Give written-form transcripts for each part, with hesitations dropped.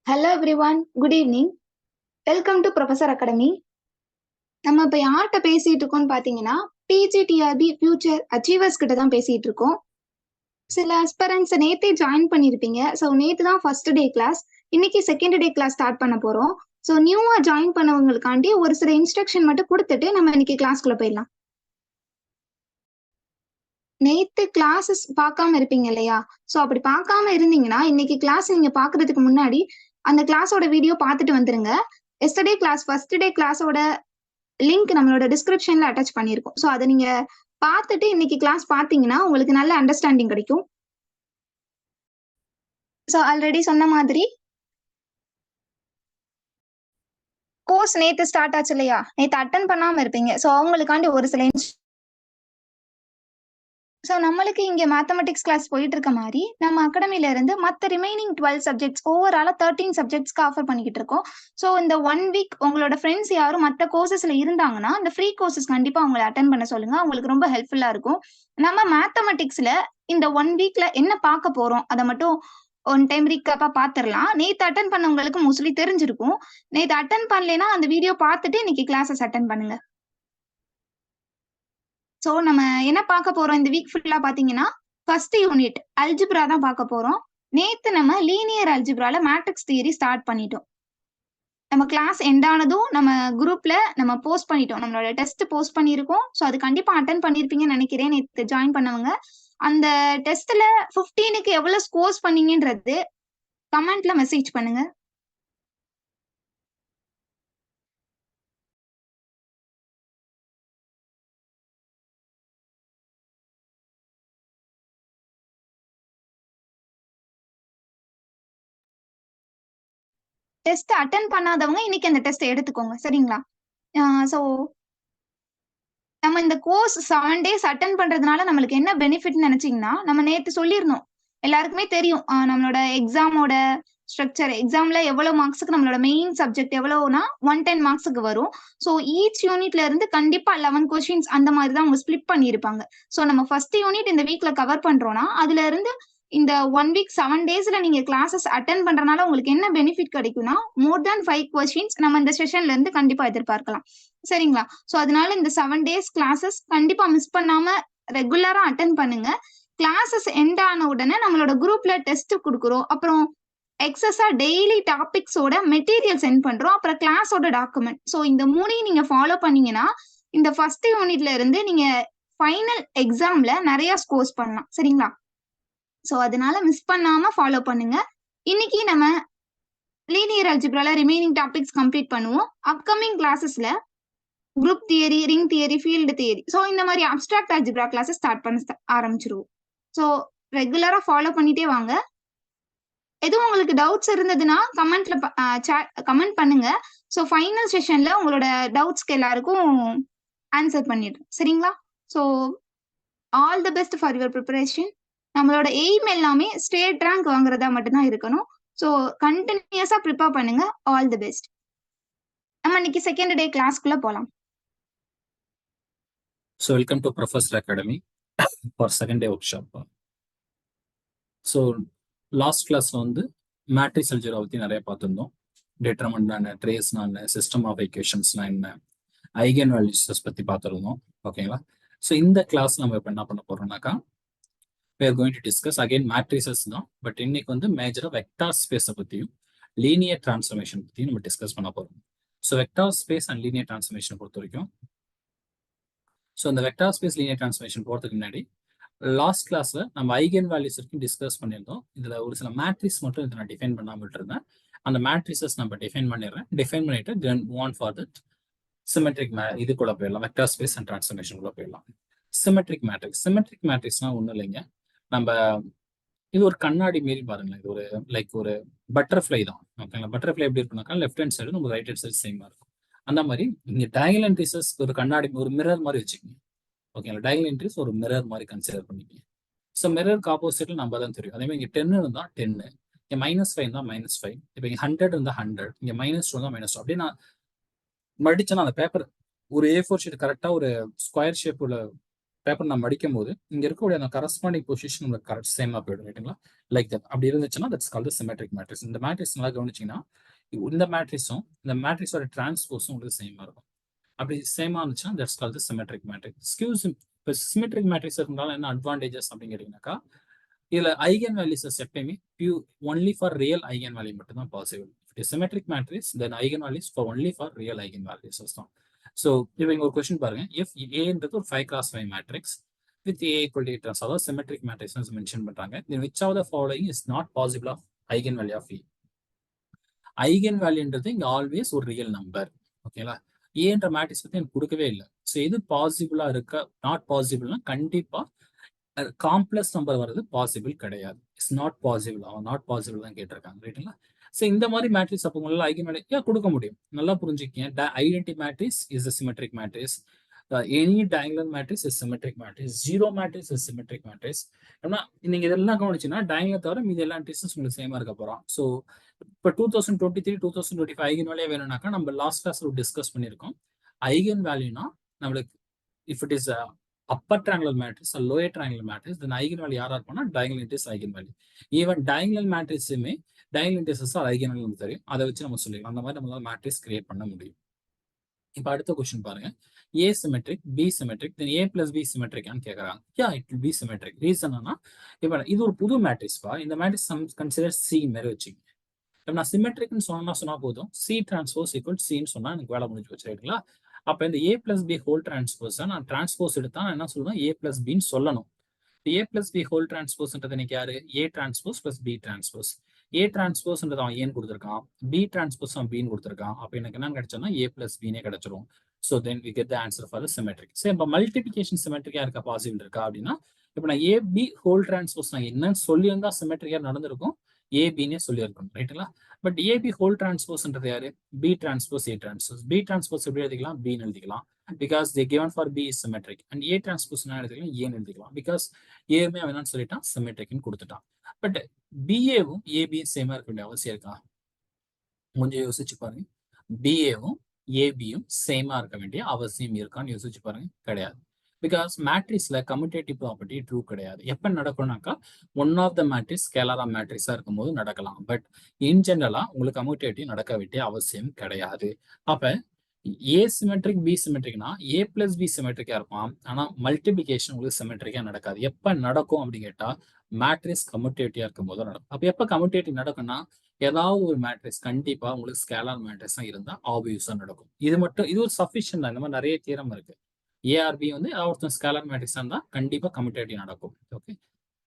Hello everyone, good evening. Welcome to professor academy. நம்ம இப்போ யார்கிட்ட பேசிட்டு இருக்கோம்னு பார்த்தீங்கன்னா, பிஜிடிஆர்பி ஃபியூச்சர் அச்சீவர்ஸ் கிட்ட தான் பேசிட்டு இருக்கோம். சில அஸ்பரன்ஸ் நேத்தே ஜாயின் பண்ணியிருப்பீங்க. ஸோ நேத்து தான் ஃபர்ஸ்ட் டே கிளாஸ். இன்னைக்கு செகண்ட் டே கிளாஸ் ஸ்டார்ட் பண்ண போறோம். ஸோ நியூவா ஜாயின் பண்ணவங்களுக்காண்டி ஒரு சில இன்ஸ்ட்ரக்ஷன் மட்டும் கொடுத்துட்டு நம்ம இன்னைக்கு கிளாஸ்க்குள்ள போயிடலாம். நேத்து கிளாஸஸ் பார்க்காம இருப்பீங்க இல்லையா? ஸோ அப்படி பார்க்காம இருந்தீங்கன்னா இன்னைக்கு கிளாஸ் நீங்க பார்க்கறதுக்கு முன்னாடி அந்த கிளாஸோட வீடியோ பார்த்துட்டு வந்துருங்க. எஸ்டர்டே கிளாஸ் ஃபர்ஸ்ட் டே கிளாஸோட லிங்க் நம்மளோட டிஸ்கிரிப்ஷன்ல அட்டாச் பண்ணியிருக்கோம். ஸோ அதை நீங்க பார்த்துட்டு இன்னைக்கு கிளாஸ் பார்த்தீங்கன்னா உங்களுக்கு நல்ல அண்டர்ஸ்டாண்டிங் கிடைக்கும். ஸோ ஆல்ரெடி சொன்ன மாதிரி கோர்ஸ் நேத்து ஸ்டார்ட் ஆச்சு இல்லையா? நேத்து அட்டன் பண்ணாம இருப்பீங்க. ஸோ அவங்களுக்காண்டி ஒரு சில ஸோ நம்மளுக்கு இங்க மேத்தமெட்டிக்ஸ் கிளாஸ் போயிட்டு இருக்க மாதிரி நம்ம அகாடமில இருந்து மற்ற ரிமைனிங் 12 சப்ஜெக்ட்ஸ் ஓவராலா 13 சப்ஜெக்ட்ஸ்க்கு ஆஃபர் பண்ணிக்கிட்டு இருக்கோம். ஸோ இந்த 1 வீக் உங்களோட ஃப்ரெண்ட்ஸ் யாரும் மற்ற கோர்சஸ்ல இருந்தாங்கன்னா இந்த ஃப்ரீ கோர்சஸ் கண்டிப்பா அவங்களை அட்டன் பண்ண சொல்லுங்க. அவங்களுக்கு ரொம்ப ஹெல்ப்ஃபுல்லா இருக்கும். நம்ம மேத்தமெட்டிக்ஸ்ல இந்த 1 வீக்ல என்ன பார்க்க போறோம் அதை மட்டும் ஒன் டைம் ரீகேப்பா பாத்துரலாம். நேத்து அட்டன் பண்ணவங்களுக்கு மோஸ்ட்லி தெரிஞ்சிருக்கும். நேத்து அட்டன் பண்ணலைன்னா அந்த வீடியோ பார்த்துட்டு இன்னைக்கு கிளாஸஸ் அட்டன் பண்ணுங்க. சோ நம்ம என்ன பார்க்க போறோம் இந்த வீக் ஃபுல்லா பாத்தீங்கன்னா, ஃபர்ஸ்ட் யூனிட் அல்ஜிப்ரா தான் பார்க்க போறோம். நேத்து நம்ம லீனியர் அல்ஜிப்ரால மேட்ரிக்ஸ் தியரி ஸ்டார்ட் பண்ணிட்டோம். நம்ம கிளாஸ் எண்ட் ஆனதும் நம்ம குரூப்ல நம்ம போஸ்ட் பண்ணிட்டோம். நம்மளோட டெஸ்ட் போஸ்ட் பண்ணியிருக்கோம். ஸோ அது கண்டிப்பா அட்டன் பண்ணிருப்பீங்கன்னு நினைக்கிறேன். நேத்து ஜாயின் பண்ணவங்க அந்த டெஸ்ட்ல 15க்கு எவ்வளவு ஸ்கோர்ஸ் பண்ணீங்கன்றது கமெண்ட்ல மெசேஜ் பண்ணுங்க. டெஸ்ட் அட்டன் பண்ணாதவங்க இன்னைக்கு அந்த டெஸ்ட் எடுத்துக்கோங்க. சரிங்களா? ஸோ நம்ம இந்த கோர்ஸ் 7 டேஸ் அட்டன் பண்றதுனால நம்மளுக்கு என்ன பெனிஃபிட்னு நினைச்சீங்கன்னா, நம்ம நேத்து சொல்லியிருந்தோம். எல்லாருக்குமே தெரியும். நம்மளோட எக்ஸாமோட ஸ்ட்ரக்சர் எக்ஸாம்ல எவ்வளவு மார்க்ஸ்க்கு நம்மளோட மெயின் சப்ஜெக்ட் எவ்வளவுனா 110 மார்க்ஸ்க்கு வரும். ஸோ ஈச் யூனிட்ல இருந்து கண்டிப்பா 11 கொஸ்டின்ஸ் அந்த மாதிரி தான் அவங்க ஸ்பிளிட் பண்ணியிருப்பாங்க. ஸோ நம்ம ஃபர்ஸ்ட் யூனிட் இந்த வீக்ல கவர் பண்றோம்னா அதுல இருந்து இந்த 1 வீக் 7 டேஸ்ல நீங்க கிளாஸஸ் அட்டன் பண்றதுனால உங்களுக்கு என்ன பெனிஃபிட் கிடைக்கும்னா மோர் தேன் 5 கொஸ்டின்ஸ் நம்ம இந்த செஷன்ல இருந்து கண்டிப்பா எதிர்பார்க்கலாம். சரிங்களா? சோ அதனால இந்த 7 டேஸ் கிளாஸஸ் கண்டிப்பா மிஸ் பண்ணாம ரெகுலரா அட்டன் பண்ணுங்க. கிளாஸஸ் எண்ட் ஆன உடனே நம்மளோட குரூப்ல டெஸ்ட் கொடுக்குறோம். அப்புறம் எக்ஸஸா டெய்லி டாபிக்ஸோட மெட்டீரியல் சென்ட் பண்றோம். அப்புறம் கிளாஸோட டாக்குமெண்ட். சோ இந்த மூணையும் நீங்க ஃபாலோ பண்ணீங்கன்னா இந்த ஃபர்ஸ்ட் யூனிட்ல இருந்து நீங்க ஃபைனல் எக்ஸாம்ல நிறைய ஸ்கோர்ஸ் பண்ணலாம். சரிங்களா? சோ அதனால மிஸ் பண்ணாம ஃபாலோ பண்ணுங்க. இன்னைக்கு நம்ம லீனியர் அல்ஜிப்ரால ரிமைனிங் டாபிக்ஸ் கம்ப்ளீட் பண்ணுவோம். அப்கமிங் கிளாஸஸ்ல group theory, ring theory, field theory, so இந்த மாதிரி அப்டிராக்ட் அல்ஜிப்ரா கிளாஸஸ் ஸ்டார்ட் பண்ண ஆரம்பிச்சிருவோம். ஸோ ரெகுலரா ஃபாலோ பண்ணிட்டே வாங்க. எதுவும் உங்களுக்கு டவுட்ஸ் இருந்ததுன்னா கமெண்ட்ல கமெண்ட் பண்ணுங்க. ஸோ ஃபைனல் செஷன்ல உங்களோட டவுட்ஸ்க்கு எல்லாருக்கும் ஆன்சர் பண்ணிடுறேன். சரிங்களா? So all the best for your preparation. நம்மளோட எய்ம் எல்லாமே ஸ்டேட் ரேங்க் வாங்குறதா மட்டும்தான் இருக்கணும். ஸோ கண்டினியூஸா ப்ரிப்பேர் பண்ணுங்க. All the best. நம்ம இன்னைக்கு செகண்ட் டே கிளாஸ்க்குள்ள போலாம். So welcome to Professor Academy for second day workshop. So last class வந்து மேட்ரிக்ஸ் அல்ஜிப்ரா பத்தி நிறைய பார்த்துருந்தோம். டிட்டர்மினன்ட், ட்ரேஸ், சிஸ்டம் ஆஃப் ஈக்குவேஷன்ஸ்னா என்ன, ஐகன் வேல்யூஸ் பத்தி பார்த்துருந்தோம். ஓகேங்களா? ஸோ இந்த கிளாஸ் நம்ம இப்போ என்ன பண்ண போறோம்னாக்கா we are going to discuss again matrices தான். பட் இன்னைக்கு வந்து மேஜரா வெக்டார் ஸ்பேஸை பத்தியும் லீனியர் டிரான்ஸ்ஃபர்மேஷன் பத்தியும் நம்ம டிஸ்கஸ் பண்ண போறோம். So vector space and linear transformation பொறுத்த வரைக்கும் ஸோ இந்த வெக்டார் ஸ்பேஸ் லீனியர் டிரான்ஸ்ஃபர்மேஷன் போகிறதுக்கு முன்னாடி லாஸ்ட் கிளாஸ்ல நம்ம ஐகன் வேல்யூஸ் வரைக்கும் டிஸ்கஸ் பண்ணியிருந்தோம். இதுல ஒரு சில மேட்ரிக்ஸ் மட்டும் இதை நான் டிஃபைன் பண்ணாமல் இருந்தேன். அந்த மேட்ரிக்ஸஸ் நம்ம டிஃபைன் பண்ணிடுறேன். டிஃபைன் பண்ணிட்டு then move on for that symmetric இதுக்குள்ள போயிடலாம். வெக்டார் ஸ்பேஸ் அண்ட் டிரான்ஸ்ஃபர்மேஷனுக்குள்ள போயிடலாம். சிமெட்ரிக் மேட்ரிக்ஸ்னா ஒன்றும் இல்லைங்க. நம்ம இது ஒரு கண்ணாடி மாரி பாருங்களேன். இது ஒரு லைக் ஒரு பட்டர்ஃப்ளை தான். ஓகேங்களா? பட்டர்ஃப்ளை எப்படி இருக்குனாக்கா லெஃப்ட் ஹேண்ட் சைடு நம்ம ரைட் ஹேண்ட் சைடு சேமா இருக்கும். அந்த மாதிரி இங்க டயகனல் என்ட்ரிஸஸ் ஒரு கண்ணாடி ஒரு மிரர் மாதிரி வச்சுக்கோங்க. ஓகேங்களா? டயகனல் என்ட்ரிஸ் ஒரு மிரர் மாதிரி கன்சிடர் பண்ணிக்கோங்க. ஸோ மிரருக்கு ஆப்போசிட்ல நம்ம தான் தெரியும். அதே மாதிரி இங்கே 10 இருந்தா 10, இங்கே -5 இருந்தா -5, இப்போ இங்கே 100 இருந்தா 100, இங்கே -2 இருந்தா -2. அப்படியே நான் மடிச்சேன்னா அந்த பேப்பர் ஒரு A4 ஷீட் கரெக்டா ஒரு ஸ்கொயர் ஷேப் உள்ள பேப்பர் நம்ம படிக்கும் போது இங்க இருக்கக்கூடிய அந்த கரஸ்பாண்டிங் பொசிஷன் உங்களுக்கு கரெக்ட் சேமா போயிடும் ரைட்டுங்களா. லைக் தட் அப்படி இருந்துச்சுன்னா தட்ஸ் கால்ட் சிமெட்ரிக் மேட்ரிக்ஸ். இந்த மேட்ரிக்ஸ் நல்லா கவனிச்சீங்கன்னா இந்த மேட்ரிக்ஸும் இந்த மேட்ரிக்ஸோட டிரான்ஸ்போஸும் உங்களுக்கு சேமா இருக்கும். அப்படி சேமா இருந்துச்சுன்னா தட்ஸ் கால்ட் சிமெட்ரிக் மேட்ரிக்ஸ். இப்போ சிமெட்ரிக் மேட்ரிக்ஸ் இருந்தாலும் என்ன அட்வான்டேஜஸ் அப்படின்னு கேட்டீங்கன்னாக்கா இதுல ஐகன் வேல்யூஸ் எப்பயுமே only for real eigen value மட்டும் தான் possible. Symmetric matrix then eigen values for only for real eigen values தான். ஸோ இப்போ இங்க ஒரு கொஸ்டின் பாருங்க, இஃப் ஏன்றது ஒரு 5x5 matrix with A equal to 8, அதாவது சிமெட்ரிக் மேட்ரிக்ஸ் மென்ஷன் பண்றாங்க. Which of the following is not possible of eigen value of A. Eigen வேல்யூன்றது இங்க ஆல்வேஸ் ஒரு ரியல் நம்பர். ஓகேங்களா. ஏன்ற மேட்ரிக்ஸ் பத்தி எனக்கு கொடுக்கவே இல்லை. ஸோ எது பாசிபிளா இருக்க நாட் பாசிபிள்னா கண்டிப்பா காம்ப்ளெக்ஸ் நம்பர் வர்றது பாசிபிள் கிடையாது. இட்ஸ் நாட் பாசிபிள், அவன் நாட் பாசிபிள் தான் கேட்டிருக்காங்க ரைட்டுங்களா. ஸோ இந்த மாதிரி மேட்ரிக்ஸ் அப்போ உங்களால் ஐகன் வேல்யூ கொடுக்க முடியும். நல்லா புரிஞ்சுக்கங்க. Identity matrix is a symmetric matrix. Any diagonal matrix is symmetric matrix. Zero matrix is symmetric matrix. ஏன்னா நீங்க இதெல்லாம் கவனிச்சுன்னா டயங்கல் தவிர மீதி எல்லா மேட்ரிக்ஸும் உங்களுக்கு சேமா இருக்க போறோம். ஸோ இப்போ 2023 2025 ஐகன் வேல்யூ வேணும்னாக்கா நம்ம லாஸ்ட் கிளாஸ்ல டிஸ்கஸ் பண்ணியிருக்கோம். ஐகன் வேல்யூனா நம்மளுக்கு if it is upper triangular matrix or lower triangular matrix, then eigenvalue யாரா இருப்பானா diagonal integers eigenvalue. Even diagonal matrixுமே diagonal integers ஆர் eigenvalue தெரியும். அதை வச்சு நம்ம சொல்லிக்கலாம். அந்த மாதிரி நம்மளால மேட்ரிக்ஸ் கிரியேட் பண்ண முடியும். இப்போ அடுத்த கொஸ்டின் பாருங்க, A symmetric, B symmetric, then A plus B symmetric ஆன்னு கேட்கறாங்க. it will be symmetric. Reason என்ன, இப்போ இது ஒரு புது மேட்ரிக்ஸ் பா. இந்த மேட்ரிக்ஸ் கன்சிடர் C மாதிரி வச்சுங்க. இப்போ நான் சிமெட்ரிக்னு சொன்னா போதும், C டிரான்ஸ்போஸ் ஈக்குவல் Cன்னு சொன்னா எனக்கு வேலை முடிஞ்சு வச்சு ரைட்டுங்களா. அப்போ இந்த A plus B whole transpose நான் டிரான்ஸ்போஸ் எடுத்தா நான் என்ன சொல்லுவேன், A plus Bன்னு சொல்லணும். A plus B ஹோல் டிரான்ஸ்போஸ்ன்றது எனக்கு யாரு, A transpose plus B transpose. A டிரான்ஸ்போஸ்ன்றது அவன் ஏன்னு கொடுத்துருக்கான், B டிரான்ஸ்போஸ் அவன் Bன்னு கொடுத்துருக்கான். அப்போ எனக்கு என்ன கிடைச்சோம்னா A plus Bனே கிடைச்சிரும். So then we get the answer for symmetric. சரி, இப்போ மல்டிபிகேஷன் சிமெட்ரிக்கா இருக்கா, பாசிபிள் இருக்கா அப்படின்னா, இப்போ நான் AB ஹோல் டிரான்ஸ்போஸ் நான் என்னன்னு சொல்லியிருந்தா சிமெட்ரிக்கா நடந்திருக்கும், ஏபின்னே சொல்லியிருக்கணும் ரைட்டுங்களா. பட் ஏபி ஹோல் டிரான்ஸ்போஸ்ன்றது யாரு, B transpose A transpose. B transpose எப்படி எழுதிக்கலாம், பின்னு எழுதிக்கலாம், because they given for B is symmetric. And A transpose என்ன எழுதிக்கலாம், ஏன்னு எழுதிக்கலாம், பிகாஸ் ஏமே அவன் என்ன சொல்லிட்டான், சிமெட்ரிக்னு கொடுத்துட்டான். பட் பிஏவும் ஏபியும் சேமா இருக்க வேண்டிய அவசியம் இருக்கா, கொஞ்சம் யோசிச்சு பாருங்க. பிஏவும் ஏபியும் சேமா இருக்க வேண்டிய அவசியம் இருக்கான்னு யோசிச்சு பாருங்க, கிடையாது. பிகாஸ் மேட்ரிக்ஸ்ல கம்யூட்டேட்டிவ் ப்ராப்பர்ட்டி ட்ரூ கிடையாது. எப்போ நடக்கும்னாக்கா ஒன் ஆஃப் த மேட்ரிக்ஸ் ஸ்கேலாரா மேட்ரிக்ஸா இருக்கும்போது நடக்கலாம். பட் இன் ஜெனரலா உங்களுக்கு கம்யூட்டேட்டிவ் நடக்க வேண்டிய அவசியம் கிடையாது. அப்ப ஏ சிமெட்ரிக் பி சிமெட்ரிக்னா ஏ பிளஸ் பி சிமெட்ரிக்கா இருப்பான், ஆனா மல்டிபிகேஷன் உங்களுக்கு சிமெட்ரிக்கா நடக்காது. எப்ப நடக்கும் அப்படின்னு கேட்டா மேட்ரிக்ஸ் கம்யூட்டேட்டிவா இருக்கும் போது நடக்கும். அப்ப எப்ப கம்யூட்டேட்டிவ் நடக்கும்னா ஏதாவது ஒரு மேட்ரிக்ஸ் கண்டிப்பா உங்களுக்கு ஸ்கேலார் மேட்ரிக்ஸா இருந்தா ஆப்வியஸா நடக்கும். இது மட்டும் இது ஒரு சஃபிஷியன்ட் தான். இந்த மாதிரி நிறைய தியரம் இருக்கு. ஏஆர்பி வந்து ஒருத்தன் ஸ்கேலார் மேட்ரிக்ஸ் இருந்தா கண்டிப்பா கம்யூட்டேட்டிவ் நடக்கும். ஓகே.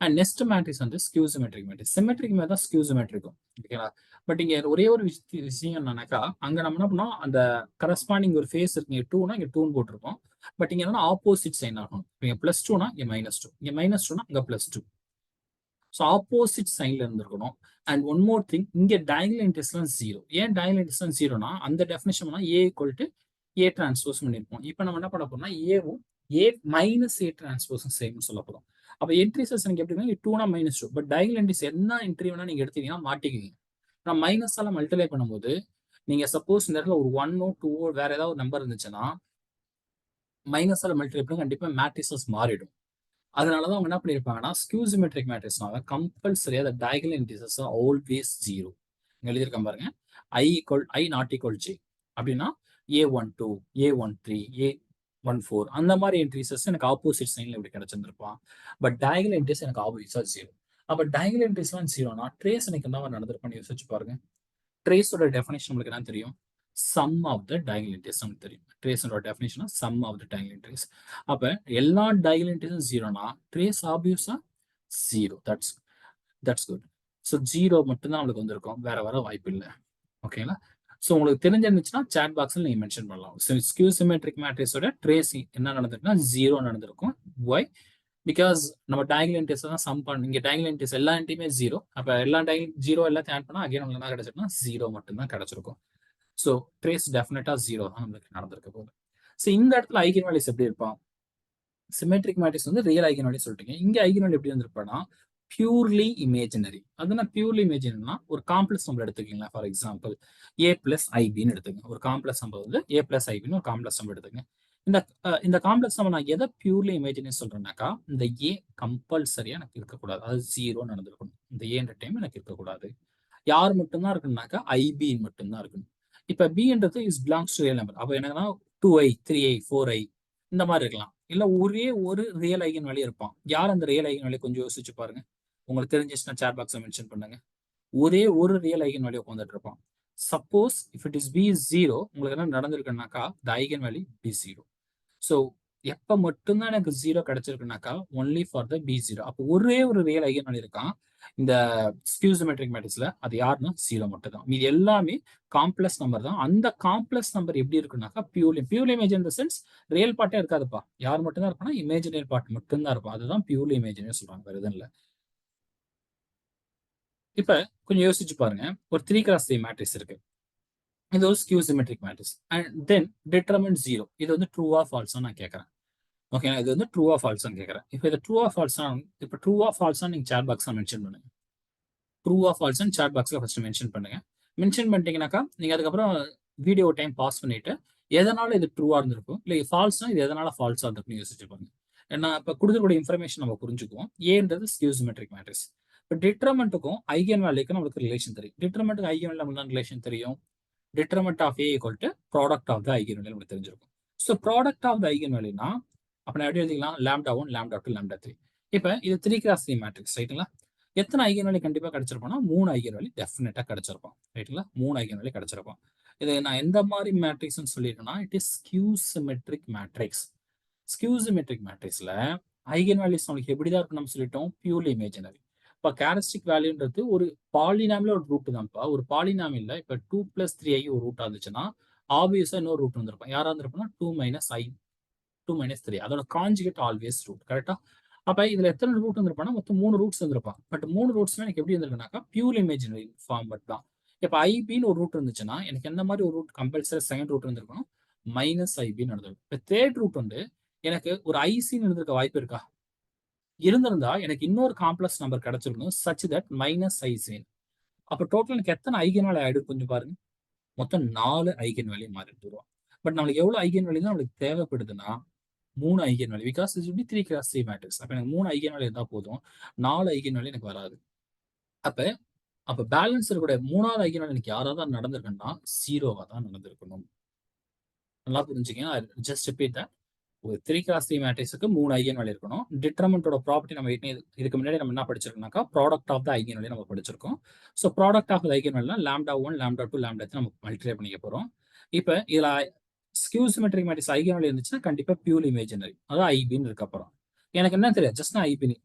அண்ட் நெக்ஸ்ட் மேட்ரிக்ஸ் வந்து ஸ்கியூ சிமெட்ரிக் மேட்ரிக்ஸ். சிமெட்ரிக் மாதிரி தான் ஸ்கியூ சிமெட்ரிக்கும். ஓகேங்களா. பட் இங்க ஒரே ஒரு விஷயம் என்னன்னாக்கா, அங்க நம்ம என்ன பண்ணோம், அந்த கரஸ்பாண்டிங் ஒரு ஃபேஸ் இருக்கு, இங்க 2னா இங்க 2 போட்டிருக்கோம். பட் இங்க என்னன்னா ஆப்போசிட் சைன் ஆகணும். இங்க +2னா இங்க -2, இங்க -2னா இங்க +2. ஸோ ஆப்போசிட் சைன்ல இருந்திருக்கணும். அண்ட் ஒன் மோர் திங், இங்க டயகனல் இன்டர்ஸ்லாம் 0. ஏன் டயகனல் இன்டர்ஸ்லாம் 0னா அந்த definition A equal to A transpose பண்ணிருப்போம். இப்போ நம்ம என்ன பண்ண போறோம்னா ஏவும் ஏ மைனஸ் ஏ டிரான்ஸ்போஸும் சேம்னு சொல்ல போறோம். அப்போ என்ட்ரிஸஸ் எனக்கு எப்படி 2னா -2. பட் டயகனல் என்ட்ரிஸ் என்ன என்ட்ரி வேணா நீங்க எடுத்தீங்கன்னா மாட்டிக்குவீங்க. நான் மைனஸால மல்டிப்ளை பண்ணும்போது நீங்க சப்போஸ் இந்த இடத்துல ஒரு 1ஓ 2ஓ வேற ஏதாவது நம்பர் இருந்துச்சுன்னா மைனஸால மல்டிப்ளை பண்ணி கண்டிப்பா மேட்ரிசஸ் மாறிடும். அதனாலதான் அவங்க என்ன பண்ணிருப்பாங்கன்னா ஸ்கியூ சிமெட்ரிக் மேட்ரிக்ஸ்னால கம்பல்சரியா the diagonal indices are always 0. எழுதியிருக்கேன் பாருங்க, I not equal J அப்படின்னா A12 A13 A14 அந்த மாதிரி என்ட்ரிஸஸ் எனக்கு ஆப்போசிட் சைன்ல இப்படி கிடைச்சிருந்திருப்பான். பட் டயகனல் என்ட்ரிஸ் எனக்கு ஆப்போசிட்டா 0. அப்ப டயகனல் என்ட்ரிஸ்லாம் 0னா ட்ரேஸ் எனக்கு என்ன நடந்திருப்பான்னு யோசிச்சு பாருங்க. ட்ரேஸோட டெஃபினேஷன் உங்களுக்கு என்ன தெரியும், sum of the diagonal entries நமக்கு தெரியும். ட்ரேஸோட definition sum of the diagonal entries. அப்ப எல்லா டயகனல் என்ட்ரிஸும் 0னா ட்ரேஸ் ஆப்வியஸா 0. That's good. ஸோ 0 மட்டும்தான் நம்மளுக்கு வந்திருக்கும், வேற வர வாய்ப்பு இல்லை. ஓகேங்களா. ஸோ உங்களுக்கு தெரிஞ்சிருந்துச்சுன்னா சாட் பாக்ஸில் நீங்க மென்ஷன் பண்ணலாம். ஸ்கியூ சிமெட்ரிக் மேட்ரிக்ஸோட ட்ரேஸ் என்ன நடந்திருக்குன்னா 0 நடந்திருக்கும். ஒய், பிகாஸ் நம்ம டயகனல் என்ட்ரிஸ் தான் சம் பண்ண, இங்க டயகனல் என்ட்ரிஸ் எல்லா என்ட்ரியுமே 0. அப்ப எல்லா டயகனல் 0 எல்லாத்தையும் ஆட் பண்ணா அகைன் நம்மளுக்கு என்ன கிடைச்சிருக்குன்னா 0 மட்டும் தான் கிடைச்சிருக்கும். ஸோ ட்ரேஸ் டெஃபினட்டா 0 தான் நம்மளுக்கு நடந்திருக்க போகுது. ஸோ இந்த இடத்துல ஐகன் வேல்யூஸ் எப்படி இருப்பான், சிமெட்ரிக் மேட்ரிக்ஸ் வந்து ரியல் ஐகன் வேல்யூ சொல்லிட்டீங்க. இங்க ஐகன் வேல்யூ எப்படி வந்திருப்பானா பியூர்லி இமேஜினரி. அதுனா பியூர்லி இமேஜினரினா ஒரு காம்ப்ளெக்ஸ் நம்பர் எடுத்துக்கீங்களா. ஃபார் எக்ஸாம்பிள் A plus IBன்னு எடுத்துக்கங்க. ஒரு காம்ப்ளெக்ஸ் நம்பர் வந்து A plus IBன்னு ஒரு காம்ப்ளெக்ஸ் நம்பர் எடுத்துக்கங்க. இந்த காம்ப்ளெக்ஸ் நம்ம நான் எதை பியூர்லி இமேஜினரி சொல்றேன்னாக்கா, இந்த ஏ கம்பல்சரியா எனக்கு இருக்கக்கூடாது. அது 0 நடந்திருக்கணும். இந்த ஏன்ற டைம் எனக்கு இருக்கக்கூடாது. யார் மட்டும்தான் இருக்கணும்னாக்கா ஐபி மட்டும்தான் இருக்கணும். இப்ப பின்றது is belongs to real number. அப்ப என்னன்னா 2i 3i 4i இந்த மாதிரி இருக்கலாம். இல்ல ஒரே ஒரு ரியல் ஐகன் வேல்யூ இருப்பான். யார் அந்த ரியல் ஐகன் வேல்யூ கொஞ்சம் யோசிச்சு பாருங்க. உங்களுக்கு தெரிஞ்சிச்சுன்னா சேட் பாக்ஸ்ல மென்ஷன் பண்ணுங்க. ஒரே ஒரு ரியல் ஐகன் வேல்யூ உட்காந்துட்டு இருப்பான். Suppose if it is B 0 உங்களுக்கு என்ன நடந்திருக்குனாக்கா the eigen value B 0. So எப்ப மட்டும்தான் எனக்கு 0 கிடைச்சிருக்குனாக்கா ஒன்லி ஃபார் த B0. அப்போ ஒரே ஒரு ரியல் ஐகன் வேல்யூ இருக்கான் இந்த ஸ்கியூ சிமெட்ரிக் மேட்ரிக்ஸ்ல. அது யாருன்னா 0 மட்டும் தான். மீதி எல்லாமே காம்ப்ளெக்ஸ் நம்பர் தான். அந்த காம்ப்ளெக்ஸ் நம்பர் எப்படி இருக்குனாக்கா பியூர்லி இமேஜ் இந்த சென்ஸ் ரியல் பார்ட்டே இருக்காதுப்பா. யார் மட்டும் தான் இருப்பானா இமேஜினரி பார்ட் மட்டும் தான் இருக்கும். அதுதான் பியூர்லி இமேஜினரி சொல்றாங்க, வேற எதுவும் இல்லை. இப்ப கொஞ்சம் யோசிச்சு பாருங்க. ஒரு 3x3 மேட்ரிக்ஸ் இருக்கு. இது ஒரு skew symmetric matrix. And then determine 0. இது வந்து ட்ரூ ஆர் ஃபால்ஸா நான் கேட்கறேன். ஓகே, இது வந்து ட்ரூ ஆர் ஃபால்ஸான்னு கேட்கறேன். இப்போ இது ட்ரூ ஆர் ஃபால்ஸா, இப்போ ட்ரூ ஆர் ஃபால்ஸா நீங்க சேட் பாக்ஸ்ல மென்ஷன் பண்ணுங்க. ட்ரூ ஆர் ஃபால்ஸ்னு சேட் பாக்ஸ்ல ஃபர்ஸ்ட் மென்ஷன் பண்ணுங்க. மென்ஷன் பண்ணிட்டீங்கன்னாக்கா நீங்க அதுக்கப்புறம் வீடியோ டைம் பாஸ் பண்ணிட்டு எதனால இது ட்ரூவா இருந்திருக்கும், இல்லை ஃபால்ஸ்னா இது எதனால ஃபால்ஸா இருந்திருக்கும் யோசிச்சு பாருங்க. ஏன்னா இப்போ கொடுக்கக்கூடிய இன்ஃபர்மேஷன் நம்ம புரிஞ்சுக்குவோம். ஏன்றது ஸ்கியூ சிமெட்ரிக் மேட்ரிக்ஸ். இப்போ டிட்டர்மெண்ட்டுக்கும் ஐகன் வேல்யூக்கும் நம்மளுக்கு ரிலேஷன் தெரியும். டிட்டர்மெண்ட்டுக்கு ஐகன் வேல்யூ நம்மளுக்கு ரிலேஷன் தெரியும். Determinant of A equal to product of the eigen value நம்மளுக்கு தெரிஞ்சிருக்கும். So product of the eigen வேல்யூனா அப்போ நான் எப்படி எழுதிக்கலாம், λ1 λ2 λ3. இப்போ இது 3x3 மேட்ரிக்ஸ் ரைட்டுங்களா. எத்தனை ஐகன் வேல்யூ கண்டிப்பாக கிடைச்சிருப்போம்னா 3 ஐகன் வேல்யூ டெஃபினட்டா கிடைச்சிருப்போம் ரைட்டுங்களா. 3 ஐகன் வேல்யூ கிடைச்சிருப்போம். இது நான் எந்த மாதிரி மேட்ரிக்ஸ்னு சொல்லியிருக்கேன்னா it is skew symmetric matrix. Skew symmetric மேட்ரிக்ஸ்ல ஐகன் வேல்யூஸ் நம்மளுக்கு எப்படிதான் இருக்கும் நம்ம சொல்லிட்டோம், பியூர்லி இமேஜினரி. இப்போ கேரக்டரிஸ்டிக் வேல்யூன்றது ஒரு பாலினாமில் ஒரு ரூட் தான்ப்பா. ஒரு பாலினாமில் இப்போ 2 + 3i ஒரு ரூட்டா இருந்துச்சுன்னா ஆப்வியஸா இன்னொரு ரூட் வந்திருப்போம். யாரா இருந்திருப்போம்னா 2 - 3. அதோட கான்ஜுகேட் ஆல்வேஸ் ரூட். கரெக்டா. அப்ப இதுல எத்தனை ரூட் வந்திருப்பானா மொத்தம் 3 ரூட்ஸ் வந்திருப்பான். பட் 3 ரூட்ஸ்மே எனக்கு எப்படி வந்திருக்குனாக்கா பியூர் இமேஜினரி ஃபார்மட் தான். இப்ப ஐபின்னு ஒரு ரூட் இருந்துச்சுன்னா எனக்கு எந்த மாதிரி ஒரு ரூட் கம்பல்சரி செகண்ட் ரூட் இருந்திருக்கணும், -IBன்னு நடந்திருக்கும். இப்ப தேர்ட் ரூட் வந்து எனக்கு ஒரு ஐசின்னு இருந்திருக்க வாய்ப்பு இருக்கா, இருந்திருந்தா எனக்கு இன்னொரு காம்ப்ளெக்ஸ் நம்பர் கிடைச்சிருக்கணும் சச் தட் -IC. அப்ப டோட்டல் எனக்கு எத்தனை ஐகன் வேல்யூ ஆயிடும் கொஞ்சம் பாருங்க. மொத்தம் 4 ஐகன் வேல்யூ மாறிட்டு வரும். பட் நம்மளுக்கு எவ்வளவு ஐகன் வேல்யூ தான் நம்மளுக்கு தேவைப்படுதுன்னா 3 ஐகன் வேல்யூ. பிகாஸ் இது எப்படி 3x3 மேட்ரிக்ஸ். அப்ப எனக்கு 3 ஐகன் வேல்யூ இருந்தா போதும், 4 ஐகன் வேல்யூ எனக்கு வராது. அப்ப பேலன்ஸ் இருக்கக்கூடிய 3வது ஐகன் வேல்யூ எனக்கு யாராவது நடந்திருக்குன்னா 0வா தான் நடந்திருக்கணும். நல்லா புரிஞ்சுக்கங்க. Just repeat that. ஒரு 3x3 மேட்ரிக்ஸுக்கு 3 ஐகன் வேல்யூ இருக்கணும். டிட்டர்மெண்டோட ப்ராப்பர்ட்டி நம்ம இதுக்கு முன்னாடி நம்ம என்ன படிச்சிருக்கோம்னாக்கா product of the eigen value நம்ம படிச்சிருக்கோம். So product of the eigen வேல்யூனா λ1 λ2 λ3 நம்ம மல்டிப்ளை பண்ணிக்க போறோம். இப்போ இதுல skew symmetric matrix eigen value இருந்துச்சுன்னா கண்டிப்பா பியூர் இமேஜினரி, அதாவது ஐபின்னு இருக்க அப்புறம் எனக்கு என்ன தெரியாது, ஜஸ்ட் நான் ஐபின்னு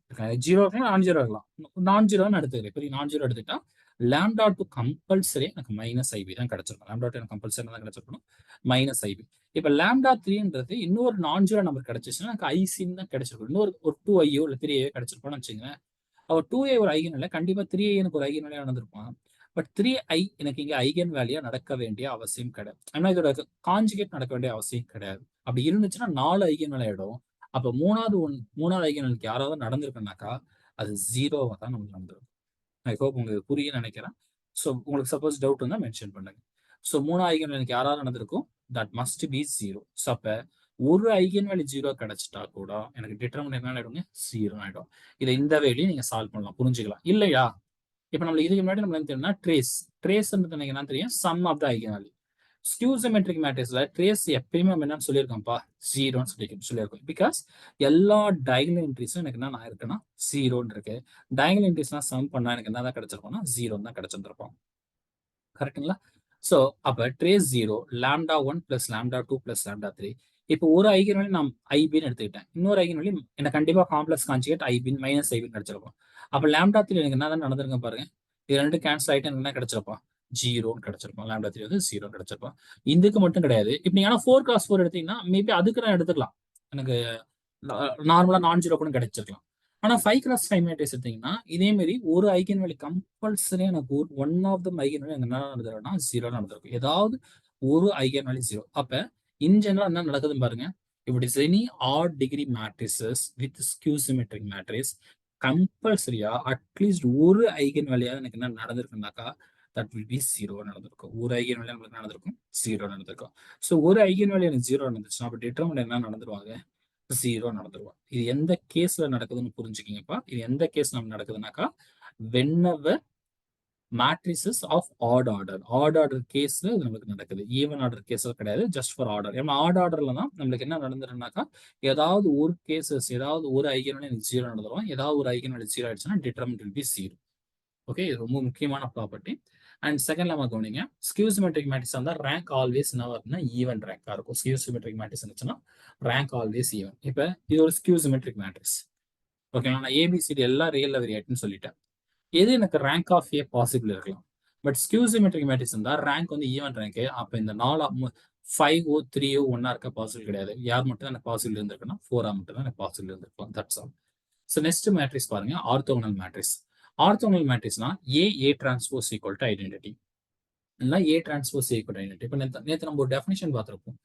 0 இருக்கலாம், நான் 0 இருக்கலாம். நான் 0ன்னு எடுத்துக்கிறேன். இப்போ நான் 0 எடுத்துட்டா λ2 கம்பல்சரி எனக்கு -IB தான் கிடைச்சிருக்கும். λ2 எனக்கு கம்பல்சரி தான் கிடைச்சிருக்கணும், -IB. இப்ப λ3ன்றது இன்னொரு நான் 0 நம்பர் கிடைச்சிச்சுன்னா எனக்கு ஐசின்னு தான் கிடைச்சிருக்கும். இன்னொரு ஒரு 2ஐயோ இல்லை 3ஐயோ கிடைச்சிருக்கோம்னு வச்சுக்கோங்க. அவர் 2a ஒரு ஐகன் இல்லை, கண்டிப்பா 3a எனக்கு ஒரு ஐகன் வேல்யூ நடந்திருப்பான். பட் 3i எனக்கு இங்க ஐகன் வேல்யூ நடக்க வேண்டிய அவசியம் கிடையாது. ஆனா இதோட கான்ஜுகேட் நடக்க வேண்டிய அவசியம் கிடையாது. அப்படி இருந்துச்சுன்னா 4 ஐகன் வேல்யூ ஆயிடும். அப்ப மூணாவது ஐகன் வேல்யூக்கு யாராவது நடந்திருக்குனாக்கா அது 0வா தான் நமக்கு நடந்திருக்கும். ஐ ஹோப் உங்களுக்கு புரியும்னு நினைக்கிறேன். ஸோ உங்களுக்கு சப்போஸ் டவுட் இருந்தா மென்ஷன் பண்ணுங்க. ஸோ 3 ஐகன் வேல்யூக்கு யாராவது நடந்திருக்கும், தட் மஸ்ட் பி 0. ஸோ அப்ப ஒரு ஐகன் வேல்யூ 0 கிடைச்சிட்டா கூட எனக்கு டிட்டர்மினன்ட் என்ன ஆயிடுங்க, 0 ஆயிடும். இதை இந்த வேலையும் நீங்க சால்வ் பண்ணலாம், புரிஞ்சுக்கலாம் இல்லையா. இப்போ நம்ம இதுக்கு முன்னாடி நம்ம என்ன தெரியும்னா ட்ரேஸ்ன்றது எனக்கு என்ன தெரியும், sum of the eigen value. Skew symmetric மேட்ரிக்ஸ்ல ட்ரேஸ் எப்பயுமே நம்ம என்ன சொல்லியிருக்கோம்ப்பா, 0ன்னு சொல்லியிருக்கோம். பிகாஸ் எல்லா டயகனல் என்ட்ரிஸும் எனக்கு என்ன இருக்குன்னா 0ன்னு இருக்கு. டயகனல் என்ட்ரிஸ்லாம் சம் பண்ணா எனக்கு என்ன தான் கிடைச்சிருக்கோம்னா 0 தான் கிடைச்சிருந்திருப்போம். கரெக்டுங்களா. ஸோ அப்ப ட்ரேஸ் 0, λ1 + λ2 + λ3. இப்போ ஒரு ஐகன் வேல்யூ நான் ஐபின்னு எடுத்துக்கிட்டேன், இன்னொரு ஐகன் வேல்யூ எனக்கு கண்டிப்பா காம்ப்ளெக்ஸ் கான்ஜுகேட் ஐபின் -IBன்னு கிடைச்சிருக்கும். அப்ப λ3 எனக்கு என்ன தான் நடந்திருக்க பாருங்க, இது ரெண்டு கேன்சல் ஆயிட்டு எனக்கு என்ன கிடைச்சிருப்போம், 0ன்னு கிடைச்சிருப்போம். λ3 வந்து 0 கிடைச்சிருப்போம். இதுக்கு மட்டும் கிடையாது. இப்போ நீங்க 4x4 எடுத்தீங்கன்னா மேபி அதுக்கு நான் எடுத்துக்கலாம், எனக்கு நார்மலா நான் 0 கூட கிடைச்சிருக்கலாம். ஆனா 5x5 மேட்ரிக்ஸ் எடுத்தீங்கன்னா இதே மாதிரி ஒரு ஐகன் வேல்யூ கம்பல்சரியா எனக்கு one of the eigen value என்ன நடந்திருக்குன்னா 0 நடந்திருக்கும். ஏதாவது ஒரு ஐகன் வேல்யூ 0. அப்ப இன் ஜெனரல் என்ன நடக்குதுன்னு பாருங்க. if it is any odd degree matrices with skew symmetric matrix கம்பல்சரியா அட்லீஸ்ட் ஒரு ஐகன் வேல்யூ எனக்கு என்ன நடந்திருக்குனாக்கா தட் வில் பி 0 நடந்திருக்கும். ஒரு ஐகன் வேல்யூ நம்மளுக்கு நடந்திருக்கும், 0 நடந்திருக்கும். ஸோ ஒரு ஐகன் வேல்யூ எனக்கு 0 நடந்துச்சுன்னா அப்போ டிட்டர்மினன்ட் என்ன நடந்துருவாங்க, 0 நடந்துருவாங்க. இது எந்த கேஸ்ல நடக்குதுன்னு புரிஞ்சுக்கிங்கப்பா. இது எந்த கேஸ் நம்ம நடக்குதுனாக்கா, whenever matrices of odd order. Odd order கேஸ்ல இது நமக்கு நடக்குது. ஈவன் ஆர்டர் கேஸ்ல கிடையாது, ஜஸ்ட் ஃபார் ஆர்டர். ஏன்னா ஆட் ஆர்டர்ல தான் நம்மளுக்கு என்ன நடந்துருனாக்கா, ஏதாவது ஒரு கேசஸ், ஏதாவது ஒரு ஐகன் வேல்யூ எனக்கு 0 நடந்துரும். ஏதாவது ஒரு ஐகன் வேல்யூ 0 ஆயிடுச்சுன்னா டிட்டர்மினன்ட் வில் பி 0. ஓகே, இது ரொம்ப முக்கியமான ப்ராப்பர்ட்டி. அண்ட் செகண்ட் நம்ம கவனிங்க, ஸ்கியூ சிமெட்ரிக் மேட்ரிக்ஸ் இருந்தால் ரேங்க் ஆல்வேஸ் என்ன வரும்னா ஈவன் ரேங்காக இருக்கும். ஸ்கியூ சிமெட்ரிக் மேட்ரிக்ஸ் இருந்துச்சுன்னா ரேங்க் ஆல்வேஸ் ஈவன். இப்போ இது ஒரு ஸ்கியூ சிமெட்ரிக் மேட்ரிக்ஸ். ஓகேங்களா, நான் ஏபிசிடி எல்லாம் ரியல் வேரியேட்னு சொல்லிட்டேன். எது எனக்கு ரேங்க் ஆஃப் ஏ பாசிபிள் இருக்கலாம். பட் ஸ்கியூ சிமெட்ரிக் மேட்ரிக்ஸ் இருந்தால் ரேங்க் வந்து ஈவன் ரேங்க். அப்போ இந்த 5ஓ 3ஓ 1 இருக்க பாசிபிள் கிடையாது. யார் மட்டும் தான் எனக்கு பாசிபிள் இருந்திருக்குன்னா 4 மட்டும் தான் எனக்கு பாசிபிள் இருந்திருக்கலாம். That's all. So next matrix பாருங்க, ஆர்த்தோகனல் மேட்ரிக்ஸ். ஆர்த்தோகனல் மேட்ரிக்ஸ்னா A transpose equal to identity, இல்லை A transpose equal to identity. இப்போ நேற்று நம்ம ஒரு டெஃபினேஷன் பார்த்துருப்போம்,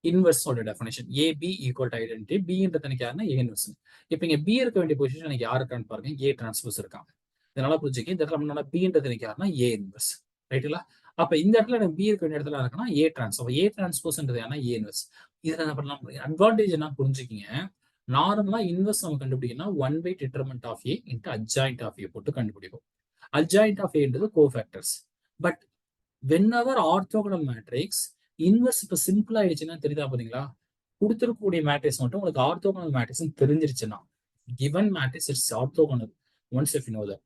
இன்வெர்ஸோட definition. AB equal to identity. பின்றது எனக்கு யாருன்னா ஏ இன்வெர்ஸ். இப்போ இங்கே பி இருக்க வேண்டிய பொசிஷன் எனக்கு யார் இருக்கான்னு பாருங்க, ஏ டிரான்ஸ்போஸ் இருக்கான். இதனால புரிஞ்சுக்க, இந்த இடத்துல நம்மளால பின்றது எனக்கு யாருன்னா ஏ இன்வெர்ஸ். ரைட்டுங்களா? அப்போ இந்த இடத்துல எனக்கு பி இருக்க வேண்டிய இடத்துல இருக்குன்னா ஏ டிரான்ஸ். அப்போ ஏ டிரான்ஸ்போஸ்ன்றது யாருன்னா ஏ இன்வெர்ஸ். இதில் என்ன பண்ணலாம், அட்வான்டேஜ் என்ன புரிஞ்சுக்கிங்க. நார்மலா இன்வெர்ஸ் நம்ம கண்டுபிடிக்கணும்னா 1 determinant of A into adjoint of A போட்டு கண்டுபிடிப்போம். அட்ஜாயிண்ட் ஆஃப் ஏன்றது cofactors. But whenever orthogonal matrix inverse இப்போ சிம்பிள் ஆயிடுச்சுன்னா தெரியுதா பாத்தீங்களா, கொடுத்துருக்கக்கூடிய மேட்ரிக்ஸ் மட்டும் உங்களுக்கு ஆர்த்தோகனல் மேட்ரிக்ஸ் தெரிஞ்சிருச்சுன்னா given matrix it's orthogonal once if you know that.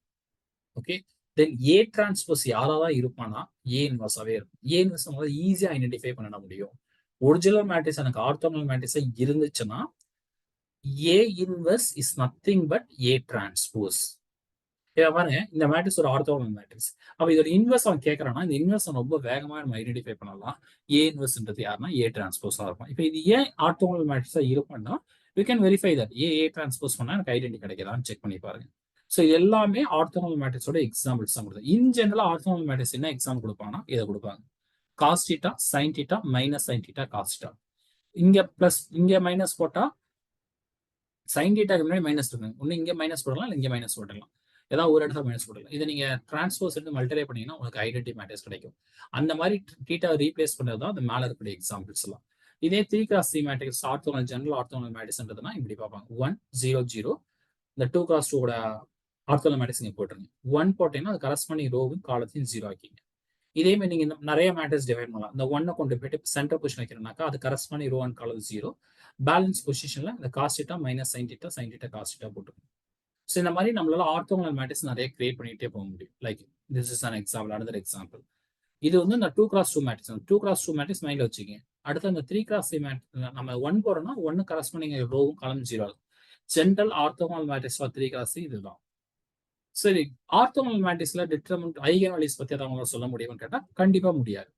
Okay, then A transpose யாராதான் இருப்பானா A இன்வெர்ஸாவே இருக்கும். A இன்வெர்ஸ் நம்மளால ஈஸியா ஐடென்டிஃபை பண்ண முடியும். ஒரிஜினல் மேட்ரிக்ஸ் எனக்கு ஆர்த்தோகனல் மேட்ரிக்ஸா இருந்துச்சுன்னா A inverse is nothing but A transpose. பாருங்க, இந்த மேட்ரிக்ஸ் ஒரு ஆர்த்தோகனல் மேட்ரிக்ஸ். அப்ப இதோட இன்வெர்ஸ் அவன் கேட்கறான்னா இந்த இன்வெர்ஸ் ரொம்ப வேகமா நம்ம ஐடென்டிஃபை பண்ணலாம். ஏ இன்வெர்ஸ்ன்றது யாருன்னா ஏ டிரான்ஸ்போஸா இருக்கும். இப்போ இது ஏன் ஆர்த்தோகனல் மேட்ரிக்ஸா இருக்கும்னா you can verify that A transpose பண்ணா எனக்கு ஐடென்டி கிடைக்குதான்னு செக் பண்ணி பாருங்க. ஸோ இது எல்லாமே ஆர்த்தோகனல் மேட்ரிக்ஸோட எக்ஸாம்பிள்ஸ் தான் கொடுத்தது. இன் ஜெனரலா ஆர்த்தோகனல் மேட்ரிக்ஸ் என்ன எக்ஸாம்பிள் கொடுப்பாங்கன்னா இதை கொடுப்பாங்க, cos theta sine theta minus sine theta cos theta. இங்க பிளஸ் இங்க மைனஸ் போட்டா சைன் தீட்டாக்கு முன்னாடி மைனஸ் இருக்கு, ஒன்னு இங்க மைனஸ் போடலாம் இல்லை இங்க மைனஸ் போடலாம், ஏதாவது ஒரு இடத்துல மைனஸ் போடலாம். இதை நீங்க டிரான்ஸ்போஸ் எடுத்து மல்டிப்ளை பண்ணீங்கன்னா உங்களுக்கு ஐடென்டி மேட்ரிக்ஸ் கிடைக்கும். அந்த மாதிரி தீட்டா ரீப்ளேஸ் பண்ணது தான் அந்த மேல இருக்கக்கூடிய எக்ஸாம்பிள்ஸ் எல்லாம். இதே 3x3 matrix orthogonal general orthogonal மேட்ரிக்ஸ்ன்றதுனா இப்படி பார்ப்பாங்க, 1 0 0. இந்த 2x2 ஓட ஆர்த்தோகனல் மேட்ரிக்ஸ் நீங்க போட்டுருங்க. 1 போட்டீங்கன்னா அது கரஸ்பாண்டிங் ரோவும் காலத்தையும் 0 ஆக்கிங்க. இதே மாதிரி நீங்க நிறைய மேட்ரிக்ஸ் டிவைட் பண்ணலாம். இந்த 1 கொண்டு போயிட்டு சென்டர் பொசிஷன் வைக்கிறனாக்கா அது கரஸ்பாண்டிங் ரோ அண்ட் காலம் 0. பேலன்ஸ் பொசிஷன்ல இந்த cos theta minus sine theta cos theta போட்டுருங்க. ஸோ இந்த மாதிரி நம்மளால ஆர்த்தோகனல் மேட்ரிக்ஸ் நிறைய கிரியேட் பண்ணிட்டே போக முடியும். Like this is an example, another example. இது வந்து இந்த 2x2 மேட்ரிக்ஸ். 2x2 மேட்ரிக்ஸ் மைண்ட்ல வச்சுக்கோங்க. அடுத்து அந்த 3x3 மேட்ரிக்ஸ் நம்ம 1 போறோம்னா 1 கரஸ்பாண்டிங் ரோவும் காலம் 0 ஆகும். General orthogonal matrix for 3x3 இதுதான். சரி, ஆர்த்தோகனல் மேட்ரிக்ஸ்ல டிட்டர்மினன்ட் ஐகன் வேல்யூஸ் பத்தி அதை சொல்ல முடியும்னு கேட்டா கண்டிப்பா முடியாது.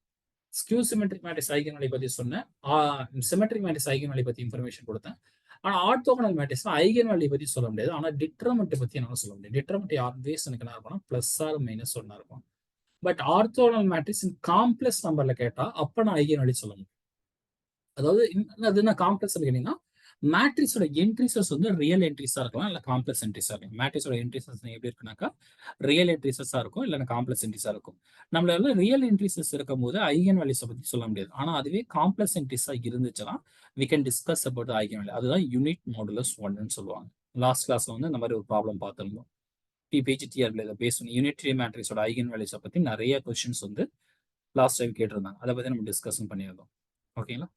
Skew symmetric matrix eigen value பத்தி சொன்னேன், சிமெட்ரிக் மேட்ரிக்ஸ் ஐகன் வேல்யூ பத்தி இன்ஃபர்மேஷன் கொடுத்தேன். ஆனா ஆர்த்தோகனல் மேட்ரிக்ஸ்ல ஐகன் வேல்யூ பத்தி சொல்ல முடியாது. ஆனா டிட்டர்மினன்ட் பத்தி என்னால சொல்ல முடியும். டிட்டர்மினன்ட் ஆல்வேஸ் எனக்கு என்ன இருக்கும், பிளஸ் ஆர் மைனஸ் 1 இருக்கும். பட் ஆர்த்தோகனல் மேட்ரிக்ஸ் காம்ப்ளெக்ஸ் நம்பர்ல கேட்டா அப்ப நான் ஐகன் வேல்யூ சொல்ல முடியும். அதாவது அது என்ன காம்ப்ளெக்ஸ் கேட்டீங்கன்னா மேட்ரிக்ஸோட என்ட்ரிசஸ் வந்து ரியல் என்ட்ரிஸா இருக்கலாம், இல்ல காம்ப்ளெக்ஸ் என்ட்ரிஸா இருக்கும். மேட்ரிக்ஸோட என்ட்ரிசஸ் எப்படி இருக்குனாக்கா ரியல் என்ட்ரிசஸா இருக்கும், இல்ல காம்ப்ளெக்ஸ் என்ட்ரிஸா இருக்கும். நம்மளால ரியல் என்ட்ரிசஸ் இருக்கும் போது ஐகன் வேல்யூஸ் பத்தி சொல்ல முடியாது. ஆனா அதுவே காம்ப்ளெக்ஸ் என்ட்ரிஸா இருந்துச்சுன்னா we can discuss about eigen value. அதுதான் யூனிட் மாடுலஸ் 1ன்னு சொல்லுவாங்க. லாஸ்ட் கிளாஸ்ல வந்து இந்த மாதிரி ஒரு ப்ராப்ளம் பார்த்திருந்தோம். PPGTR பேஸ் பண்ணி யூனிட்டரி மேட்ரிக்ஸோட ஐகன் வேல்யூஸை பத்தி நிறைய கொஸ்டின்ஸ் வந்து லாஸ்ட் டைம் கேட்டிருந்தாங்க. அதை பத்தி நம்ம டிஸ்கஷன் பண்ணியிருந்தோம். ஓகேங்களா?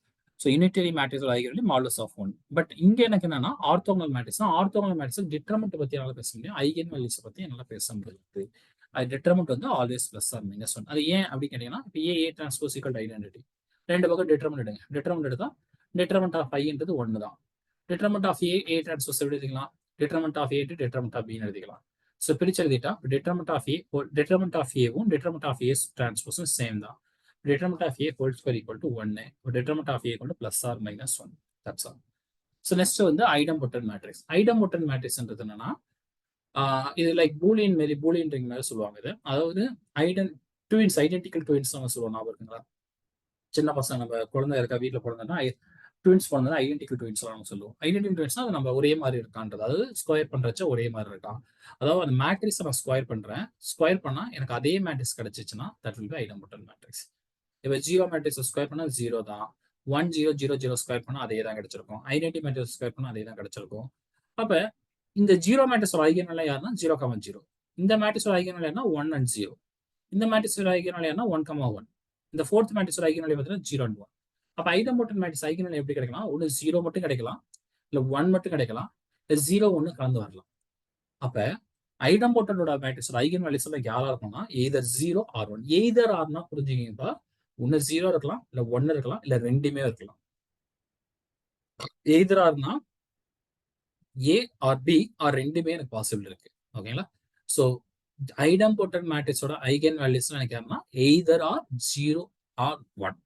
ஸோ யூனிட்டரி மேட்ரிக்ஸோட eigen value modulus of 1. But இங்க எனக்கு என்னன்னா ஆர்த்தோகனல் மேட்ரிக்ஸ் டிட்டர்மெண்ட் பத்தி என்னால பேச முடியும், ஐகன் வேல்யூஸ் பத்தி என்னால பேச முடியாது. அது டிட்டர்மெண்ட் வந்து ஆல்வேஸ் பிளஸ் ஆர் மைனஸ் 1. அது ஏன் அப்படின்னு கேட்டீங்கன்னா இப்போ ஏ டிரான்ஸ்போஸ் ஈக்குவல் ஐடென்டிட்டி ரெண்டு பக்கம் டிட்டர்மெண்ட் எடுங்க. டிட்டர்மெண்ட் எடுத்தா டிட்டர்மெண்ட் ஆஃப் ஐன்றது 1 தான். டிட்டர்மெண்ட் ஆஃப் ஏ டிரான்ஸ்போஸ் எப்படி எழுதிக்கலாம், determinant of A to determinant of பின்னு எழுதிக்கலாம். ஸோ பிரிச்சு எழுதிட்டா டிட்டர்மெண்ட் ஆஃப் ஏவும் டிட்டர்மெண்ட் ஆஃப் ஏ டிரான்ஸ்போஸும் சேம் தான். Determinant of A whole square equal to 1. Determinant of A equal to plus or minus 1. That's all. So next வந்து idempotent matrix. Idempotent matrix என்றது என்னன்னா இது லைக் பூலியன் மாரி, Boolean ring மாதிரி சொல்லுவாங்க. இது அதாவது ட்வின்ஸ், ஐடென்டிக்கல் ட்வின்ஸ் நம்ம சொல்லுவோம். ஞாபகம் இருக்குங்களா? சின்ன பசங்க நம்ம குழந்தை இருக்கா வீட்டில் பிறந்தனா ட்வின்ஸ் பண்ணது ஐடென்டிக்கல் ட்வின்ஸ் நம்ம சொல்லுவோம். ஐடென்டிக்கல் ட்வின்ஸ்னா அது நம்ம ஒரே மாதிரி இருக்கான்றது, அதாவது ஸ்கொயர் பண்றச்ச ஒரே மாதிரி இருக்கான். அதாவது அந்த மேட்ரிக்ஸை நான் ஸ்கொயர் பண்றேன், ஸ்கொயர் பண்ணா எனக்கு அதே மேட்ரிக்ஸ் கிடைச்சிச்சுன்னா that will be identical matrix. இப்போ 0 மேட்ரிக்ஸ் ஸ்கொயர் பண்ணா 0 தான், 1 0 0 0 ஸ்கொயர் பண்ணா அதே தான் கிடைச்சிருக்கும், ஐடென்டி மேட்ரிக்ஸ் ஸ்கொயர் பண்ணா அதே தான் கிடைச்சிருக்கும். அப்ப இந்த 0 மேட்ரிக்ஸோட ஐகன்வேல்யூ யாருன்னா 0, 0. இந்த மேட்ரிக்ஸோட ஐகன்வேல்யூ யாருன்னா 1 and 0. இந்த மேட்ரிக்ஸோட ஐகன்வேல்யூ யாருன்னா 1, 1. இந்த ஃபோர்த் மேட்ரிக்ஸோட ஐகன்வேல்யூ பார்த்தீங்கன்னா 0 and 1. அப்ப ஐடென்டிக்கல் மேட்ரிக்ஸ் ஐகன்வேல்யூ எப்படி கிடைக்கலாம்? ஒன்று 0 மட்டும் கிடைக்கலாம், இல்ல 1 மட்டும் கிடைக்கலாம், இல்ல 0 1 கலந்து வரலாம். அப்ப ஐடென்டிக்கலோட மேட்ரிக்ஸோட ஐகன்வேல்யூஸ் எல்லாம் யாரா இருக்கும்னா either 0 or 1. either ஆர்னா புரிஞ்சுக்கிங்கப்பா, ஒன்னு 0 இருக்கலாம், இல்ல 1 இருக்கலாம், இல்ல ரெண்டுமே இருக்கலாம். either ஆர்னா A or B or ரெண்டுமே எனக்கு பாசிபிள் இருக்கு. ஓகேங்களா? ஸோ ஐடென்டிக்கல் மேட்ரிக்ஸோட ஐகன் வேல்யூஸ் எனக்கு யாருன்னா either or 0 or 1.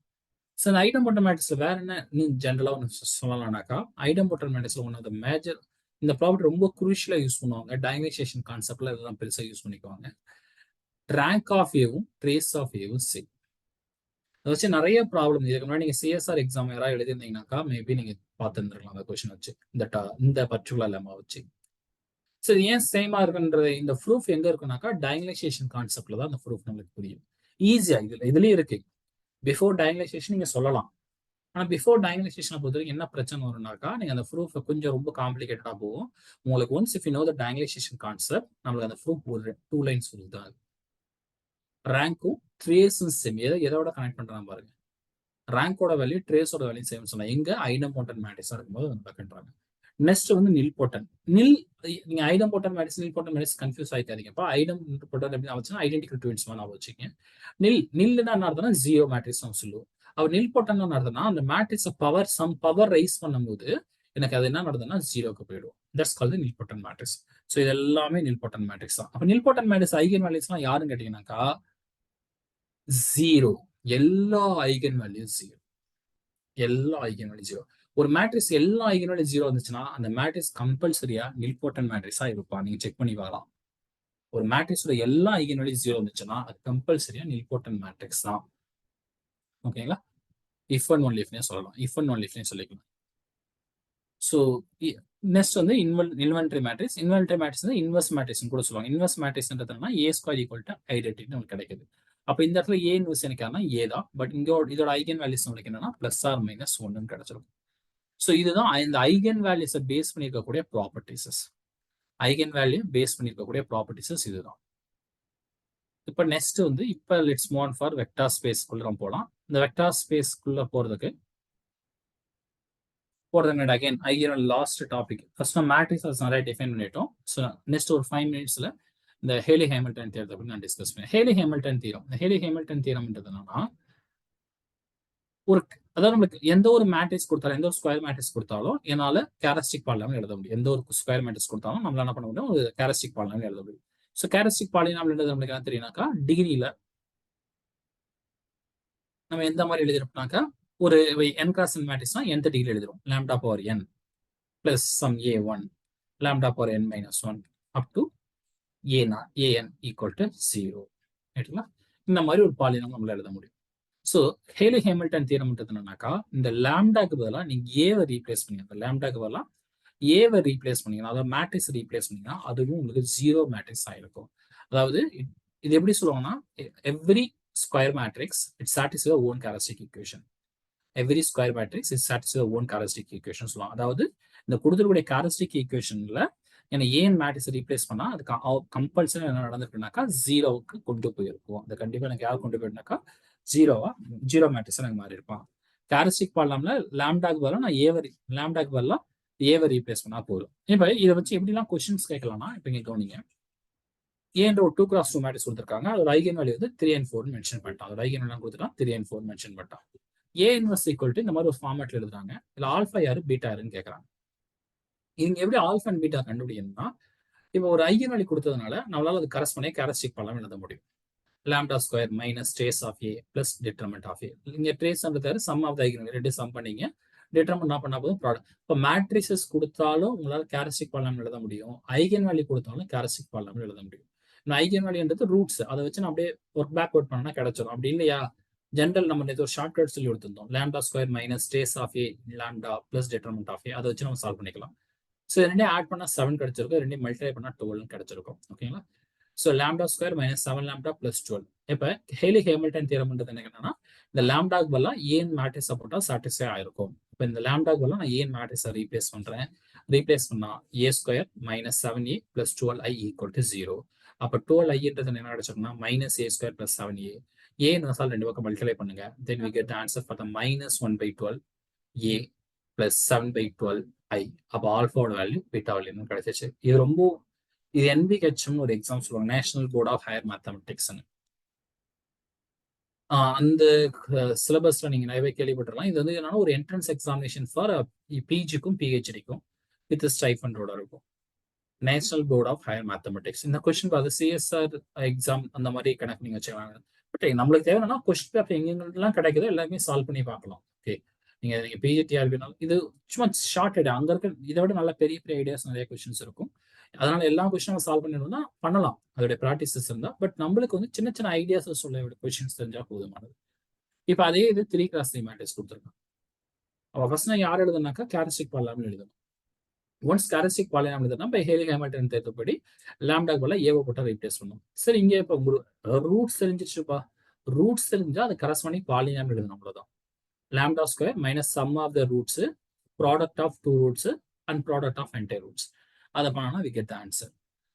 ஸோ இந்த ஐடென்டிக்கல் மேட்ரிக்ஸ்ல வேற என்ன இன்னும் ஜென்ரலா ஒன்று சொல்லலாம்னாக்கா, ஐடென்டிக்கல் மேட்ரிக்ஸ்ல ஒன் ஆஃப் த மேஜர் இந்த ப்ராப்பர்ட்டி ரொம்ப குரூஷியலா யூஸ் பண்ணுவாங்க. டைமென்ஷன் கான்செப்ட்ல இதெல்லாம் பெருசா யூஸ் பண்ணிக்குவாங்க. ரேங்க் ஆஃப் ஏவும் ட்ரேஸ் ஆஃப் ஏவும் சேம். அதை வச்சு நிறைய ப்ராப்ளம். இதுக்கு முன்னாடி நீங்க சிஎஸ்ஆர் எக்ஸாம் யாராவது எழுதிருந்தீங்கன்னாக்கா மேபி நீங்க பார்த்துருந்துருக்கலாம் அந்த கொஸ்டின் வச்சு, இந்த பர்டிகுலர் லெமா வச்சு. சரி, ஏன் சேமா இருக்குன்றது இந்த ப்ரூஃப் எங்க இருக்குனாக்கா டயங்கலைசேஷன் கான்செப்ட்ல தான் அந்த ப்ரூஃப் நம்மளுக்கு புரியும். ஈஸியா இதுலயும் இருக்கு. பிஃபோர் டயங்கலைசேஷன் நீங்க சொல்லலாம், ஆனா பிஃபோர் டயங்கலைசேஷனை பொறுத்த வரைக்கும் என்ன பிரச்சனை வரும்னாக்கா, நீங்க அந்த ப்ரூஃப் கொஞ்சம் ரொம்ப காம்ப்ளிகேட்டடா போகும். உங்களுக்கு once if you know the diagonalization concept, நம்மளுக்கு அந்த ப்ரூஃப் ஒரு 2 லைன்ஸ் தான். ரேங்க்கும் ட்ரேஸும் சேம். எதோட கனெக்ட் பண்றாங்க பாருங்க. ரேங்கோட வேல்யூ ட்ரேஸோட வேல்யூ சேம் சொன்னா எங்க ஐடென்டிக்கல் மேட்ரிக்ஸா இருக்கும்போது வந்து பார்க்கறாங்க. நெக்ஸ்ட் வந்து நில்போட்டன். நீங்க identical matrix nilpotent matrix confuse ஆயிக்காதீங்கப்பா. ஐடென்டிக்கல் எப்படி ஆச்சுன்னா ஐடென்டிக்கல் ட்வின்ஸ் மாதிரி வச்சுக்கீங்க. நில்லுன்னா என்ன அர்த்தம்னா 0 மேட்ரிக்ஸ் நம்ம சொல்லுவோம். அவர் நில்போட்டன் என்ன அர்த்தம்னா அந்த மேட்ரிக்ஸ் பவர் ரைஸ் பண்ணும்போது எனக்கு அது என்ன நடந்ததுன்னா 0க்கு போயிடும். That's called nilpotent matrix. So இது எல்லாமே நில்போட்டன் மேட்ரிக்ஸ் தான். அப்ப நில்போட்டன் மேட்ரிக்ஸ் ஐகன் வேல்யூஸ்லாம் யாருன்னு கேட்டீங்கன்னாக்கா 0. எல்லா ஐகன் வேல்யூ 0. எல்லா ஐகன் வேல்யூ 0. ஒரு மேட்ரிக்ஸ் எல்லா ஐகன் வேல்யூ 0 வந்துச்சுன்னா அந்த மேட்ரிக்ஸ் கம்பல்சரியா நில்போட்டன் மேட்ரிக்ஸா இருப்பா. நீங்க செக் பண்ணி வரலாம். ஒரு மேட்ரிக்ஸோட எல்லா ஐகன் வேல்யூ 0 வந்துச்சுன்னா அது கம்பல்சரியா நில்போட்டன் மேட்ரிக்ஸ் தான். ஓகேங்களா? இஃப் அண்ட் ஒன்லி இஃப்னே சொல்லலாம். இஃப் அண்ட் ஒன்லி இஃப்னே சொல்லிக்கலாம். ஸோ நெக்ஸ்ட் வந்து இன்வென்டரி மேட்ரிக்ஸ். இன்வென்டரி மேட்ரிக்ஸ் வந்து இன்வெர்ஸ் மேட்ரிக்ஸ் கூட சொல்லுவாங்க. இன்வெர்ஸ் மேட்ரிக்ஸ்ன்றதுனா A² ஈக்குவல் டு ஐடென்டிட்டி நமக்கு கிடைக்குது. அப்ப இந்த இடத்துல A இன்வெர்ஸ் எனக்கு A தான். பட் இங்க இதோட ஐகன் வேல்யூஸ் நமக்கு என்னன்னா +or-1 கிடைச்சிருக்கும். ஸோ இதுதான் இந்த ஐகன் வேல்யூஸை பேஸ் பண்ணியிருக்கக்கூடிய ப்ராப்பர்ட்டிஸஸ். ஐகன் வேல்யூ பேஸ் பண்ணியிருக்கக்கூடிய ப்ராப்பர்ட்டிஸஸ் இதுதான். இப்போ நெக்ஸ்ட் வந்து இப்போ let's move on for vector ஸ்பேஸ்க்குள்ள போகலாம். இந்த வெக்டார் ஸ்பேஸ்க்குள்ள போறதுக்கு again eigen last topic. First நம்ம மேட்ரிக்ஸ் நிறைய டிஃபைன் பண்ணிட்டோம். ஸோ நெக்ஸ்ட் ஒரு 5 மினிட்ஸ்ல இந்த ஹேலி ஹேமில்டன் தியரத்தை பற்றி நான் டிஸ்கஸ் பண்ணேன். Cayley Hamilton theorem. இந்த ஹேலி ஹேமில்டன் தியரம்ன்றது என்னன்னா, அதாவது நம்மளுக்கு எந்த ஒரு மேட்ரிக்ஸ் கொடுத்தாலும், எந்த ஒரு ஸ்கொயர் மேட்ரிக்ஸ் கொடுத்தாலும் என்னால கேரக்டரிஸ்டிக் பாலினாமியல் எழுத முடியும். எந்த ஒரு ஸ்கொயர் மேட்ரிக்ஸ் கொடுத்தாலும் நம்மளால என்ன பண்ண முடியும், ஒரு கேரக்டரிஸ்டிக் பாலினாமியல் எழுத முடியும். ஸோ கேரக்டரிஸ்டிக் பாலினாமியல் நம்மளுக்கு என்ன தெரியும்னாக்கா, டிகிரியில நம்ம எந்த மாதிரி எழுதிருப்போம்னாக்கா, ஒரு n cross n மேட்ரிக்ஸ்னா nth டிகிரி எழுதிரும். λ/n plus sum a1 λ/n - 1 up to an equal to 0. ரைட்டுங்களா? இந்த மாதிரி ஒரு பாலினாமியல் நம்மளால எழுத முடியும். ஸோ ஹேலி ஹேமில்டன் தியரம்ன்றது என்னன்னாக்கா, இந்த லாம்டாக்கு பதிலாக நீங்க ஏவை ரீப்ளேஸ் பண்ணீங்க. இந்த லாம்டாக்கு பதிலாக ஏவை ரீப்ளேஸ் பண்ணீங்கன்னா, அதாவது மேட்ரிக்ஸ் ரீப்ளேஸ் பண்ணீங்கன்னா அதுவும் உங்களுக்கு 0 மேட்ரிக்ஸ் ஆயிருக்கும். அதாவது இது எப்படி சொல்லுவாங்கன்னா, every square matrix it satisfy your own characteristic equation. Every square matrix it satisfy your own characteristic equation சொல்லுவாங்க. அதாவது இந்த கொடுத்துருக்கூடிய கேரக்டரிஸ்டிக் ஈக்குவேஷன்ல ஏன்னா ஏன் மேட்ரிக்ஸ் ரீப்ளேஸ் பண்ணா அது கம்பல்சரி என்ன நடந்திருக்குனாக்கா 0க்கு கொண்டு போயிருக்கும். அது கண்டிப்பா எனக்கு யார் கொண்டு போயிருந்தாக்கா 0 மேட்ரிக்ஸ் எனக்கு மாறி இருப்பான். கேரக்டரிஸ்டிக் பாலினாமியல்ல லாம்டாக்கு பதிலா நான் ஏவை ரீப்ளேஸ் பண்ணா போதும். இப்ப இதை வச்சு எப்படிலாம் கொஸ்டின்ஸ் கேட்கலாம்னா, இப்ப இங்க கவனிங்க. ஏன்ற ஒரு 2x2 மேட்ரிக்ஸ் கொடுத்துருக்காங்க. அதோட ஐகன் வேல்யூ வந்து 3 and 4 மென்ஷன் பண்ணிட்டான். அதோட ஐகன் வேல்யூ கொடுத்துட்டான், 3 and 4 மென்ஷன் பண்ணிட்டான். A இன்வெர்ஸ் ஈக்குவல் டு இந்த மாதிரி ஒரு ஃபார்மேட்ல எழுதுறாங்க. இதுல ஆல்ஃபா யாரு பீட்டா யாருன்னு கேட்கறாங்க. இங்க எப்படி ஆல்ஃபா அண்ட் பீட்டா கண்டுபிடிக்கணும்னா, இப்போ ஒரு ஐகன் வேல்யூ கொடுத்ததுனால நம்மளால அது கரஸ்பாண்டிங் கேரக்டரிஸ்டிக் பாலினாமியல் எழுத முடியும். λ² minus trace of A plus determinant of A. இங்க ட்ரேஸ்ன்றது sum of the eigen value, ரெண்டு சம் பண்ணீங்க, டிட்டர்மினன்ட் என்ன பண்ணா போதும் ப்ராடக்ட். இப்போ மேட்ரிசஸ் கொடுத்தாலும் உங்களால கேரக்டரிஸ்டிக் பாலினாமியல் எழுத முடியும். ஐகன் வேல்யூ கொடுத்தாலும் கேரக்டரிஸ்டிக் பாலினாமியல் எழுத முடியும். ஐகன் வேல்யூன்றது ரூட்ஸ், அதை வச்சு நான் அப்படியே ஒர்க் பேக்வர்ட் பண்ணா கிடைச்சிடும். அப்படி இல்லையா, ஜென்ரல் நம்ம நேற்று ஒரு ஷார்ட் கட் சொல்லி கொடுத்துருந்தோம். Lambda square minus trace of A lambda plus determinant of A, அதை வச்சு நம்ம சால்வ் பண்ணிக்கலாம். ஸோ ரெண்டையும் ஆட் பண்ணா 7 கிடைச்சிருக்கும், ரெண்டையும் மல்டிப்ளை பண்ணா 12 கிடைச்சிருக்கும். ஓகேங்களா? So lambda square minus 7 lambda plus 12. இப்போ ஹெய்லி ஹேமில்டன் தியரம்ன்றது என்னன்னா, இந்த லாம்டாக்கு பதிலாக ஏன் மேட்ரிக்ஸை போட்டால் சாட்டிஸ்ஃபை ஆயிருக்கும். இப்போ இந்த லாம்டாக்கு பதிலாக நான் ஏன் மேட்ரிக்ஸை ரீப்ளேஸ் பண்றேன். ரீப்ளேஸ் பண்ணா A square minus 7a plus 12i equal to 0. அப்போ 12iன்றது என்ன கிடைச்சிருக்குன்னா minus A square plus 7a. A நசால் ரெண்டு பக்கம் மல்டிப்ளை பண்ணுங்க. Then we get answer for the minus 1/12 a plus 7/12 i. அப்போ ஆல்ஃபாவோட வேல்யூ பீட்டா வேல்யூ கிடைச்சிச்சு. இது ரொம்ப இது NBHM ஒரு எக்ஸாம் சொல்லுவாங்க, நேஷனல் போர்ட் ஆஃப் ஹையர் மேத்தமெட்டிக்ஸ்னு. அந்த சிலபஸ்ல நீங்க நிறையவே கேள்விப்பட்டிருக்கலாம். இது வந்து என்னன்னா ஒரு என்ட்ரன்ஸ் எக்ஸாமினேஷன் ஃபார் பிஜிக்கும் பிஹெச்டிக்கும் வித் ஸ்டைஃபண்டோட இருக்கும். National board of higher mathematics. இந்த கொஸ்டின் பார்த்து சிஎஸ்ஆர் எக்ஸாம் அந்த மாதிரி கணக்கு நீங்க வச்சுக்கலாம். பட் நம்மளுக்கு தேவைன்னா கொஸ்டின் பேப்பர் எங்கெல்லாம் கிடைக்குதோ எல்லாமே சால்வ் பண்ணி பார்க்கலாம். ஓகே, நீங்க பிஜிடிஆர்பினாலும் இது சும்மா ஷார்ட் ஐடியா, அங்க இருக்க இதை விட நல்ல பெரிய பெரிய ஐடியாஸ் நிறைய கொஸ்டின்ஸ் இருக்கும். அதனால எல்லா கொஸ்டினும் சால்வ் பண்ணிடணும்னா பண்ணலாம், அதோட ப்ராக்டிசஸ் இருந்தா. பட் நம்மளுக்கு வந்து சின்ன சின்ன ஐடியாஸ் சொல்ல கொஸ்டின்ஸ் தெரிஞ்சா போதுமானது. இப்போ அதே இது 3x3 மேட்ரிக்ஸ் கொடுத்துருக்காங்க. அப்போ ஃபர்ஸ்ட் நான் யார் எழுதுனாக்கா கேரக்டரிஸ்டிக் பாலினாமியல் எழுதணும். ஒன்ஸ் கேரக்டரிஸ்டிக் பாலினாமியல் எழுதுனா பை ஹெய்லி ஹேமில்டன் தேர்வுப்படி லாம்டா போல ஏவோ போட்டா ரீப்ளேஸ் பண்ணும். சரி, இங்கே இப்போ ரூட்ஸ் தெரிஞ்சிச்சுப்பா. ரூட்ஸ் தெரிஞ்சா அது கரஸ்பாண்டிங் பாலினாமியல் எழுதணும், அவ்வளவுதான். Lambda square minus sum of the roots, product of 2 roots and product of entire roots. அதை பண்ணா we get the answer.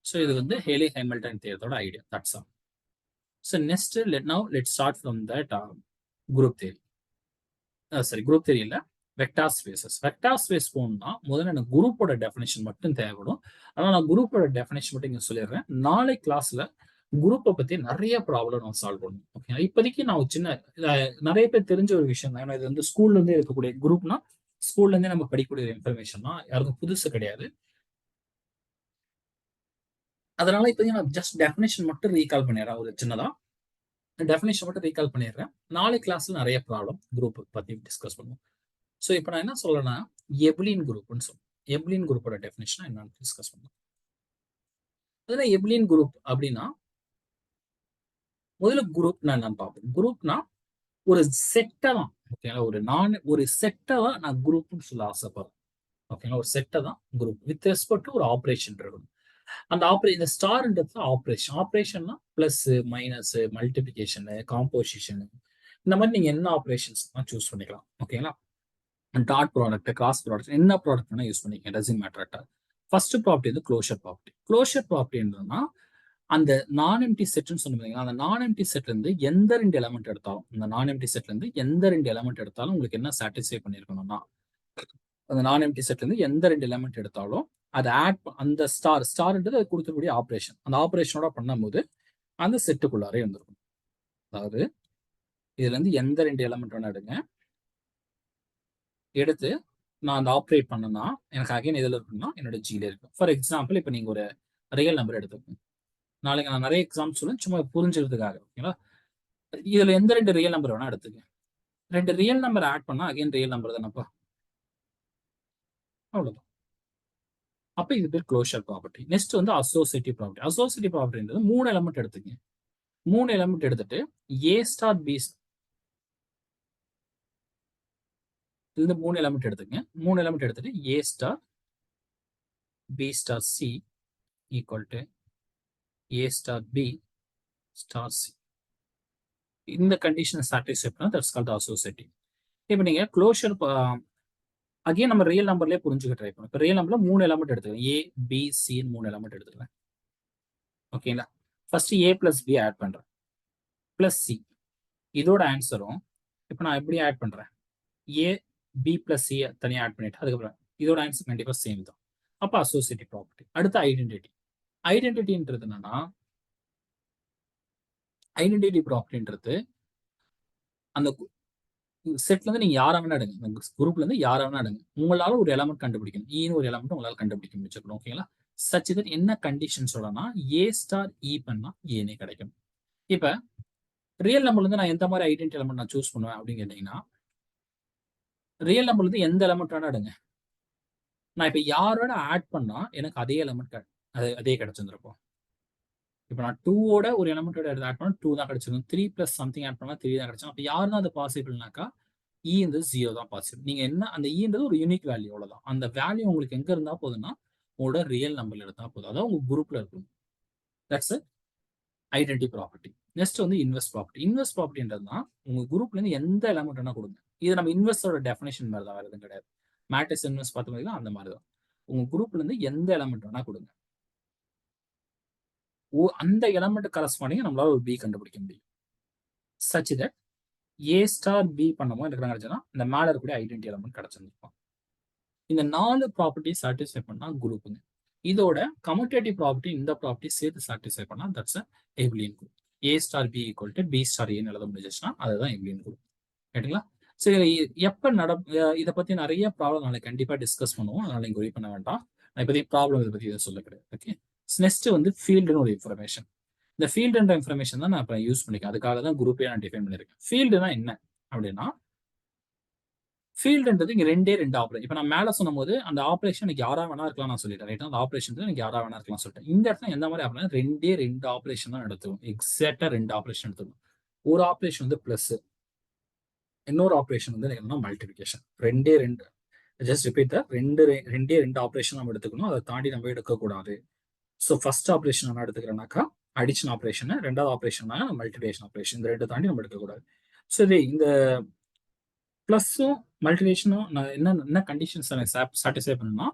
So இது வந்து ஹெய்லி ஹேமில்டன் தியரத்தோட idea. That's all. So next let's start from that group theory. Group theory இல்ல, vector spaces. Vector space போகணும்னா முதல்ல எனக்கு குரூப்போட டெஃபினேஷன் மட்டும் தேவைப்படும். ஆனால் நான் குரூப்போட டெஃபினேஷன் மட்டும் இங்கே சொல்லிடுறேன். நாளை கிளாஸ்ல குரூப்பை பத்தி நிறைய ப்ராப்ளம் நான் சால்வ் பண்ணணும். ஓகே, இப்போதைக்கு நான் ஒரு சின்ன நிறைய பேர் தெரிஞ்ச ஒரு விஷயம் தான். ஏன்னா இது வந்து ஸ்கூல்ல இருந்தே இருக்கக்கூடிய குரூப்னா, ஸ்கூல்ல இருந்தே நம்ம படிக்கக்கூடிய இன்ஃபர்மேஷன் தான், யாருக்கும் புதுசு கிடையாது. அதனால இப்போதைக்கு நான் ஜஸ்ட் டெஃபினேஷன் மட்டும் ரீகால் பண்ணிடுறேன். ஒரு சின்னதா டெஃபினேஷன் மட்டும் ரீகால் பண்ணிடுறேன். நாளை கிளாஸ்ல நிறைய ப்ராப்ளம் குரூப் பத்தி டிஸ்கஸ் பண்ணுவோம். ஸோ இப்போ நான் என்ன சொல்றேன்னா எப்லின் குரூப்னு சொல்லுவோம். எப்லின் குரூப்போட டெஃபினேஷன் என்னன்னு டிஸ்கஸ் பண்ணுவோம். அதுல எப்லின் குரூப் அப்படின்னா முதல்ல குரூப்னா என்னன்னு பார்ப்போம். குரூப்னா ஒரு செட்டை தான். ஓகேங்களா, ஒரு செட்டை தான் நான் குரூப்னு சொல்ல ஆசைப்படுறேன். ஓகேங்களா, ஒரு செட்டை தான் குரூப் வித் ரெஸ்பெக்ட் டு ஒரு ஆப்ரேஷன் இருக்கணும். அந்த இந்த ஸ்டார்ன்றது ஆப்ரேஷன்னா பிளஸ் மைனஸ் மல்டிபிகேஷன் காம்போசிஷன் இந்த மாதிரி நீங்க என்ன ஆப்ரேஷன்ஸ் சூஸ் பண்ணிக்கலாம். ஓகேங்களா, டாட் ப்ராடக்ட் கிராஸ் ப்ராடக்ட் என்ன ப்ராடக்ட் வேணா யூஸ் பண்ணிக்கலாம், டசன்ட் மேட்டர். ஃபர்ஸ்ட் ப்ராப்பர்ட்டி வந்து க்ளோஷர் ப்ராப்பர்ட்டி. க்ளோஷர் ப்ராப்பர்ட்டி என்னன்னா அந்த நான் எம்டி செட்னு சொன்னீங்க. அந்த நான் எம்டி செட்ல இருந்து எந்த ரெண்டு எலமெண்ட் எடுத்தாலும், அந்த நான் எம்டி செட்ல இருந்து எந்த ரெண்டு எலமெண்ட் எடுத்தாலும் உங்களுக்கு என்ன சாட்டிஸ்ஃபை பண்ணிருக்கணும்னா, அந்த நான் எம்டி செட்ல இருந்து எந்த ரெண்டு எலமெண்ட் எடுத்தாலும் அதை ஆட் அந்த ஸ்டார்ன்றது அது கொடுக்கக்கூடிய ஆப்ரேஷன், அந்த ஆப்ரேஷனோட பண்ணும்போது அந்த செட்டுக்குள்ளாரே இருந்திருக்கும். அதாவது இதுல இருந்து எந்த ரெண்டு எலமெண்ட் வேணா எடுத்து நான் அந்த ஆப்ரேட் பண்ணனா எனக்கு அகைன் எதில் இருக்குன்னா என்னோட ஜில இருக்கும். ஃபார் எக்ஸாம்பிள் இப்போ நீங்க ஒரு ரியல் நம்பர் எடுத்துக்கோங்க. நாளைக்கு நான் நிறைய எக்ஸாம்பிள் சொல்லுவேன், சும்மா புரிஞ்சுக்கிறதுக்காக. ஓகேங்களா, இதுல எந்த ரெண்டு ரியல் நம்பர் வேணா எடுத்துக்க. ரெண்டு ரியல் நம்பர் ஆட் பண்ணா அகைன் ரியல் நம்பர் தானப்பா, அவ்வளவுதான். அப்ப இது பேர் க்ளோஷர் ப்ராப்பர்ட்டி. நெக்ஸ்ட் வந்து அசோசியேட்டிவ் ப்ராப்பர்ட்டி. அசோசியேட்டிவ் ப்ராப்பர்ட்டின்றது 3 எலமெண்ட் எடுத்துங்க. 3 எலமெண்ட் எடுத்துட்டு ஏ ஸ்டார் பி இந்த 3 எலமெண்ட் எடுத்துங்க. 3 எலமெண்ட் எடுத்துட்டு A star B star C equal to A star B star C. இந்த கண்டிஷன் சாட்டிஸ்ஃபை பண்ணா தட்ஸ் கால்ட் அசோசியேட்டிவ். இப்போ நீங்க க்ளோஷர் அகைன் நம்ம ரியல் நம்பர்லேயே புரிஞ்சுக்க ட்ரை பண்ணுவோம். இப்போ ரியல் நம்பர்ல 3 எலமெண்ட் எடுத்துக்கலாம். ஏ பி சின்னு 3 எலமெண்ட் எடுத்துக்கலாம். ஓகேங்களா, ஃபர்ஸ்ட் ஏ பிளஸ் பி ஆட் பண்றேன் பிளஸ் சி. இதோட ஆன்சரும் இப்போ நான் எப்படி ஆட் பண்றேன், ஏ பி பிளஸ் சி தனியாக ஆட் பண்ணிட்டு அதுக்கப்புறம் இதோட ஆன்சர் கண்டிப்பா சேம் தான். அப்போ அசோசியேட்டிவ் ப்ராப்பர்ட்டி. அடுத்து ஐடென்டிட்டி. ஐடென்டிட்டின்றது என்னன்னா, ஐடென்டிட்டி ப்ராப்பர்ட்டின்றது அந்த செட்ல இருந்து நீங்க யாரை வேணா எடுங்க, இந்த குரூப்ல இருந்து யாரை வேணா எடுங்க, உங்களால ஒரு எலமெண்ட் கண்டுபிடிக்கணும். ஈன்னு ஒரு எலமெண்ட் உங்களால கண்டுபிடிக்க முடிச்சிருக்கணும். ஓகேங்களா, சச் தட் என்ன கண்டிஷன் சொல்லனா ஏ ஸ்டார் இ பண்ணா ஏனே கிடைக்கும். இப்ப ரியல் நம்பர்ல இருந்து நான் எந்த மாதிரி ஐடென்டி எலமெண்ட் நான் சூஸ் பண்ணுவேன் அப்படின்னு கேட்டீங்கன்னா, ரியல் நம்பர்ல இருந்து எந்த எலமெண்ட் வேணா எடுங்க, நான் இப்ப யாரோட ஆட் பண்ணா எனக்கு அதே எலமெண்ட் அதே கிடைச்சிருந்திருக்கும். இப்போ நான் 2ஓட ஒரு எலமெண்டோட ஆட் பண்ணா 2 தான் கிடைச்சிருக்கும். 3 பிளஸ் சம்திங் ஆட் பண்ணா 3 தான் கிடைச்சிடும். அப்போ யாருன்னா அது பாசிபிள்னாக்கா ஈன்றது 0 தான் பாசிபிள். நீங்க என்ன அந்த ஈன்றது ஒரு யூனிக் வேல்யூ அவ்வளவுதான். அந்த வேல்யூ உங்களுக்கு எங்க இருந்தா போதுன்னா உங்களோட ரியல் நம்பர்ல இருந்தா போதும். அதாவது உங்க குரூப்ல இருக்கும். That's identity property. நெக்ஸ்ட் வந்து இன்வெஸ்ட் ப்ராப்பர்ட்டி. இன்வெஸ்ட் ப்ராப்பர்ட்டின்றதுனா உங்க குரூப்ல இருந்து எந்த எலமெண்ட் வேணா கொடுங்க. இது நம்ம இன்வெஸ்டரோட டெஃபினேஷன் மாதிரி தான், வேற எதுவும் கிடையாது. மேட்ரிக்ஸ் இன்வெஸ்ட் பார்த்த மாதிரி தான், அந்த மாதிரி தான். உங்க குரூப்ல இருந்து எந்த எலமெண்ட் வேணா கொடுங்க. அந்த எலமெண்ட் கரஸ்பாண்டிங் நம்மளால ஒரு பி கண்டுபிடிக்க முடியும். Such that A star B பண்ணும்போது எனக்கு என்ன கிடைச்சதுன்னா இந்த மேல இருக்கக்கூடிய ஐடென்டி எலமெண்ட் கிடைச்சிருந்துருக்கும். இந்த 4 ப்ராப்பர்ட்டி சாட்டிஸ்ஃபை பண்ணா குரூப்புங்க. இதோட கம்யூட்டேட்டிவ் ப்ராப்பர்ட்டி இந்த ப்ராப்பர்ட்டி சேர்த்து சாட்டிஸ்ஃபை பண்ணா that's abelian group. A star B equal to B star ஏன்னு எழுத முடிஞ்சிச்சுன்னா அதுதான் எபிலியன் குரூப். ரைட்டுங்களா? சரி, எப்ப இதை பத்தி நிறைய ப்ராப்ளம் நாளைக்கு கண்டிப்பா டிஸ்கஸ் பண்ணுவோம். அதனால நீங்க ஒரி பண்ண வேண்டாம். நான் இப்போதைய ப்ராப்ளம் இதை பத்தி எதுவும் சொல்ல கிடையாது. ஓகே, நெக்ஸ்ட் வந்து ஃபீல்டுன்னு ஒரு இன்ஃபர்மேஷன். இந்த ஃபீல்டுன்ற இன்ஃபர்மேஷன் தான் நான் இப்போ யூஸ் பண்ணிக்கிறேன். அதுக்காக தான் குரூப்பே நான் டிஃபைன் பண்ணியிருக்கேன். ஃபீல்டுனா என்ன அப்படின்னா, ஃபீல்டுன்றது இங்க ரெண்டு ஆப்ரேஷன். இப்போ நான் மேலே சொன்னும் போது அந்த ஆப்ரேஷன் எனக்கு யாரா வேணா இருக்கலாம் நான் சொல்லிட்டேன். ரைட்டா? அந்த ஆப்ரேஷன் எனக்கு யாரா வேணா இருக்கலாம் சொல்லிட்டேன். இந்த இடத்துல எந்த மாதிரி ஆப்ரேஷன் ரெண்டு ஆப்ரேஷன் தான் எடுத்துக்கும். எக்ஸாக்டா 2 ஆப்ரேஷன் எடுத்துக்கும். ஒரு ஆப்ரேஷன் வந்து பிளஸ், இன்னொரு ஆப்ரேஷன் வந்து என்னன்னா மல்டிபிகேஷன். ரெண்டு ஜஸ்ட் ரிப்பீட் ரெண்டு ஆப்ரேஷன் நம்ம எடுத்துக்கணும். அதை தாண்டி நம்ம எடுக்கக்கூடாது. ஸோ ஃபர்ஸ்ட் ஆப்ரேஷன் என்ன எடுத்துக்கிறேன்னாக்கா அடிஷன் ஆப்ரேஷன், ரெண்டாவது ஆப்ரேஷன் மல்டிபிகேஷன் ஆப்ரேஷன். இந்த ரெண்டு தாண்டி நம்ம எடுக்கக்கூடாது. சரி, இந்த பிளஸும் மல்டிபிகேஷனும் நான் என்ன கண்டிஷன்ஸ் சாட்டிஸ்ஃபை பண்ணணும்னா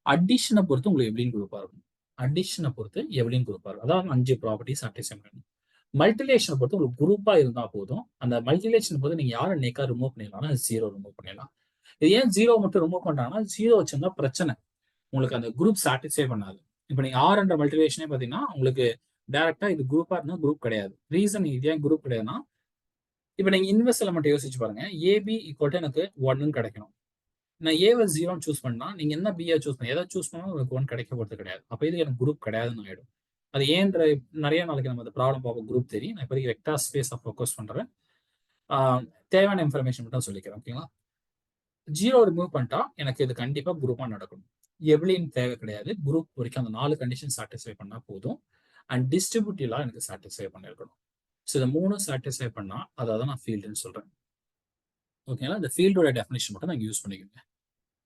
அடிஷனை பொறுத்து உங்களுக்கு எவ்வளின் குரூப்பா இருக்கும். அடிஷனை பொறுத்து எவ்வளின் குரூப்பா இருக்கும். அதாவது 5 ப்ராப்பர்ட்டி சாட்டிஸ்ஃபை பண்ணணும். மல்டிபிகேஷனை பொறுத்து உங்களுக்கு குரூப்பா இருந்தா போதும். அந்த மல்டிபிகேஷன் போது நீங்க யாரை நேக்கா ரிமூவ் பண்ணிடலாம், 0 ரிமூவ் பண்ணிடலாம். இது ஏன் 0 மட்டும் ரிமூவ் பண்றாங்கன்னா 0 வச்சிருந்தா பிரச்சனை, உங்களுக்கு அந்த குரூப் சாட்டிஸ்ஃபை பண்ணாது. இப்போ நீங்க ஆர்ன்ற மல்டிபிகேஷனே பாத்தீங்கன்னா உங்களுக்கு டைரக்டா இது குரூப்பா இருந்தா குரூப் கிடையாது. ரீசன் இது ஏன் குரூப் கிடையாதுன்னா, இப்போ நீங்க இன்வெஸ்ட் எலமெண்ட் யோசிச்சு பாருங்க. ஏபி ஈக்குவல் டு எனக்கு 1 கிடைக்கணும். நான் ஏவை 0 சூஸ் பண்ணா நீங்க என்ன பிஏ சூஸ் பண்ணி எதை சூஸ் பண்ணாலும் உங்களுக்கு 1 கிடைக்க போறது கிடையாது. அப்போ இது எனக்கு குரூப் கிடையாதுன்னு ஆயிடும். அது ஏன்ற நிறைய நாளைக்கு நம்ம அந்த ப்ராப்ளம் பார்ப்போம் குரூப் தேரி. நான் இப்போதைக்கு வெக்டார் ஸ்பேஸை ஃபோக்கஸ் பண்றேன். தேவையான இன்ஃபர்மேஷன் மட்டும் சொல்லிக்கிறேன். ஓகேங்களா? 0 ரிமூவ் பண்ணிட்டா எனக்கு இது கண்டிப்பா குரூப்பா நடக்கணும். எவ்வளின் தேவை கிடையாது. குரூப் வரைக்கும் அந்த 4 கண்டிஷன் சாட்டிஸ்ஃபை பண்ணா போதும். அண்ட் டிஸ்ட்ரிபியூட்டிவ்லாம் எனக்கு சாட்டிஸ்ஃபை பண்ணிருக்கணும். ஸோ இந்த 3 சாட்டிஸ்ஃபை பண்ணா அதாவது நான் ஃபீல்டுன்னு சொல்றேன். ஓகேங்களா? இந்த ஃபீல்டோட டெஃபினேஷன் மட்டும் நாங்கள் யூஸ் பண்ணிக்கோங்க.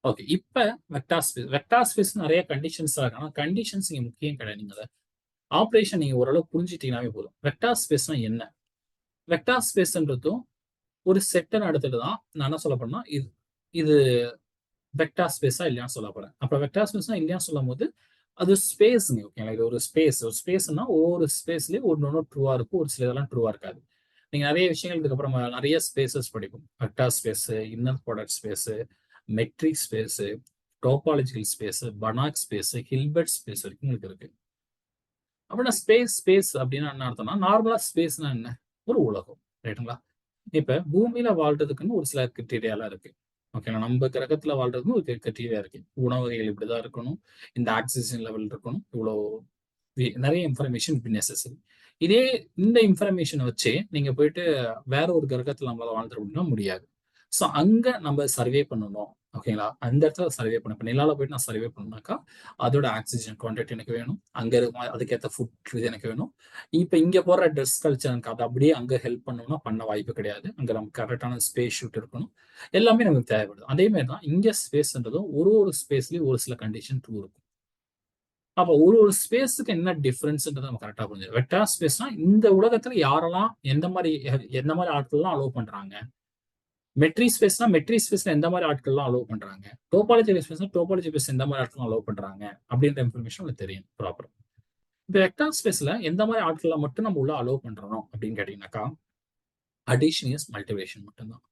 ஓகே, இப்போ வெக்டார் ஸ்பேஸ் நிறைய கண்டிஷன்ஸ் இருக்காங்க. கண்டிஷன்ஸ் இங்கே முக்கியம் கிடையாது. நீங்க அதை ஆப்ரேஷன் நீங்க ஓரளவு புரிஞ்சுட்டீங்கன்னாவே போதும். வெக்டார் ஸ்பேஸ்னா என்ன? வெக்டார் ஸ்பேஸ்ன்றதும் ஒரு செட்டை எடுத்துட்டு தான் நான் என்ன சொல்ல போறேன்னா இது வெக்டார் ஸ்பேஸா இல்லையான்னு சொல்ல போறேன். அப்ப வெக்டார் ஸ்பேஸ்னா இல்லையான்னு சொல்லும் போது அது ஸ்பேஸ்ங்க. ஓகேங்களா? இது ஒரு ஸ்பேஸ்னா ஒவ்வொரு ஸ்பேஸ்லயும் ஒன்று ட்ரூவா இருக்கும், ஒரு சில இதெல்லாம் ட்ரூவா இருக்காது. நீங்க நிறைய விஷயங்கள் இதுக்கப்புறம் நிறைய ஸ்பேசஸ் படிக்கும். Vector space, inner product space, metric space, topological space, Banach space, Hilbert space வரைக்கும் உங்களுக்கு இருக்கு. அப்படின்னா ஸ்பேஸ் அப்படின்னா என்ன அர்த்தம்னா, நார்மலா ஸ்பேஸ்னா என்ன? ஒரு உலகம். ரைட்டுங்களா? இப்ப பூமியில வாழ்றதுக்குன்னு ஒரு சில கிரிட்டீரியாலாம் இருக்கு. ஓகேங்களா? நம்ம கிரகத்துல வாழ்றதுன்னு ஒரு கிரிட்டீரியா இருக்கு. உணவு வகைகள் இப்படிதான் இருக்கணும், இந்த ஆக்சிஜன் லெவல் இருக்கணும், இவ்வளோ நிறைய இன்ஃபர்மேஷன் நெசசரி. இந்த இன்ஃபர்மேஷனை வச்சு நீங்க போயிட்டு வேற ஒரு கிரகத்துல நம்மளால வாழ்ந்துட அப்படின்னா முடியாது. ஸோ அங்க நம்ம சர்வே பண்ணணும். ஓகேங்களா? அந்த இடத்துல சர்வே பண்ண இப்போ நிலால போயிட்டு நான் சர்வே பண்ணணும்னாக்கா அதோட ஆக்சிஜன் குவான்டிட்டி எனக்கு வேணும். அங்க இருக்கும் அதுக்கேற்ற ஃபுட் இது எனக்கு வேணும். இப்போ இங்க போற ட்ரெஸ் கல்ச்சர் எனக்கு அதை அப்படியே அங்க ஹெல்ப் பண்ணணும்னா பண்ண வாய்ப்பு கிடையாது. அங்க நமக்கு கரெக்டான ஸ்பேஸ் ஷூட் இருக்கணும். எல்லாமே நமக்கு தேவைப்படுது. அதே மாதிரி தான் இங்க ஸ்பேஸ்ன்றதும் ஒரு ஸ்பேஸ்லயும் ஒரு சில கண்டிஷன் ட்ரூ இருக்கும். அப்போ ஒரு ஸ்பேஸுக்கு என்ன டிஃபரன்ஸ்ன்றதை நம்ம கரெக்டா புரிஞ்சுக்கணும். வெக்டார் ஸ்பேஸ்னா இந்த உலகத்துல யாரெல்லாம் எந்த மாதிரி ஆட்கள்லாம் அலோவ் பண்றாங்க. மெட்ரிக் ஸ்பேஸ்ல எந்த மாதிரி ஆட்கள்லாம் அலோவ் பண்றாங்க. டோபாலஜி ஸ்பேஸ் எந்த மாதிரி ஆட்கள் அலோவ் பண்றாங்க அப்படின்ற இன்ஃபர்மேஷன் உங்களுக்கு தெரியும் ப்ராப்பர். இப்போ வெக்டார் ஸ்பேஸ்ல எந்த மாதிரி ஆட்களை மட்டும் நம்ம உள்ள அலோவ் பண்றோம் அப்படின்னு கேட்டீங்கன்னாக்கா அடிஷன் மல்டிபிகேஷன் மட்டும்தான்.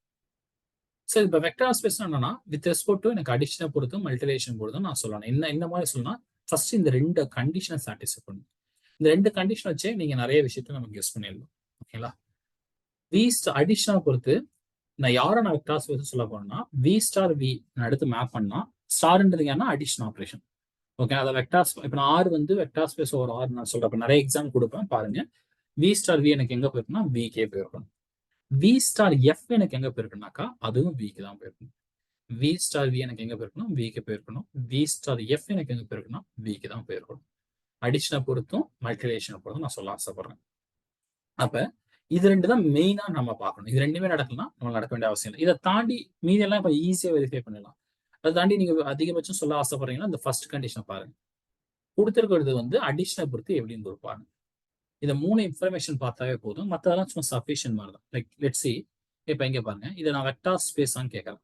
சரி, இப்போ வெக்டார் ஸ்பேஸ் என்னன்னா வித் ரெஸ்பெக்ட் டு எனக்கு அடிஷனை பொறுத்து மல்டிபிகேஷன் பொறுத்து நான் சொல்லணும். என்ன மாதிரி சொல்லலாம், ஃபர்ஸ்ட் இந்த 2 கண்டிஷனை சாட்டிஸ்ஃபை பண்ணும். இந்த 2 கண்டிஷன் வச்சே நீங்க நிறைய விஷயத்த நம்ம கெஸ் பண்ணிடலாம். ஓகேங்களா? அடிஷனை பொறுத்து நான் நான் வெக்டார் ஸ்பேஸ் சொல்ல போறேன்னா வி ஸ்டார் வி நான் எடுத்து மேப் பண்ணா ஸ்டார்ன்றது என்ன அடிஷன் ஆப்ரேஷன். ஓகே, அதை வெக்டார் இப்போ நான் ஆர் வந்து வெக்டார் ஸ்பேஸ் ஒரு ஆர் நான் சொல்றேன். நிறைய எக்ஸாம் கொடுப்பேன் பாருங்க. வி ஸ்டார் வி எனக்கு எங்க போயிருக்குன்னா விக்கே போயிருக்கணும். வி ஸ்டார் எஃப் எனக்கு எங்க போயிருக்குனாக்கா அதுவும் விக்கு தான் போயிருக்கணும். வி ஸ்டார் வி எனக்கு எங்க போயிருக்கணும் விக்கு போயிருக்கணும். வி ஸ்டார் எஃப் எனக்கு எங்க போயிருக்குன்னா விக்கு தான் போயிருக்கணும். அடிஷனை பொறுத்தும் மல்டிபிளிகேஷனை பொறுத்தும் நான் சொல்ல ஆசைப்படுறேன். அப்ப இது ரெண்டு தான் மெயினா நம்ம பார்க்கணும். இது ரெண்டுமே நடக்கலாம், நம்ம நடக்க வேண்டிய அவசியம் இல்லை. இதை தாண்டி மீதெல்லாம் இப்ப ஈஸியா வெரிஃபை பண்ணிடலாம். அதை தாண்டி நீங்க அதிகபட்சம் சொல்ல ஆசைப்படுறீங்கன்னா இந்த ஃபர்ஸ்ட் கண்டிஷனை பாருங்க. கொடுத்திருக்கிறது வந்து அடிஷனை பொறுத்து எப்படின்னு ஒரு பாருங்க. இதை 3 இன்ஃபர்மேஷன் பார்த்தாவே போதும். மற்றதெல்லாம் சும்மா சஃபிஷியன்ட் மாதிரி தான். லைக் லெட்ஸ் சி, இப்போ இங்க பாருங்க, இதை நான் வெக்டார் ஸ்பேஸான்னு கேட்கறேன்.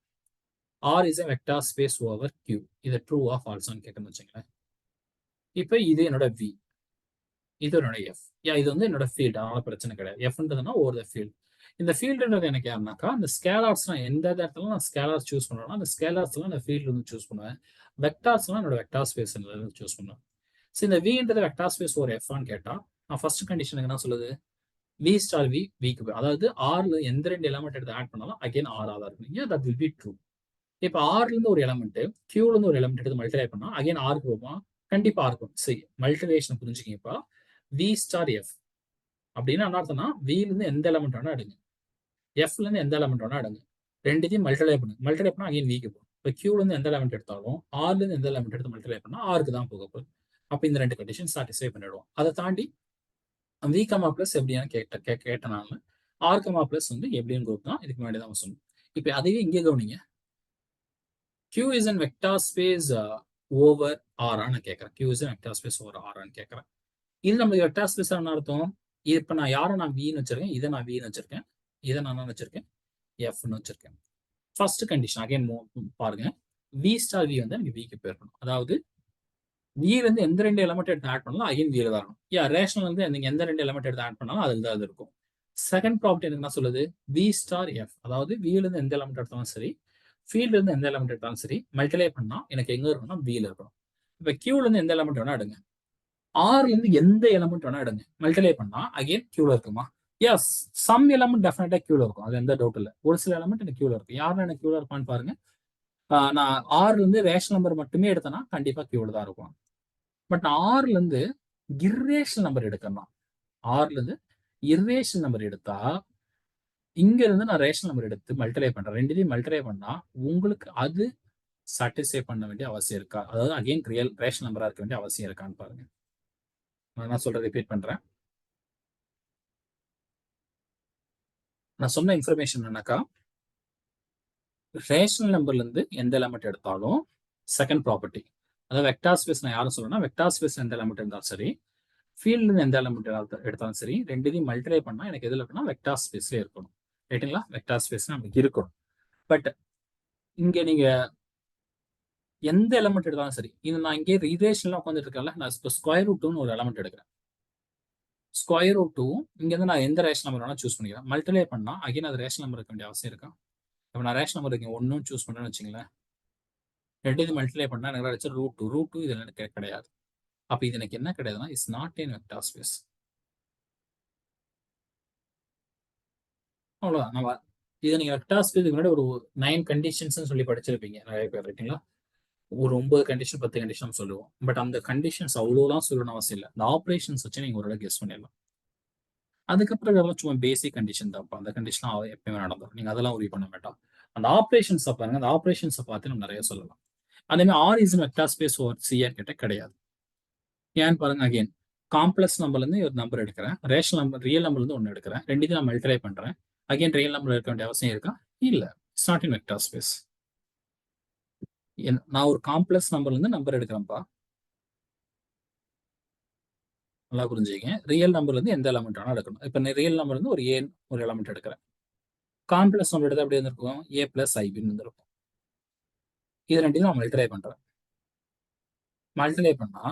R is a vector space over Q. இதை ட்ரூ ஆஃப் ஃபால்ஸான்னு கேட்கணும்னு வச்சுங்களேன். இப்போ இது என்னோட வி, இது என்னோட எஃப். இது வந்து என்னோட ஃபீல்டு, அதனால பிரச்சனை கிடையாது. எஃப்ன்றதுன்னா ஓவர் த ஃபீல்டு. இந்த ஃபீல்டுன்றது எனக்கு யாருனாக்கா, இந்த ஸ்கேலார்ஸ்லாம் எந்த இடத்துல நான் ஸ்கேலார் சூஸ் பண்ணுவேன்னா, அந்த ஸ்கேலார்ஸ்லாம் நான் ஃபீல்டு வந்து சூஸ் பண்ணுவேன். வெக்டார்ஸ்லாம் என்னோட வெக்டார் ஸ்பேஸ் சூஸ் பண்ணுவேன். ஸோ இந்த வின்றது வெக்டார் ஸ்பேஸ் ஒரு எஃப்ஆன்னு கேட்டா, நான் ஃபர்ஸ்ட் கண்டிஷனுக்கு என்ன சொல்லுது, வி ஸ்டார் வி விக்கு போய், அதாவது ஆர்ல எந்த 2 எலமெண்ட் எடுத்து ஆட் பண்ணாலும் அகைன் ஆர் தான் இருக்கும். That will be true. இப்போ ஆர்ல இருந்து ஒரு எலமெண்ட், கியூல இருந்து ஒரு எலமெண்ட் எடுத்து மல்டிப்ளை பண்ணா அகைன் ஆருக்கு போகுமா? கண்டிப்பா இருக்கும். சரி, மல்டிபிளிகேஷன் புரிஞ்சுக்கிங்கப்பா. வி ஸ்டார் எஃப் அப்படின்னா என்ன அர்த்தம்னா, வில இருந்து எந்த எலமெண்ட் வேணா எடுங்க, எஃப்ல இருந்து எந்த எலமெண்ட் வேணா எடுங்க, ரெண்டுத்தையும் மல்டிப்ளை பண்ணுங்க. மல்டிப்ளை பண்ணா அகைன் விக்கு போகும். இப்போ கியூல இருந்து எந்த எலமெண்ட் எடுத்தாலும் ஆர்ல இருந்து எந்த எலமெண்ட் எடுத்து மல்டிப்ளை பண்ணா ஆருக்கு தான் போக போகுது. அப்போ இந்த 2 கண்டிஷன் சாட்டிஸ்ஃபை பண்ணிடுவோம். அதை தாண்டி வி கமா பிளஸ் எப்படின்னு கேட்டனால ஆர் கமா பிளஸ் வந்து எப்படின்னு குரூப் தான் இதுக்கு முன்னாடி தான் சொல்லணும். இப்போ அதையே இங்கே கவனிங்க, Q is an vector space over R ஆன்னு கேட்கறேன். Q is an vector space over R ஆன்னு கேட்கறேன். இது நமக்கு வெக்டார் ஸ்பேஸ் என்ன அர்த்தம்? இப்போ நான் யாரை நான் வின்னு வச்சிருக்கேன், இதை நான் வின்னு வச்சிருக்கேன், இதை நான் என்ன வச்சிருக்கேன், எஃப்னு வச்சிருக்கேன். ஃபர்ஸ்ட் கண்டிஷன் அகைன் பாருங்க, வி ஸ்டார் வி வந்து எனக்கு விக்கு போயிருக்கணும். அதாவது வில இருந்து எந்த 2 எலமெண்ட் எடுத்து ஆட் பண்ணாலும் அகைன் வில வரணும். ரேஷனல் வந்து நீங்க எந்த 2 எலமெண்ட் எடுத்து ஆட் பண்ணாலும் அதில் தான் அது இருக்கும். செகண்ட் ப்ராப்பர்ட்டி எனக்கு என்ன சொல்லுது, வி ஸ்டார் எஃப், அதாவது வில இருந்து எந்த எலமெண்ட் எடுத்தாலும் சரி, ஃபீல்ட்ல இருந்து எந்த எலமெண்ட் எடுத்தாலும் சரி, மல்டிப்ளை பண்ணா எனக்கு எங்க இருக்கணும், வில இருக்கணும். இப்போ கியூல இருந்து எந்த எலமெண்ட் வேணா எடுங்க, ஆர்ல இருந்து எந்த எலமெண்ட் வேணா எடுங்க, மல்டிப்ளை பண்ணா அகைன் கியூல இருக்குமா? எஸ், சம் எலமெண்ட் டெஃபினட்டா கியூல இருக்கும், அது எந்த டவுட் இல்லை. ஒரு சில எலமெண்ட் எனக்கு கியூல இருக்கும். யாரும் எனக்கு கியூல இருப்பான்னு பாருங்க. நான் ஆர்ல இருந்து ரேஷனல் நம்பர் மட்டுமே எடுத்தேன்னா கண்டிப்பா கியூல தான் இருக்கும். பட் நான் ஆர்ல இருந்து இர்ரேஷனல் நம்பர் எடுக்கணும். ஆர்ல இருந்து இர்ரேஷனல் நம்பர் எடுத்தா இங்க இருந்து நான் ரேஷனல் நம்பர் எடுத்து மல்டிப்ளை பண்றேன். ரெண்டுத்தையும் மல்டிப்ளை பண்ணா உங்களுக்கு அது சாட்டிஸ்ஃபை பண்ண வேண்டிய அவசியம் இருக்கா? அதாவது அகைன் ரியல் ரேஷனல் நம்பரா இருக்க வேண்டிய அவசியம் இருக்கான்னு பாருங்க. நான் சொல்றேன், ரிப்பீட் பண்றேன். நான் சொன்ன இன்ஃபர்மேஷன் என்னக்கா, ரேஷனல் நம்பர்ல இருந்து எந்த எலமெண்ட் எடுத்தாலும் செகண்ட் ப்ராப்பர்ட்டி, அதாவது வெக்டார் ஸ்பேஸ் நான் யாரும் சொல்லணும்னா, வெக்டார் ஸ்பேஸ் எந்த எலமெண்ட் இருந்தாலும் சரி, ஃபீல்ட்ல இருந்து எந்த எலமெண்ட் எடுத்தாலும் சரி, ரெண்டுத்தையும் மல்டிப்ளை பண்ணா எனக்கு எதுல இருக்குன்னா வெக்டார் ஸ்பேஸ்ல இருக்கணும். ரைட்டுங்களா? வெக்டார் ஸ்பேஸ் நமக்கு இருக்கணும். பட் இங்க நீங்க எந்த எலமெண்ட் எடுத்தாலும் சரி, இது நான் இங்கே ரிலேஷன்லாம் உட்காந்துட்டு இருக்கேன்ல, நான் இப்போ ஸ்கொயர் ரூட் 2ன்னு ஒரு எலமெண்ட் எடுக்கிறேன். ஸ்கொயர் ரூட் 2 இங்க இருந்து நான் எந்த ரேஷன் நம்பர் வேணா சூஸ் பண்ணிக்கிறேன். மல்டிப்ளை பண்ணா அகைன் அது ரேஷன் நம்பர் இருக்க வேண்டிய அவசியம் இருக்கா? இப்போ நான் ரேஷன் நம்பர் இங்கே 1 சூஸ் பண்றேன்னு வச்சுங்களேன், ரெண்டு மல்டிப்ளை பண்ணா எனக்கு கிடைச்ச ரூட் 2 இதுல எனக்கு கிடையாது. அப்ப இது எனக்கு என்ன கிடையாதுன்னா, it's not in vector space. அவ்வளவுதான். நம்ம இதை நீங்க வெக்டார் ஸ்பேஸ்க்கு முன்னாடி ஒரு 9 கண்டிஷன்ஸ் சொல்லி படிச்சிருப்பீங்க நிறைய பேர், ரைட்டுங்களா? ஒரு 9 கண்டிஷன் 10 கண்டிஷன் சொல்லுவோம். பட் அந்த கண்டிஷன்ஸ் அவ்வளோலாம் சொல்லணும்னு அவசியம் இல்லை. அந்த ஆப்ரேஷன்ஸ் வச்சு நீங்க ஒரு கெஸ் பண்ணிடலாம். அதுக்கப்புறம் இதெல்லாம் சும்மா பேசிக் கண்டிஷன் தான். அந்த கண்டிஷன் எப்பயுமே நடந்துடும், நீங்க அதெல்லாம் உறுதி பண்ண வேண்டாம். அந்த ஆப்ரேஷன்ஸ் பாருங்க, அந்த ஆப்ரேஷன்ஸை பார்த்து நம்ம நிறைய சொல்லலாம். அதே மாதிரி R is vector space over CR கிட்ட கிடையாது. ஏன்னு பாருங்க, அகைன் காம்ப்ளெக்ஸ் நம்பர்ல இருந்து ஒரு நம்பர் எடுக்கிறேன், ரேஷனல் நம்பர் ரியல் நம்பர்ல இருந்து ஒன்று எடுக்கிறேன், ரெண்டுத்தையும் நான் மல்டிப்ளை பண்றேன், அகைன் ரியல் நம்பர் இருக்க வேண்டிய அவசியம் இருக்கா? இல்ல, it's not in vector space. நான் ஒரு காம்ப்ளெக்ஸ் நம்பர்ல இருந்து நம்பர் எடுக்கிறேன்ப்பா, நல்லா புரிஞ்சுங்க. ரியல் நம்பர்ல இருந்து எந்த எலமெண்ட் வேணா எடுக்கணும். இப்போ ரியல் நம்பர்ல இருந்து ஒரு ஏ ஒரு எலமெண்ட் எடுக்கிறேன், காம்ப்ளெக்ஸ் நம்பர் எடுத்து அப்படி இருந்திருக்கும், ஏ பிளஸ் ஐபின்னு இருந்திருக்கும். இது ரெண்டையும் நான் மல்டிப்ளை பண்றேன். மல்டிப்ளை பண்ணா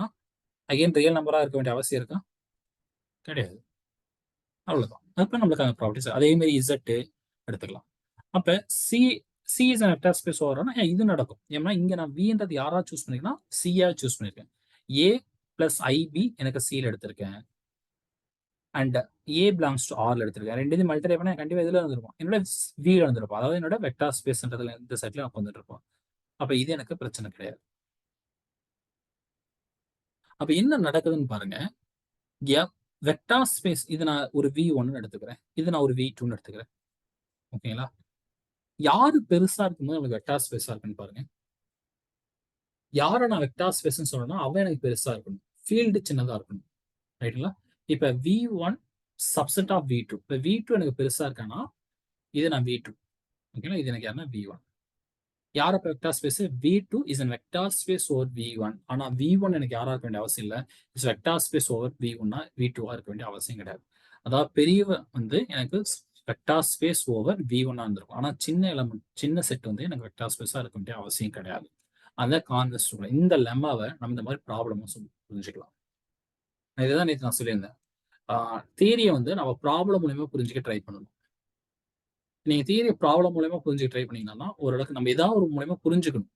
அகைன் ரியல் நம்பரா இருக்க வேண்டிய அவசியம் இருக்கா? கிடையாது. அவ்வளவுதான். அப்ப நம்மளுக்கு அந்த ப்ராப்பர்ட்டிஸ் அதே மாதிரி இசட் எடுத்துக்கலாம். அப்ப C C is an vector space ஓவர்னா இது நடக்கும். ஏன்னா இங்க நான் வின்றது யாரா சூஸ் பண்ணிருக்கேன்னா சியா சூஸ் பண்ணிருக்கேன். ஏ பிளஸ் ஐபி எனக்கு சியில் எடுத்திருக்கேன், அண்ட் ஏ பிலாங்ஸ் டு ஆர்ல எடுத்திருக்கேன். ரெண்டு மல்டிப்ளை பண்ணா கண்டிப்பா இதுல இருந்திருக்கும், என்னோட வில இருந்திருப்போம். அதாவது என்னோட வெக்டார் ஸ்பேஸ்ன்றதுல இந்த செட்ல நான் வந்துட்டு இருப்போம். அப்ப இது எனக்கு பிரச்சனை கிடையாது. அப்ப என்ன நடக்குதுன்னு பாருங்க, வெக்டார் ஸ்பேஸ் இது நான் ஒரு V1 எடுத்துக்கிறேன், இது நான் ஒரு V2 எடுத்துக்கிறேன். ஓகேங்களா? யாரு பெருசா இருக்கும்போது நமக்கு வெக்டார் ஸ்பேஸா இருக்குன்னு பாருங்க. யாரை நான் வெக்டார் ஸ்பேஸ்ன்னு சொல்லணும்னா அவன் எனக்கு பெருசா இருக்கணும். ஃபீல்டு சின்னதா இருக்கணும். ரைட்டுங்களா? இப்ப V1 சப்செட் ஆஃப் V2. இப்ப V2 எனக்கு பெருசா இருக்கானா இது நான் V2. ஓகேங்களா? இது எனக்கு யாருன்னா V1. யார் அப்ப vector space? V2 is an vector space over V1. ஆனா V1 எனக்கு யாரா இருக்க வேண்டிய அவசியம் இல்லை. It's vector space over V1 V2 இருக்க வேண்டிய அவசியம் கிடையாது. அதாவது பெரியவ வந்து எனக்கு வெக்டார் ஸ்பேஸ் ஓவர் V1 இருந்திருக்கும். ஆனா சின்ன எலமெண்ட் சின்ன செட் வந்து எனக்கு வெக்டார் ஸ்பேஸா இருக்க வேண்டிய அவசியம் கிடையாது. அதான் கான்வெர்ஸ் ரூல். இந்த லெம்மாவை நம்ம இந்த மாதிரி ப்ராப்ளமும் புரிஞ்சுக்கலாம். இதுதான் நேற்று நான் சொல்லியிருந்தேன். தியரியை வந்து நம்ம ப்ராப்ளம் மூலியமா புரிஞ்சுக்க ட்ரை பண்ணணும். நீங்க தியரி ப்ராப்ளம் மூலியமா புரிஞ்சுக்க ட்ரை பண்ணீங்கன்னா ஓரளவுக்கு நம்ம ஏதாவது ஒரு மூலியமா புரிஞ்சுக்கணும்.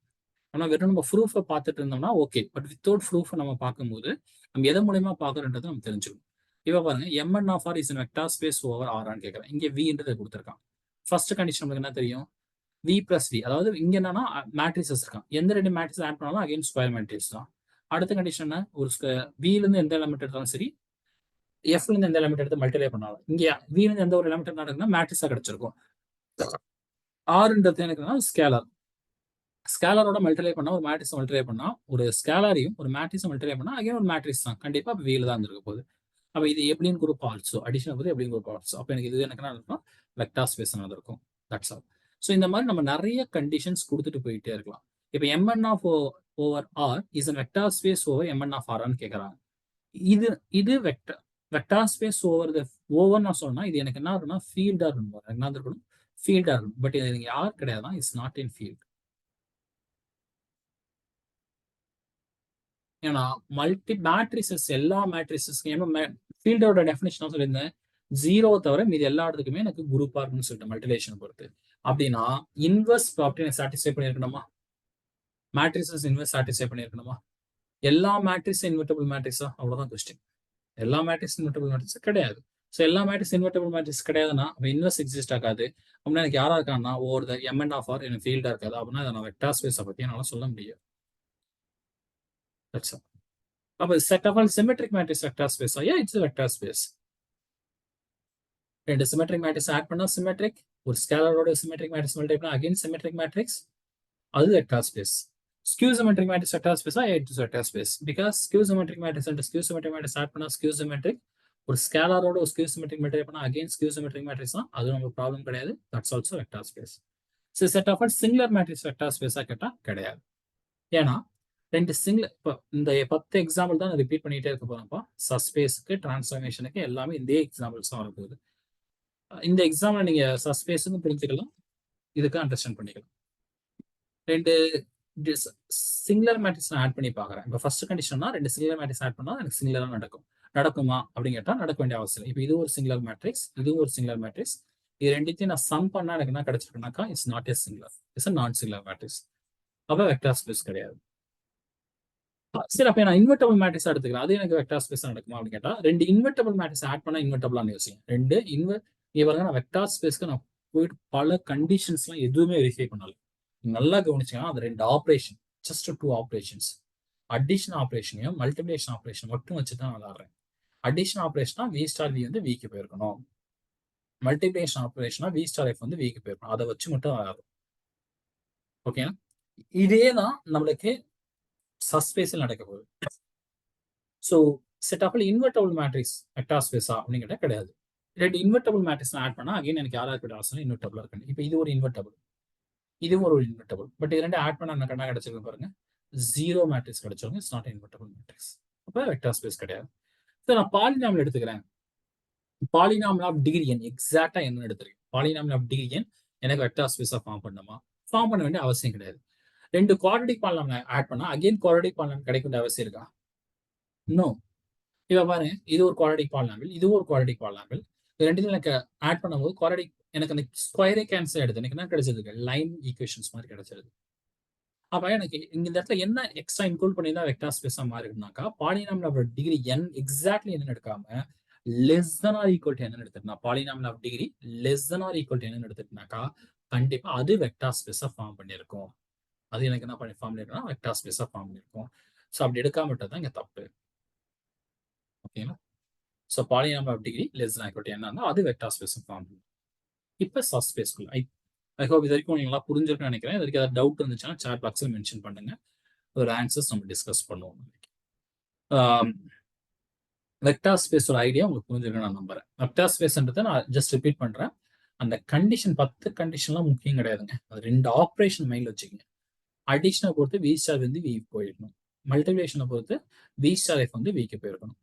ஆனா வெறும் நம்ம ப்ரூஃபை பார்த்துட்டு இருந்தோம்னா ஓகே. பட் வித்தவுட் ப்ரூஃபை நம்ம பார்க்கும்போது நம்ம எதை மூலியமா பார்க்கறோன்றது நம்ம தெரிஞ்சுக்கணும். இப்ப பாருங்க mn of r is an vector space over r ஆன்னு கேட்கறேன். இங்க v கொடுத்திருக்கான். ஃபர்ஸ்ட் கண்டிஷன் நமக்கு என்ன தெரியும்? v plus v. அதாவது இங்க என்னன்னா மேட்ரிசஸ் இருக்கான். எந்த ரெண்டு மேட்ரிக்ஸ் ஆட் பண்ணாலும் அகைன் ஸ்கொயர் மேட்ரிக்ஸ் தான். அடுத்த கண்டிஷன் என்ன? ஒரு v ல இருந்து எந்த எலிமெண்ட் எடுத்தாலும் சரி, f ல இருந்து எந்த எலிமெண்ட் எடுத்து மல்டிப்ளை பண்ணாலும் இங்க v ல இருந்து எந்த ஒரு எலிமெண்ட் நடக்குன்னா மேட்ரிக்ஸா கிடைச்சிருக்கும். ஆர்ன்றது எனக்கு ஸ்கேலர். ஸ்கேலரோட மல்டிப்ளை பண்ணா ஒரு மேட்ரிக்ஸ் மல்டிப்ளை பண்ணா ஒரு ஸ்கேலரையும் ஒரு மேட்ரிக்ஸ் மல்டிப்ளை பண்ணா அகைன் ஒரு மேட்ரிக்ஸ் தான். கண்டிப்பா வீல தான் இருக்க போகுது. அப்ப இது எப்படின்னு குரூப் ஆல்சோ அடிஷன் போது எப்படின்னு குரூப் ஆல்சோ. அப்ப எனக்கு இது எனக்கு என்ன இருக்கும்? வெக்டார் ஸ்பேஸ் இருக்கும். That's all. ஸோ இந்த மாதிரி நம்ம நிறைய கண்டிஷன்ஸ் கொடுத்துட்டு போயிட்டே இருக்கலாம். இப்போ mn of over R is a vector space over mn of ஆர்னு கேட்கறாங்க. இது வெக்டார் ஸ்பேஸ் ஓவர் ஓவர் நான் சொன்னா இது எனக்கு என்ன இருக்குன்னா ஃபீல்டா இருக்கும். என்ன இருக்கணும்? ஃபீல்டா இருக்கும். பட் இது எனக்கு யார் கிடையாதுன்னா இட்ஸ் நாட் இன் ஃபீல்ட். ஏன்னா மல்டி மேட்ரிசஸ் எல்லா மேட்ரிசஸ்க்கும் ஏன்னா ஃபீல்டோட டெஃபினேஷன் சொல்லியிருந்தேன், 0 தவிர மீது எல்லா இடத்துக்குமே எனக்கு குரூப்பா இருக்குன்னு சொல்லிட்டு மல்டிலேஷன் பொறுத்து. அப்படின்னா இன்வெர்ஸ் ப்ராப்பர்ட்டி எனக்கு சாட்டிஸ்ஃபை பண்ணியிருக்கணுமா? மேட்ரிசஸ் இன்வெர்ஸ் சாட்டிஸ்ஃபை பண்ணியிருக்கணுமா? எல்லா மேட்ரிக்ஸ் இன்வெர்டபிள் மேட்ரிக்ஸா? அவ்வளவுதான் கொஸ்டின். எல்லா மேட்ரிக்ஸ் இன்வெர்டபிள் மேட்ரிக்ஸ் கிடையாது. ஸோ எல்லா மேட்ரிக்ஸ் இன்வெர்டபிள் மேட்ரிக்ஸ் கிடையாதுன்னா அப்போ இன்வெர்ஸ் எக்ஸிஸ்ட் ஆகாது. அப்படின்னா எனக்கு யாரா இருக்கான்னா over the mn of R எனக்கு ஃபீல்டா இருக்காது. அப்படின்னா அதை நான் வெக்டார் ஸ்பேஸை பத்தி என்னால சொல்ல முடியாது. That's all. அப்ப set of all symmetric matrix vector space ஆயா? It's vector space. ரெண்டு சிமெட்ரிக் மேட்ரிக்ஸ் ஆட் பண்ணா சிமெட்ரிக், ஒரு ஸ்கேலரோட சிமெட்ரிக் மேட்ரிக்ஸ் மல்டிப்ளை பண்ணா அகைன் சிமெட்ரிக் மேட்ரிக்ஸ், அது vector space. Skew symmetric matrix vector ஸ்பேஸா? It's vector space. Because skew symmetric matrix and skew symmetric matrix add பண்ணா skew symmetric, ஒரு ஸ்கேலரோட ஒரு ஸ்கியூ சிமெட்ரிக் மல்டிப்ளை பண்ணா அகைன் ஸ்கியூ சிமெட்ரிக் மேட்ரிக்ஸ் தான். அது நமக்கு ப்ராப்ளம் கிடையாது. That's also vector space. So set of all singular matrix vector ஸ்பேஸா கேட்டா கிடையாது. ஏன்னா ரெண்டு சிங்கிள் இப்போ இந்த 10 எக்ஸாம்பிள் தான் ரிப்பீட் பண்ணிட்டே இருக்க போறப்பா. சஸ்பேஸுக்கு டிரான்ஸ்ஃபர்மேஷனுக்கு எல்லாமே இதே எக்ஸாம்பிள்ஸ் தான் வரப்போகுது. இந்த எக்ஸாம்பிள் நீங்க சஸ்பேஸுக்கும் புரிஞ்சுக்கலாம், இதுக்கு அண்டர்ஸ்டாண்ட் பண்ணிக்கலாம். ரெண்டு சிங்குலர் மேட்ரிக்ஸ் நான் ஆட் பண்ணி பார்க்குறேன். இப்போ ஃபர்ஸ்ட் கண்டிஷன்னா ரெண்டு சிங்குலர் மேட்ரிக்ஸ் ஆட் பண்ணா எனக்கு சிங்குலரா நடக்குமா அப்படின்னு கேட்டால் நடக்க வேண்டிய அவசியம். இப்போ இது ஒரு சிங்குலர் மேட்ரிக்ஸ், இதுவும் ஒரு சிங்குலர் மேட்ரிக்ஸ். இது ரெண்டுத்தையும் நான் சம் பண்ணா எனக்கு என்ன கிடைச்சிருக்குனாக்கா it's not a singular, it's a non singular matrix. அப்போ வெக்டார் ஸ்பேஸ் கிடையாது. சரி, அப்ப நான் இன்வெர்டபிள் மேட்ரிக்ஸ் எடுத்துக்கிறேன், அது எனக்கு வெக்டார் ஸ்பேஸ் நடக்குமா அப்படின்னு கேட்டா ரெண்டு இன்வெர்டபிள் மேட்ரிக்ஸ் ஆட் பண்ணா இன்வெர்டபிளான யோசிங்க. ரெண்டு இவங்க நான் வெக்டார் ஸ்பேஸ்க்கு நான் போயிட்டு பல கண்டிஷன்ஸ்லாம் எதுவுமே வெரிஃபை பண்ணல. நல்லா கவனிச்சீங்கன்னா அது ரெண்டு ஆப்ரேஷன், ஜஸ்ட் 2 ஆப்ரேஷன்ஸ், அடிஷன் ஆப்ரேஷனையும் மல்டிபிளேஷன் ஆப்ரேஷன் மட்டும் வச்சு தான் விளாடுறேன். அடிஷன் ஆப்ரேஷனா வி ஸ்டார் வி வந்து விக்கு போயிருக்கணும், மல்டிபிளேஷன் ஆப்ரேஷனா வி ஸ்டார் எஃப் வந்து விக்கு போயிருக்கணும். அதை வச்சு மட்டும் விளாடுறோம். ஓகேனா? இதே தான் நம்மளுக்கு சஸ்பேஸில் நடக்க போகுது. So set of invertible matrix vector ஸ்பேஸா அப்படின்னு கேட்டால் கிடையாது. ரெண்டு இன்வெர்டபிள் மேட்ரிக்ஸ் ஆட் பண்ணா அகைன் எனக்கு யாராக இருக்கிற அவசியம் இன்வெர்டபிள் இருக்கு. இப்போ இது ஒரு இன்வெர்டபிள், இதுவும் ஒரு இன்வெர்டபிள். பட் இது ரெண்டு ஆட் பண்ணா எனக்கு என்ன கிடைச்சிருக்கு பாருங்க, 0 மேட்ரிக்ஸ் கிடைச்சிருங்க. It's not invertible matrix. அப்போ வெக்டார் ஸ்பேஸ் கிடையாது. ஸோ நான் பாலினாமியல் எடுத்துக்கிறேன். பாலினாமியல் ஆஃப் டிகிரி என் எக்ஸாக்டா என்ன எடுத்துருக்கேன். பாலினாமியல் ஆஃப் டிகிரி என் எனக்கு வெக்டார் ஸ்பேஸா ஃபார்ம் பண்ணுமா? ஃபார்ம் பண்ண வேண்டிய அவசியம் கிடையாது. ரெண்டு குவாட்ரடிக் பாலினாமியல் ஆட் பண்ணா அகைன் குவாட்ரடிக் பாலினாமியல் கிடைக்க வேண்டிய அவசியம் இருக்கா? நோ. இப்ப பாருங்க, இது ஒரு குவாட்ரடிக் பாலினாமியல், இது ஒரு குவாட்ரடிக் பாலினாமியல். இது ரெண்டுத்தையும் எனக்கு ஆட் பண்ணும்போது குவாட்ரடிக் எனக்கு அந்த ஸ்கொயரே கேன்சல் எடுத்து எனக்கு என்ன கிடைச்சது? லைன் ஈக்குவேஷன்ஸ் மாதிரி கிடைச்சிருது. அப்ப எனக்கு இந்த இடத்துல என்ன எக்ஸ்ட்ரா இன்க்ளூட் பண்ணி தான் வெக்டார் ஸ்பேஸா மாறிடுனாக்கா polynomial of degree n exactly என்ன எடுக்காம less than or equal to என்ன எடுத்துட்டா, polynomial of degree less than or equal to என்ன எடுத்துட்டாக்கா கண்டிப்பா அது வெக்டார் ஸ்பேஸா ஃபார்ம் பண்ணியிருக்கும். அது எனக்கு என்ன பண்ணி ஃபார்ம் பண்ணிருக்கோம்னா வெக்டார் ஸ்பேஸா ஃபார்ம் பண்ணியிருக்கும். ஸோ அப்படி எடுக்காம விட்டதான் இங்க தப்பு. ஓகேங்களா? So polynomial of degree less than or equal to என்ன இருந்தால் அது வெக்டார் ஸ்பேஸ் ஃபார்ம் பண்ணும். இப்போ சஸ்பேஸ்க்குள்ள ஐ ஹோப் இது வரைக்கும் நீங்களா புரிஞ்சிருக்குன்னு நினைக்கிறேன். இதுக்கு ஏதாவது டவுட் இருந்துச்சுன்னா சாட் பாக்ஸில் மென்ஷன் பண்ணுங்க, ஒரு ஆன்சர்ஸ் நம்ம டிஸ்கஸ் பண்ணுவோம். வெக்டார் ஸ்பேஸோட ஐடியா உங்களுக்கு புரிஞ்சிருக்குன்னு நான் நம்புறேன். வெக்டார் ஸ்பேஸ்ன்றதை நான் ஜஸ்ட் ரிப்பீட் பண்றேன். அந்த கண்டிஷன் 10 கண்டிஷன்லாம் முக்கியம் கிடையாதுங்க. அது 2 ஆப்ரேஷன் மைண்ட்ல வச்சுக்கோங்க. அடிஷனை பொறுத்து வி ஸ்டார் வந்து வி போயிடணும். மல்டிபிளேஷனை பொறுத்து வி ஸ்டார் எஃப் வந்து விக்கு போயிருக்கணும்.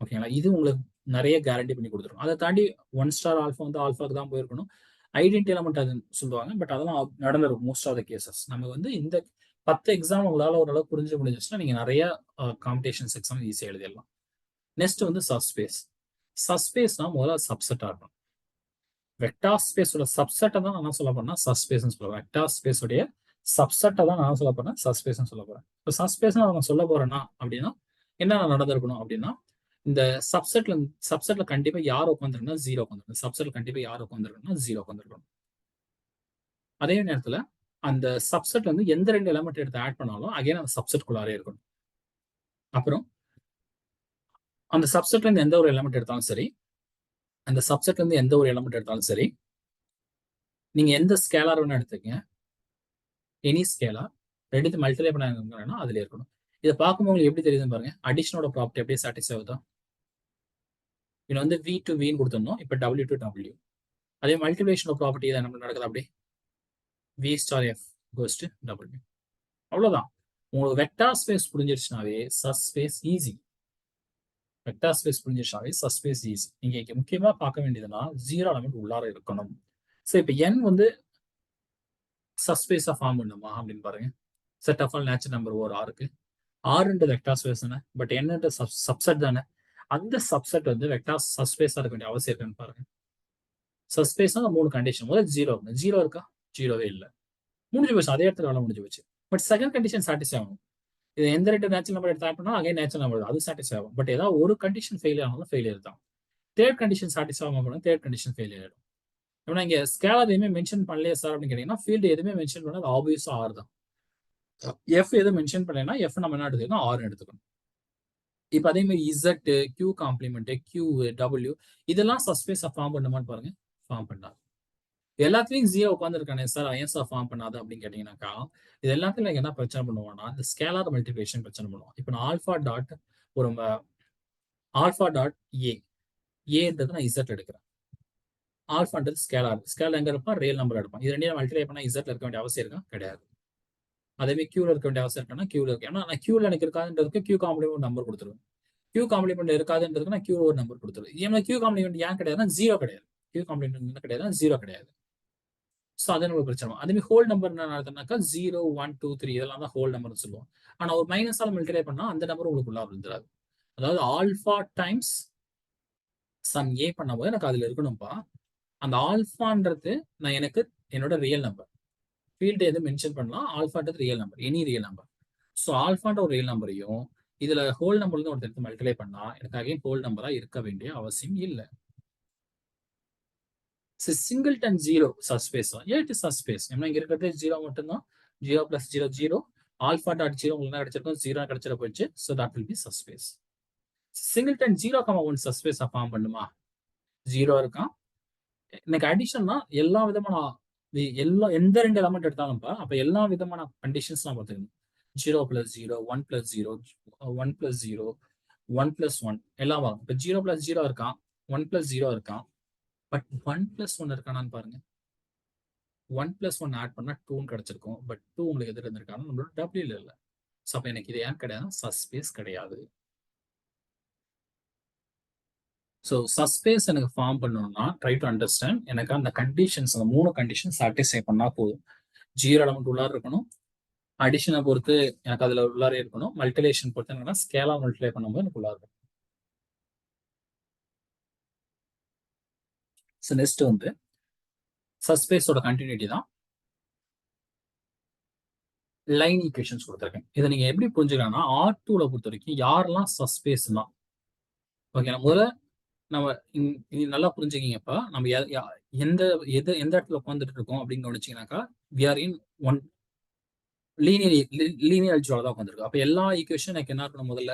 ஓகேங்களா? இது உங்களுக்கு நிறைய கேரண்டி பண்ணி கொடுத்துரும். அதை தாண்டி 1 ஸ்டார் ஆல்ஃபா வந்து ஆல்ஃபாக்கு தான் போயிருக்கணும். ஐடென்டி எலமெண்ட் அது சொல்லுவாங்க. பட் அதெல்லாம் நடந்திருக்கும் மோஸ்ட் ஆஃப் த கேசஸ். நம்ம வந்து இந்த 10 எக்ஸாம் உங்களால ஓரளவு புரிஞ்சு முடிஞ்சிச்சுன்னா நீங்க நிறைய காம்படிஷன்ஸ் எக்ஸாம் ஈஸியாக எழுதிடலாம். நெக்ஸ்ட் வந்து சப்ஸ்பேஸ். சப்ஸ்பேஸ்னா முதல்ல சப்செட் ஆகணும். வெக்டார் ஸ்பேஸோட சப்செட்டை தான் நான் சொல்ல போறேன்னா சப்ஸ்பேஸ்னு சொல்லுவேன். வெக்டார் ஸ்பேஸோடைய சப்செட்டை தான் நான் சொல்ல போறேன் சப்ஸ்பேஸ்னு சொல்ல போறேன். இப்போ சப்ஸ்பேஸ் நான் சொல்ல போறேன்னா அப்படின்னா என்ன நடந்திருக்கணும் அப்படின்னா, இந்த சப்செட்ல கண்டிப்பா யார் உட்காந்துருக்குன்னா 0 உட்காந்துருக்கணும். சப்செட்ல கண்டிப்பா யார் உட்காந்துருக்குன்னா 0 உட்காந்துருக்கணும். அதே நேரத்துல அந்த சப்செட் வந்து எந்த 2 எலமெண்ட் எடுத்து ஆட் பண்ணாலும் அகைன் அந்த சப்செட் குள்ளாரே இருக்கணும். அப்புறம் அந்த சப்செட்ல இருந்து எந்த ஒரு எலமெண்ட் எடுத்தாலும் சரி, அந்த சப்செட்ல இருந்து எந்த ஒரு எலமெண்ட் எடுத்தாலும் சரி, நீங்க எந்த ஸ்கேலார் வேணா எடுத்துக்கங்க, எனி ஸ்கேலார் ரெண்டுத்து மல்டிப்ளை பண்ணா அதுல இருக்கணும். இதை பார்க்கும்போது உங்களுக்கு எப்படி தெரியுதுன்னு பாருங்க. அடிஷனோட ப்ராப்பர்ட்டி அப்படியே சாட்டிஸ்ஃபை ஆகுதா? இது வந்து வி டு வின்னு கொடுத்துருந்தோம். இப்போ டபிள்யூ டு டபிள்யூ. அதே மல்டிபிளேஷனோட ப்ராப்பர்ட்டி தான் நம்ம நடக்குது. அப்படியே V star F goes to W. அவ்வளவுதான். உங்களுக்கு வெக்டார் ஸ்பேஸ் புரிஞ்சிருச்சுனாவே சப்ஸ்பேஸ் ஈஸி. வெக்டார் ஸ்பேஸ் புரிஞ்சிருச்சாவே சப்ஸ்பேஸ் ஈஸி. நீங்க இங்க முக்கியமா பார்க்க வேண்டியதுன்னா 0 எலமெண்ட் உள்ளார இருக்கணும். சரி, இப்போ n வந்து சப்ஸ்பேஸா ஃபார்ம் பண்ணுமா அப்படின்னு பாருங்க. Set of all natural number ஒரு ஆருக்கு ஆறுன்றது வெக்டார் ஸ்பேஸ் தானே, பட் என்னன்ற சப்செட் தானே. அந்த சப்செட் வந்து வெக்டார் சப்ஸ்பேஸா இருக்க வேண்டிய அவசியம் இருக்குன்னு பாருங்க. சப்ஸ்பேஸ்னா 3 கண்டிஷன். முதல்ல 0 இருக்கா? 0வே இல்லை. முடிஞ்சு போச்சு. அதே இடத்துல வேலை முடிஞ்சு போச்சு. பட் செகண்ட் கண்டிஷன் சாட்டிஸ்ஃபை ஆகும். இது எந்த 2 நேச்சுரல் நம்பர் எடுத்து ஆட் பண்ணா அகைன் நேச்சுரல் நம்பர் அது சாட்டிஸ்ஃபை ஆகும். பட் ஏதாவது ஒரு கண்டிஷன் ஃபெயிலியர் ஆனாலும் ஃபெயிலியர் தான். தேர்ட் கண்டிஷன் சாட்டிஸ்ஃபை ஆகும். தேர்ட் கண்டிஷன் ஃபெயிலியர் ஆயிடும். ஏன்னா இங்க ஸ்கேலார் எதுவுமே மென்ஷன் பண்ணலையே சார் அப்படின்னு கேட்டீங்கன்னா, ஃபீல்டு எதுவுமே மென்ஷன் பண்ணாது. ஆப்வியஸா ஆர் தான். எஃப் எதுவும் மென்ஷன் பண்ணலைன்னா எஃப் நம்ம என்ன எடுத்துக்கணும்? ஆர் எடுத்துக்கணும். இப்போ அதே மாதிரி Z, Q complement, Q, W இதெல்லாம் சப்ஸ்பேஸா ஃபார்ம் பண்ணுமான்னு பாருங்க. ஃபார்ம் பண்ணாது. எல்லாத்துலயும் 0 உட்காந்துருக்கானே சார் ஏன் சார் ஃபார்ம் பண்ணாது அப்படின்னு கேட்டீங்கன்னாக்கா, இது எல்லாத்துலயும் என்ன பிரச்சனை பண்ணுவோம்னா இந்த ஸ்கேலார் மல்டிபிளேஷன் பிரச்சனை பண்ணுவோம். இப்போ நான் ஆல்ஃபா டாட் ஒரு ஆல்ஃபா டாட் ஏன்றது நான் இசட் எடுக்கிறேன். ஆல்ஃபான்றது ஸ்கேலார் எங்க இருப்பான்? ரியல் நம்பர் எடுப்பான். இது ரெண்டையும் மல்டிப்ளை பண்ணா இசட்ல இருக்க வேண்டிய அவசியம் இருக்கா? கிடையாது. அதே கியூல இருக்க வேண்டிய அவசியம் இருக்குன்னா கியூல இருக்கு. ஏன்னா நான் கியூல எனக்கு இருக்காதுன்றதுக்கு கியூ காம்ப்ளிமெண்ட் நம்பர் கொடுத்துருவேன். கியூ காம்ப்ளிமெண்ட் இருக்காதுன்றதுக்கு நான் கியூ ஒரு நம்பர் கொடுத்துருவேன். ஏன்னா கியூ காம்ப்ளிமெண்ட் ஏன் கிடையாதுன்னா 0 கிடையாது. கியூ காம்ப்ளிமெண்ட் கிடையாது, 0 கிடையாது. ஸோ அது நம்ம பிரச்சனை. அதே மாதிரி ஹோல் நம்பர் என்ன நடத்துனாக்கா 0, 1, 2, 3 இதெல்லாம் தான் ஹோல் நம்பர்னு சொல்லுவோம். ஆனா ஒரு மைனஸால மல்டிப்ளை பண்ணா அந்த நம்பர் உங்களுக்கு உள்ள விழுந்துடாது. அதாவது ஆல்ஃபா டைம்ஸ் சம் ஏ பண்ணும்போது எனக்கு அதுல இருக்கணும்ப்பா. அந்த ஆல்ஃபான்றது நான் எனக்கு என்னோட ரியல் நம்பர். ஃபீல்டு எது மென்ஷன் பண்ணலாம்? ஆல்ஃபான்றது real number, any real number. So ஆல்ஃபான்ற ஒரு ரியல் நம்பரையும் இதுல ஹோல் நம்பர்ல ஒரு எடுத்து மல்டிப்ளை பண்ணா எனக்கு அகைன் ஹோல் நம்பரா இருக்க வேண்டிய அவசியம் இல்லை. சிங்கிள்டன் 0 சப்ஸ்பேஸ் தான். ஏன் இட் இஸ் சப்ஸ்பேஸ்? ஏன்னா இங்க இருக்கிறது 0 மட்டும்தான். 0 + 0 0. ஆல்ஃபா டாட் 0 உங்களுக்கு என்ன கிடைச்சிருக்கும்? 0 கிடைச்சிட போயிடுச்சு. So that will be subspace. Singleton 0,1 சப்ஸ்பேஸா ஃபார்ம் பண்ணுமா? 0 இருக்கான். எனக்கு அடிஷன்னா எல்லா விதமான எந்த 2 எலமெண்ட் எடுத்தாலும்ப்பா அப்ப எல்லா விதமான கண்டிஷன்ஸ் நான் பார்த்துக்கணும். 0 + 0, 1 + 0, 1 + 0, 1 + 1 எல்லாம் வரும். இப்போ 0 + 0 இருக்கான், 1 + 0 இருக்கான். பட் 1 + 1 இருக்கானான்னு பாருங்க. 1 + 1 ஆட் பண்ணா 2 கிடைச்சிருக்கும். பட் 2 உங்களுக்கு எதிர இருந்திருக்காங்க, நம்மளோட டபிள்யூல இல்லை. ஸோ அப்போ எனக்கு இது ஏன் கிடையாது? சப்ஸ்பேஸ் கிடையாது. ஸோ சப்ஸ்பேஸ் எனக்கு ஃபார்ம் பண்ணணும்னா ட்ரை டு அண்டர்ஸ்டாண்ட் எனக்கு அந்த கண்டிஷன்ஸ் அந்த 3 கண்டிஷன் சாட்டிஸ்ஃபை பண்ணா போதும். 0 எலமெண்ட் உள்ளார இருக்கணும். அடிஷனை பொறுத்து எனக்கு அதுல உள்ளாரே இருக்கணும். மல்டிபிளேஷன் பொறுத்து என்னன்னா ஸ்கேலா மல்டிப்ளை பண்ணும்போது எனக்கு உள்ளார இருக்கும். ஸோ நெக்ஸ்ட் வந்து சப்ஸ்பேஸோட கண்டினியூட்டி தான் லைன் ஈக்குவேஷன்ஸ் கொடுத்துருக்கேன். இதை நீங்க எப்படி புரிஞ்சுக்கலாம்னா R2ல பொறுத்த வரைக்கும் யாரெல்லாம் சப்ஸ்பேஸ்னா ஓகே. முதல்ல நம்ம நல்லா புரிஞ்சுக்கிங்கப்பா. நம்ம எந்த இடத்துல உட்காந்துட்டு இருக்கோம் அப்படின்னு கவனிச்சீங்கன்னாக்கா we are in one linear algebra தான் உட்காந்துருக்கும். அப்ப எல்லா ஈக்குவேஷன் எனக்கு என்ன இருக்கணும்? முதல்ல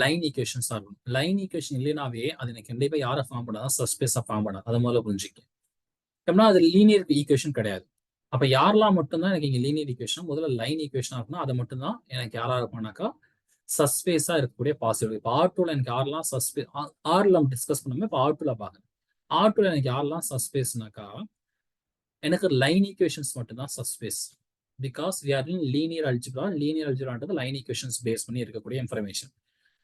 லைன் ஈக்குவேஷன்ஸ் தான் இருக்கும். லைன் ஈக்குவேஷன் இல்லைனாவே அது எனக்கு கண்டிப்பா யாரை ஃபார்ம் பண்ணாதான் சப்ஸ்பேஸா ஃபார்ம் பண்ணாது. அதை முதல்ல புரிஞ்சுக்க. எப்படின்னா அது லீனியர் ஈக்குவேஷன் கிடையாது. அப்ப யாரெல்லாம் மட்டும்தான் எனக்கு இங்க லீனியர் ஈக்குவேஷன் முதல்ல லைன் ஈக்குவேஷனா இருக்கணும். அதை மட்டும்தான் எனக்கு யாரா இருப்பானாக்கா சஸ்பேஸா இருக்கக்கூடிய பாசிபிள். இப்போ R2ல எனக்கு யாரெல்லாம் சஸ்பேஸ், ஆர்ல நம்ம டிஸ்கஸ் பண்ணாம இப்போ R2ல பாக்குறேன். R2ல எனக்கு யாரெல்லாம் சஸ்பேஸ்னாக்கா எனக்கு லைன் ஈக்குவேஷன்ஸ் மட்டும்தான் subspace. Because we are in linear algebra. Linear அல்ஜிப்ரான்றது லைன் ஈக்குவேஷன்ஸ் பேஸ் பண்ணி இருக்கக்கூடிய இன்ஃபர்மேஷன்.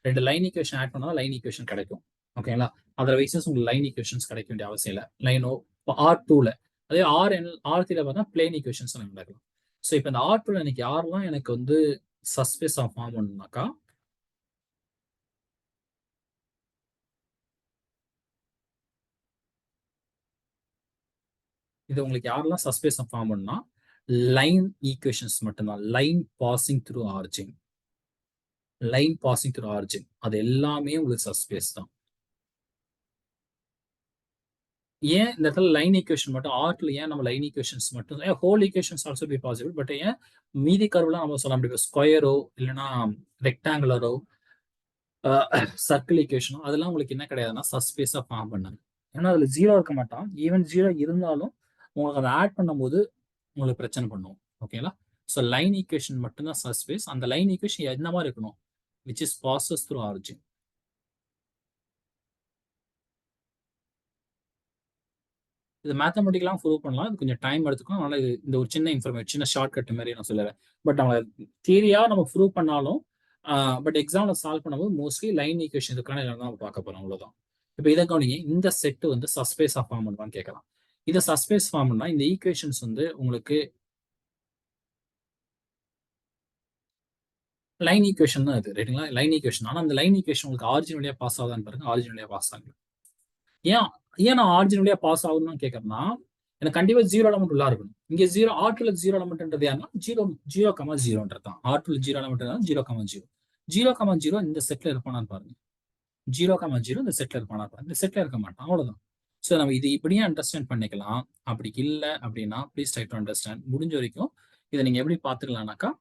2 லைன் ஈக்குவேஷன் ஆட் பண்ணா லைன் ஈக்குவேஷன் கிடைக்கும். ஓகேங்களா? அதர்வைசஸ் உங்களுக்கு லைன் ஈக்குவேஷன்ஸ் கிடைக்க வேண்டிய அவசியம் இல்லை. லைனோ இப்போ R2ல, அதே R3ல பார்த்தா பிளேன் ஈக்குவேஷன்ஸ் நம்ம நடக்கலாம். ஸோ இப்போ இந்த R2ல எனக்கு யாரெல்லாம் எனக்கு வந்து சஸ்பேஸ் ஆஃப் ஃபார்ம் பண்ணணும்னாக்கா இது உங்களுக்கு யாரெல்லாம் சஸ்பேஸ் ஆஃப் ஃபார்ம் பண்ணா லைன் ஈக்குவேஷன்ஸ் மட்டும்தான். Line passing through origin, line passing through origin அது எல்லாமே உங்களுக்கு சஸ்பேஸ் தான். ஏன் இந்த இடத்துல லைன் ஈக்குவேஷன் மட்டும் R2ல ஏன் நம்ம லைன் ஈக்குவேஷன்ஸ் மட்டும், whole equations also be possible, but ஏன் மீதி கர்வ்லாம் நம்ம சொல்ல முடியும்? ஸ்கொயரோ இல்லைன்னா ரெக்டாங்குலரோ சர்க்கிள் ஈக்குவேஷனோ அதெல்லாம் உங்களுக்கு என்ன கிடையாதுன்னா சஸ்பேஸா ஃபார்ம் பண்ணாங்க. ஏன்னா அதுல 0 இருக்க மாட்டான். ஈவன் 0 இருந்தாலும் உங்களுக்கு அதை ஆட் பண்ணும்போது உங்களுக்கு பிரச்சனை பண்ணும். ஓகேங்களா? ஸோ லைன் ஈக்குவேஷன் மட்டும்தான் சஸ்பேஸ். அந்த லைன் ஈக்குவேஷன் என்ன மாதிரி இருக்கணும்? Which is bosses through origin. இது மேத்தமெட்டிக்கலாம் ப்ரூவ் பண்ணலாம். இது கொஞ்சம் டைம் எடுத்துக்கும். அதனால இந்த ஒரு சின்ன இன்ஃபர்மேஷன், சின்ன ஷார்ட்கட் மாதிரி நான் சொல்லுறேன். பட் நம்ம தியரியா நம்ம ப்ரூவ் பண்ணாலும் பட் எக்ஸாம்ல சால்வ் பண்ணும்போது மோஸ்ட்லி லைன் ஈக்குவேஷன் இருக்கான தான் நம்ம பார்க்க போறோம். அவ்வளவுதான். இப்போ இதை கவனிங்க, இந்த செட் வந்து சஸ்பேஸ் ஆஃப் ஃபார்ம் பண்ணுவான்னு கேட்கலாம். இதை சஸ்பேஸ் ஃபார்ம் பண்ணா இந்த ஈக்குவேஷன்ஸ் வந்து உங்களுக்கு லைன் ஈக்குவேஷன் தான் இது, ரைட்டுங்களா? Line equation. ஆனால் அந்த லைன் ஈக்குவேஷன் உங்களுக்கு ஆரிஜின் வழியா பாஸ் ஆகுதான்னு பாருங்க. ஆரிஜின் வழியா பாஸ் ஆகுது. ஏன் நான் ஆரிஜின் வழியா பாஸ் ஆகுதுன்னு கேட்கறேன்னா எனக்கு கண்டிப்பா 0 எலமெண்ட் உள்ள இருக்கணும். இங்க 0, R2ல 0 எலமெண்ட்ன்றது யாருன்னா 0,0ன்றது தான். R2ல 0 எலமெண்ட் 0,0. 0,0 இந்த செட்ல இருப்பானான்னு பாருங்க. 0,0 இந்த செட்ல இருப்பானா பாருங்க. இந்த செட்ல இருக்க மாட்டான். அவ்வளவுதான். ஸோ நம்ம இது இப்படியே அண்டர்ஸ்டாண்ட் பண்ணிக்கலாம். அப்படி இல்லை அப்படின்னா ப்ளீஸ் ட்ரை டு அண்டர்ஸ்டாண்ட். முடிஞ்ச வரைக்கும் இதை நீங்க எப்படி பார்த்துக்கலாம்னாக்கா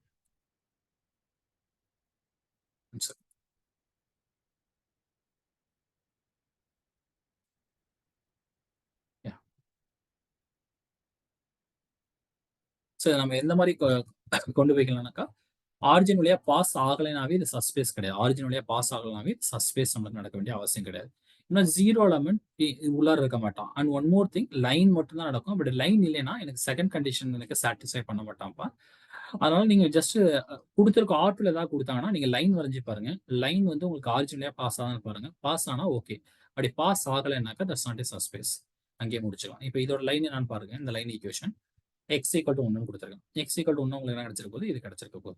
ஸோ நம்ம எந்த மாதிரி கொண்டு போய்க்கலாம்னாக்கா ஆரிஜின் வழியா பாஸ் ஆகலைனாவே இது சஸ்பேஸ் கிடையாது. ஆரிஜின் வழியா பாஸ் ஆகலைனாவே சஸ்பேஸ் நம்மளுக்கு நடக்க வேண்டிய அவசியம் கிடையாது. இன்னும் 0 எலமெண்ட் உள்ளார இருக்க மாட்டான். And one more thing, line மட்டும் தான் நடக்கும். பட் லைன் இல்லைன்னா எனக்கு செகண்ட் கண்டிஷன் எனக்கு சாட்டிஸ்ஃபை பண்ண மாட்டான்ப்பா. அதனால நீங்க ஜஸ்ட் கொடுத்துருக்க R2ல ஏதாவது கொடுத்தாங்கன்னா நீங்க லைன் வரைஞ்சி பாருங்க. லைன் வந்து உங்களுக்கு ஆரிஜின் வழியா பாஸ் ஆகுதுன்னு பாருங்க. பாஸ் ஆனா ஓகே. அப்படி பாஸ் ஆகலைன்னாக்கா தட்ஸ் நாட் ஏ சஸ்பேஸ். அங்கேயே முடிச்சிடலாம். இப்போ இதோட லைன் என்னன்னு பாருங்க. இந்த லைன் ஈக்குவேஷன் x = 1 கொடுத்துருக்கேன். x = 1 உங்களுக்கு என்ன கிடைச்சிருக்க போது? இது கிடைச்சிருக்க போகுது.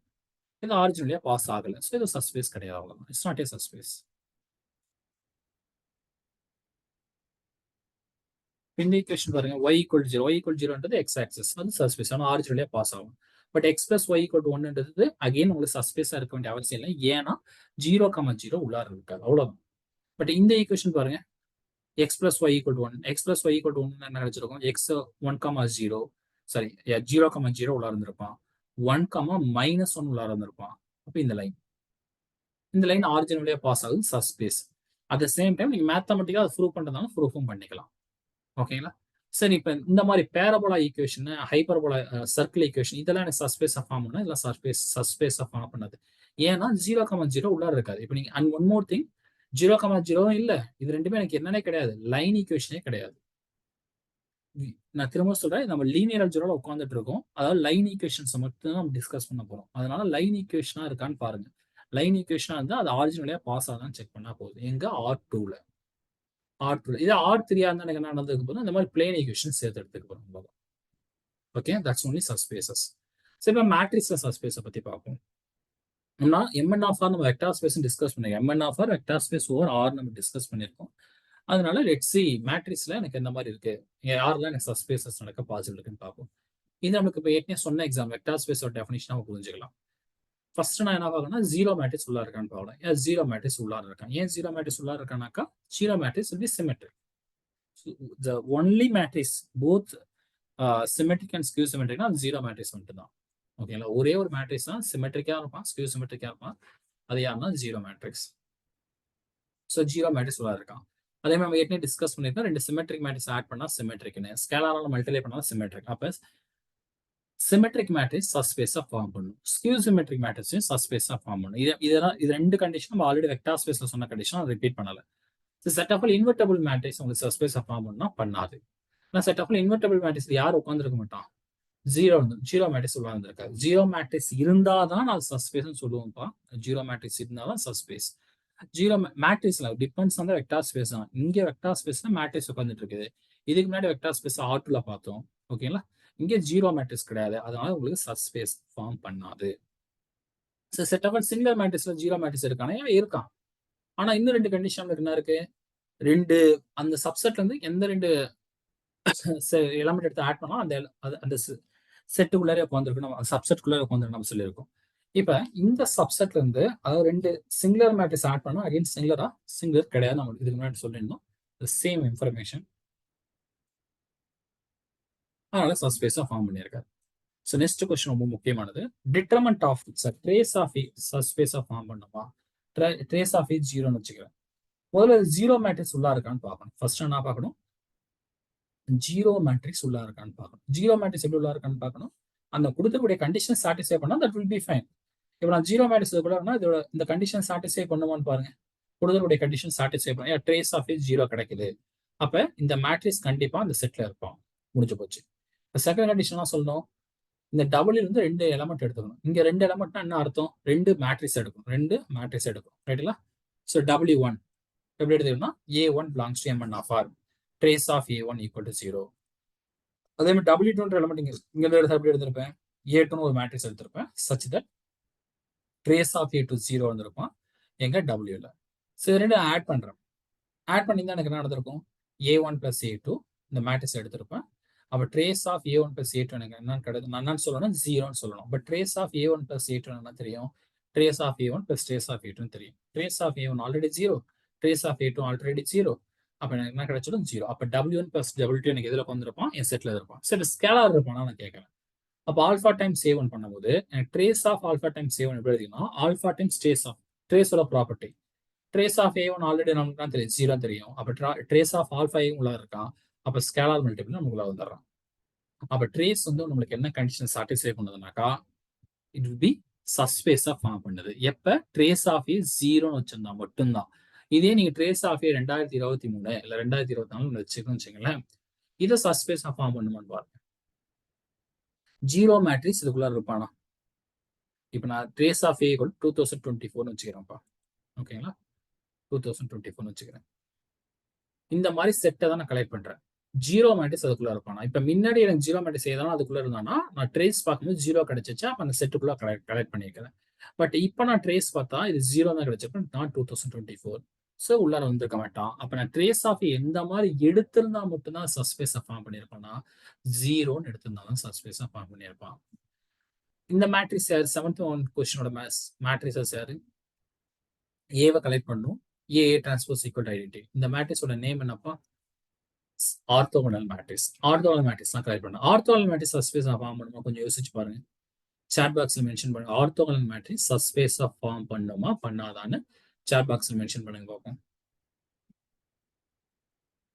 இது ஆரிஜின் வழியா பாஸ் ஆகல. ஸோ இது சஸ்பேஸ் கிடையாது. அவ்வளவுதான். It's not a சஸ்பேஸ். இந்த ஈக்குவேஷன் பாருங்க, y = 0. y = 0ன்றது x axis. அது சஸ்பேஸ். ஆனால் ஆரிஜின் வழியா பாஸ் ஆகும். பட் x + y = 1ன்றது அகைன் உங்களுக்கு சஸ்பேஸா இருக்க வேண்டிய அவசியம் இல்லை. ஏன்னா 0,0 உள்ளார இருக்காது. அவ்வளவுதான். பட் இந்த ஈக்குவேஷன் பாருங்க, x + y = 1. x + y = 1 என்ன கிடைச்சிருக்கும்? x 1,0 சாரி 0,0 உள்ளார இருந்திருப்பான். 1,-1 உள்ளார இருந்திருப்பான். அப்போ இந்த லைன் ஆரிஜின் வழியா பாஸ் ஆகுது, சஸ்பேஸ். அட் த சேம் டைம் நீங்க மேத்தமெட்டிக்கா அதை ப்ரூவ் பண்றதால ப்ரூஃபும் பண்ணிக்கலாம். ஓகேங்களா? சரி, இப்போ இந்த மாதிரி parabola equation, hyperbola, circle equation இதெல்லாம் எனக்கு சஸ்பேஸ் ஆஃப் ஃபார்ம் பண்ணா இதெல்லாம் சஸ்பேஸ் ஆஃப் ஃபார்ம் பண்ணாது. ஏன்னா 0,0 உள்ளார இருக்காது. இப்போ நீங்க அண்ட் ஒன் மோர் திங், 0,0 இல்ல, இது ரெண்டுமே எனக்கு என்னன்னே கிடையாது. லைன் ஈக்குவேஷனே கிடையாது. நான் திரும்ப சொல்றேன், நம்ம லீனியர் அல்ஜிப்ரால உட்காந்துட்டு இருக்கோம். அதாவது லைன் ஈக்குவேஷன்ஸ் மட்டும் நம்ம டிஸ்கஸ் பண்ண போறோம். அதனால லைன் ஈக்குவேஷனா இருக்கான்னு பாருங்க. லைன் ஈக்குவேஷனா இருந்தா அது ஆரிஜின் வழியா பாஸ் ஆகுதான்னு செக் பண்ணா போதும். எங்க R2ல. இது R3 இருந்தா எனக்கு என்ன நடந்துக்க போதும்? இந்த மாதிரி பிளேன் ஈக்குவேஷன் சேர்த்து எடுத்துக்க போறோம். Okay, that's only subspaces. சரி, இப்போ மேட்ரிக்ஸ்ல சஸ்பேஸை பத்தி பார்ப்போம். MN(R) நம்ம வெக்டார் ஸ்பேஸ் டிஸ்கஸ் பண்ணிருக்கோம். MN(R) vector space over R நம்ம டிஸ்கஸ் பண்ணிருக்கோம். அதனால லெட்ஸ் சி மேட்ரிக்ஸ்ல எனக்கு எந்த மாதிரி இருக்கு, யாரெல்லாம் எனக்கு சஸ்பேசஸ் நடக்க பாசிபிள் இருக்குன்னு பார்ப்போம். இது நமக்கு இப்போ ஏற்கனவே சொன்ன எக்ஸாம் வெக்டார் ஸ்பேஸோட டெஃபினிஷன் நம்ம புரிஞ்சுக்கலாம். ஃபர்ஸ்ட் நான் என்ன பார்க்கணும்னா 0 மேட்ரிக்ஸ் உள்ள இருக்கான்னு பார்க்கலாம். ஏன் 0 மேட்ரிக்ஸ் உள்ள இருக்கான்? ஏன் 0 மேட்ரிக்ஸ் உள்ள இருக்கானாக்கா 0 matrix will be symmetric. So the only matrix both symmetric and skew symmetric னா 0 மேட்ரிக்ஸ் மட்டும் தான். ஓகேங்களா? ஒரே ஒரு மேட்ரிக்ஸ் தான் சிமெட்ரிக்கா இருப்பான், ஸ்கியூ சிமெட்ரிக்கா இருப்பான். அது யாருன்னா 0 மேட்ரிக்ஸ். ஸோ 0 மேட்ரிக்ஸ் உள்ள இருக்கான். அதே மாதிரி நம்ம ஏற்கனவே டிஸ்கஸ் பண்ணிருக்கோம். 2 சிமெட்ரிக் மேட்ரிக்ஸ் ஆட் பண்ணா சிமெட்ரிக்னு, ஸ்கேலாரால மல்டிப்ளை பண்ணா சிமெட்ரிக். அப்ப சிமெட்ரிக் மேட்ரிக்ஸ் சப்ஸ்பேஸா ஃபார்ம் பண்ணும், ஸ்கியூ சிமெட்ரிக் மேட்ரிக்ஸையும் சப்ஸ்பேஸா ஃபார்ம் பண்ணும். இது ரெண்டு கண்டிஷன் நம்ம ஆல்ரெடி வெக்டார் ஸ்பேஸ்ல சொன்ன கண்டிஷன் ரிப்பீட் பண்ணல. செட் ஆஃப் இன்வெர்டபிள் மேட்ரிக்ஸ் உங்களுக்கு சப்ஸ்பேஸா ஃபார்ம் பண்ணா பண்ணாது. நான் செட் ஆஃப் இன்வெர்டபிள் மேட்ரிக்ஸ் யார் உட்காந்துருக்க மாட்டான், ஜீரோ மேட்ரிக்ஸ் உட்காந்துருக்காரு. ஜீரோ மேட்ரிக்ஸ் இருந்தாதான் நான் சப்ஸ்பேஸ் சொல்லுவோம்ப்பா. ஜீரோ மேட்ரிக்ஸ் இருந்தாதான் சப்ஸ்பேஸ். ஜீரோ மேட்ரிக்ஸ்ல டிபெண்ட்ஸ் ஆன் வெக்டார் ஸ்பேஸ் தான். இங்க வெக்டார் ஸ்பேஸ்ல மேட்ரிக்ஸ் உட்காந்துட்டு இருக்குது. இதுக்கு முன்னாடி வெக்டார் ஸ்பேஸ் R2ல பார்த்தோம். ஓகேங்களா? இங்க ஜீரோ மேட்ரிக்ஸ் கிடையாது, அதனால உங்களுக்கு சப்ஸ்பேஸ் ஃபார்ம் பண்ணாது. செட் ஆஃப் சிங்கிள் மேட்ரிக்ஸ்ல ஜீரோ மேட்ரிக்ஸ் இருக்கானே இருக்கான். ஆனா இன்னும் ரெண்டு கண்டிஷன் என்ன இருக்கு, ரெண்டு அந்த சப்செட்ல இருந்து எந்த ரெண்டு எலமெண்ட் எடுத்து ஆட் பண்ணா அந்த செட்டுக்குள்ளாரே உட்காந்துருக்கும், நம்ம சப்செட்குள்ளார உட்காந்துருக்கு நம்ம சொல்லியிருக்கோம். இப்ப இந்த சப்செட்ல இருந்து அதாவது ரெண்டு சிங்குலர் மேட்ரிக்ஸ் ஆட் பண்ணா அகைன் சிங்குலர் கிடையாது. நம்ம இதுக்கு முன்னாடி சொல்லியிருந்தோம் சேம் இன்ஃபர்மேஷன், அதனால சப்ஸ்பேஸா ஃபார்ம் பண்ணியிருக்காரு. ஸோ நெக்ஸ்ட் கொஸ்டின் ரொம்ப முக்கியமானது, டிட்டர்மெண்ட் ஆஃப் ட்ரேஸ் ஆஃப் சப்ஸ்பேஸா ஃபார்ம் பண்ணுமா, ட்ரேஸ் ஆஃப் ஜீரோன்னு வச்சுக்கிறேன். முதல்ல ஜீரோ மேட்ரிக்ஸ் உள்ளா இருக்கான்னு பார்க்கணும். ஃபர்ஸ்ட் என்ன பார்க்கணும், ஜீரோ மேட்ரிக்ஸ் உள்ள இருக்கான்னு பார்க்கணும். ஜீரோ மேட்ரிக்ஸ் எப்படி உள்ள இருக்கான்னு பார்க்கணும். அந்த கொடுக்கக்கூடிய கண்டிஷன் சாட்டிஸ்ஃபை பண்ணா தட் வில் பி ஃபைன். இப்போ நான் ஜீரோ மேட்ரிக்ஸ் கூட இதோட இந்த கண்டிஷன் சாட்டிஸ்ஃபை பண்ணுமான்னு பாருங்க. கொடுக்கக்கூடிய கண்டிஷன் சாட்டிஸ்ஃபை பண்ண ட்ரேஸ் ஆஃப் ஜீரோ கிடைக்குது, அப்ப இந்த மேட்ரிக்ஸ் கண்டிப்பா அந்த செட்ல இருப்போம், முடிஞ்சு போச்சு. செகண்ட் கண்டிஷனா சொல்லணும், இந்த டபுள் இருந்து ரெண்டு எலமெண்ட் எடுத்துக்கணும். இங்க ரெண்டு எலமெண்ட்னா என்ன அர்த்தம், ரெண்டு மேட்ரிக்ஸ் எடுக்கும், ரைட்டுங்களா? ஸோ W1 எப்படி எடுத்துக்கணும்னா A1 belongs to Mn of R, trace of A1 equal to 0. அதே மாதிரி W2 எலமெண்ட் இங்க எப்படி எடுத்திருப்பேன், A2 ஒரு matrix எடுத்திருப்பேன் such that trace of A2 0 வந்திருப்பான் எங்க Wல. சரி, ரெண்டு ஆட் பண்றேன். ஆட் பண்ணி தான் எனக்கு என்ன நடந்திருக்கும், A1 plus A2 இந்த மேட்ரிக்ஸ் எடுத்திருப்பேன். அப்ப trace of A1 plus A2 எனக்கு என்னன்னு கிடையாது, நான் என்னன்னு சொல்லணும், 0ன்னு சொல்லணும். But trace of A1 plus A2 என்ன தெரியும், trace of A1 plus trace of A2 தெரியும். trace of A1 already 0, trace of A2 already 0, அப்ப எனக்கு என்ன கிடைச்சிடும் 0. அப்ப W1 plus W2 எனக்கு எதுல வந்திருப்பான், என் செட்ல இருப்பான். சரி, ஸ்கேலார் இருப்பானா நான் கேட்கறேன். அப்ப ஆல்பா டைம்ஸ் A1 பண்ணும்போது எனக்கு trace of alpha times A1 எப்படி எழுதினா, ஆல்பா டைம்ஸ் ட்ரேஸோட property. Trace of A1 already நமக்கு தான் தெரியும், 0 தெரியும். அப்ப ட்ரேஸ் ஆஃப் ஆல்பா A உள்ள இருக்கான், அப்ப ஸ்கேலார் மல்டிபிள் நமக்குள்ள வந்துடுறான். அப்ப ட்ரேஸ் வந்து நம்மளுக்கு என்ன கண்டிஷன் சாட்டிஸ்ஃபை பண்ணுதுனாக்கா, இட் வில் பி சப்ஸ்பேஸா ஃபார்ம் பண்ணுது. எப்ப ட்ரேஸ் ஆஃப் ஏ 0ன்னு வச்சிருந்தா மட்டும்தான். இதே நீங்க ட்ரேஸ் ஆஃப் 2023 இல்ல 2024 வச்சுக்கணும்னு வச்சுங்களேன், இதை சப்ஸ்பேஸா ஃபார்ம் பண்ணுமான்னு பாருங்க. ஜீரோ மேட்ரிக்ஸ் இதுக்குள்ள இருப்பானா, இப்ப நான் ட்ரேஸ் ஆஃப் 2024 வச்சுக்கிறேன்ப்பா. ஓகேங்களா, 2024 வச்சுக்கிறேன். இந்த மாதிரி செட்டை தான் நான் கலெக்ட் பண்றேன். ஜீரோ மேட்ரிக்ஸ் அதுக்குள்ள இருப்பானா, இப்ப முன்னாடி எனக்கு ஜீரோ மேட்ரிக்ஸ் ஏதாலும் அதுக்குள்ள இருந்தானா நான் ட்ரேஸ் பார்க்கும்போது 0 கிடைச்சிச்சு, அப்ப அந்த செட்டுக்குள்ள கலெக்ட் பண்ணியிருக்கிறேன். பட் இப்ப நான் ட்ரேஸ் பார்த்தா இது 0 தான் கிடைச்சிருப்பேன், நான் 2024. ஸோ உள்ளார வந்திருக்க மாட்டான். அப்ப நான் ட்ரேஸ் ஆஃப் எந்த மாதிரி எடுத்திருந்தா மட்டும்தான் சப்ஸ்பேஸா ஃபார்ம் பண்ணியிருப்பானா, 0ன்னு எடுத்திருந்தாலும் சப்ஸ்பேஸா ஃபார்ம் பண்ணியிருப்பான். இந்த மேட்ரிக்ஸ் யாரு, 7th கொஸ்டினோட மேட்ரிக்ஸஸ் யாரு, ஏவை கலெக்ட் பண்ணும், ஏ டிரான்ஸ்போஸ் ஈக்குவல் ஐடென்டிட்டி. இந்த மேட்ரிக்ஸோட நேம் என்னப்பா, ஆர்த்தோகனல் மேட்ரிக்ஸ். ஆர்த்தோகனல் மேட்ரிக்ஸ்லாம் கலெக்ட் பண்ணும். ஆர்த்தோகனல் மேட்ரிக்ஸ் சப்ஸ்பேஸா ஃபார்ம் பண்ணுமா, கொஞ்சம் யோசிச்சு பாருங்க. சாட் பாக்ஸ்ல மென்ஷன் பண்ணுங்க, ஆர்த்தோகனல் மேட்ரிக்ஸ் சப்ஸ்பேஸா ஃபார்ம் பண்ணுமா பண்ணாதான்னு சாட் பாக்ஸ்ல மென்ஷன் பண்ணுங்க பார்ப்போம்.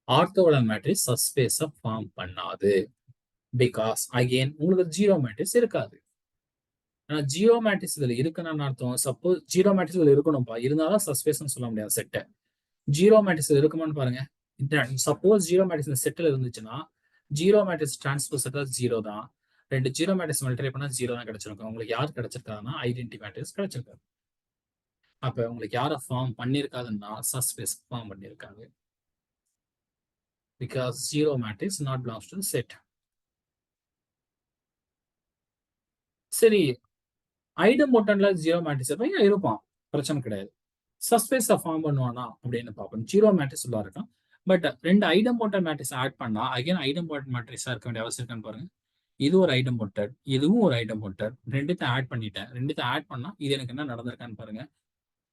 ஆர்த்தோகனல் மேட்ரிக்ஸ் சப்ஸ்பேஸா ஃபார்ம் பண்ணாது, பிகாஸ் அகைன் உங்களுக்கு ஜீரோ மேட்ரிக்ஸ் இருக்காது. ஆனா ஜீரோ மேட்ரிக்ஸ் இதுல இருக்குன்னு அர்த்தம், சப்போஸ் ஜீரோ மேட்ரிக்ஸ் இதுல இருக்கணும்ப்பா, இருந்தாலும் சப்ஸ்பேஸ்னு சொல்ல முடியாது செட்டை. ஜீரோ மேட்ரிக்ஸ் இருக்குமான்னு பாருங்க. சப்போஸ் ஜீரோ மேட்ரிக்ஸ் இந்த செட்டில் இருந்துச்சுன்னா ஜீரோ மேட்ரிக்ஸ் டிரான்ஸ்போஸ் செட்டா 0 தான். ரெண்டு ஜீரோ மேட்ரிக்ஸ் மல்டிப்ளை பண்ணா 0 தான் கிடைச்சிருக்கும். உங்களுக்கு யார் கிடைச்சிருக்காதுன்னா ஐடென்டி மேட்ரிக்ஸ் கிடைச்சிருக்காது. அப்ப உங்களுக்கு யாரை ஃபார்ம் பண்ணிருக்காதுன்னா சப்ஸ்பேஸ் ஃபார்ம் பண்ணிருக்காது, because zero matrix not belongs to set. சரி, ஐடெம்போட்டன்ல ஜீரோ மேட்ரிக்ஸ் இருப்பான், பிரச்சனை கிடையாது. சப்ஸ்பேஸை ஃபார்ம் பண்ணுவானா அப்படின்னு பார்ப்போம். ஜீரோ மேட்ரிக்ஸ் உள்ள இருக்கான், பட் ரெண்டு ஐடெம்போட்டன்ட் மேட்ரிக்ஸ் ஆட் பண்ணா அகைன் ஐடெம்போட்டன்ட் மேட்ரிக்ஸா இருக்க வேண்டிய அவசியம் இருக்கான்னு பாருங்க. இது ஒரு ஐடெம்போட்டன்ட், இதுவும் ஒரு ஐடெம்போட்டன்ட், ரெண்டுத்தையும் ஆட் பண்ணிட்டேன். ரெண்டுத்தையும் ஆட் பண்ணா இது எனக்கு என்ன நடந்திருக்கான்னு பாருங்க.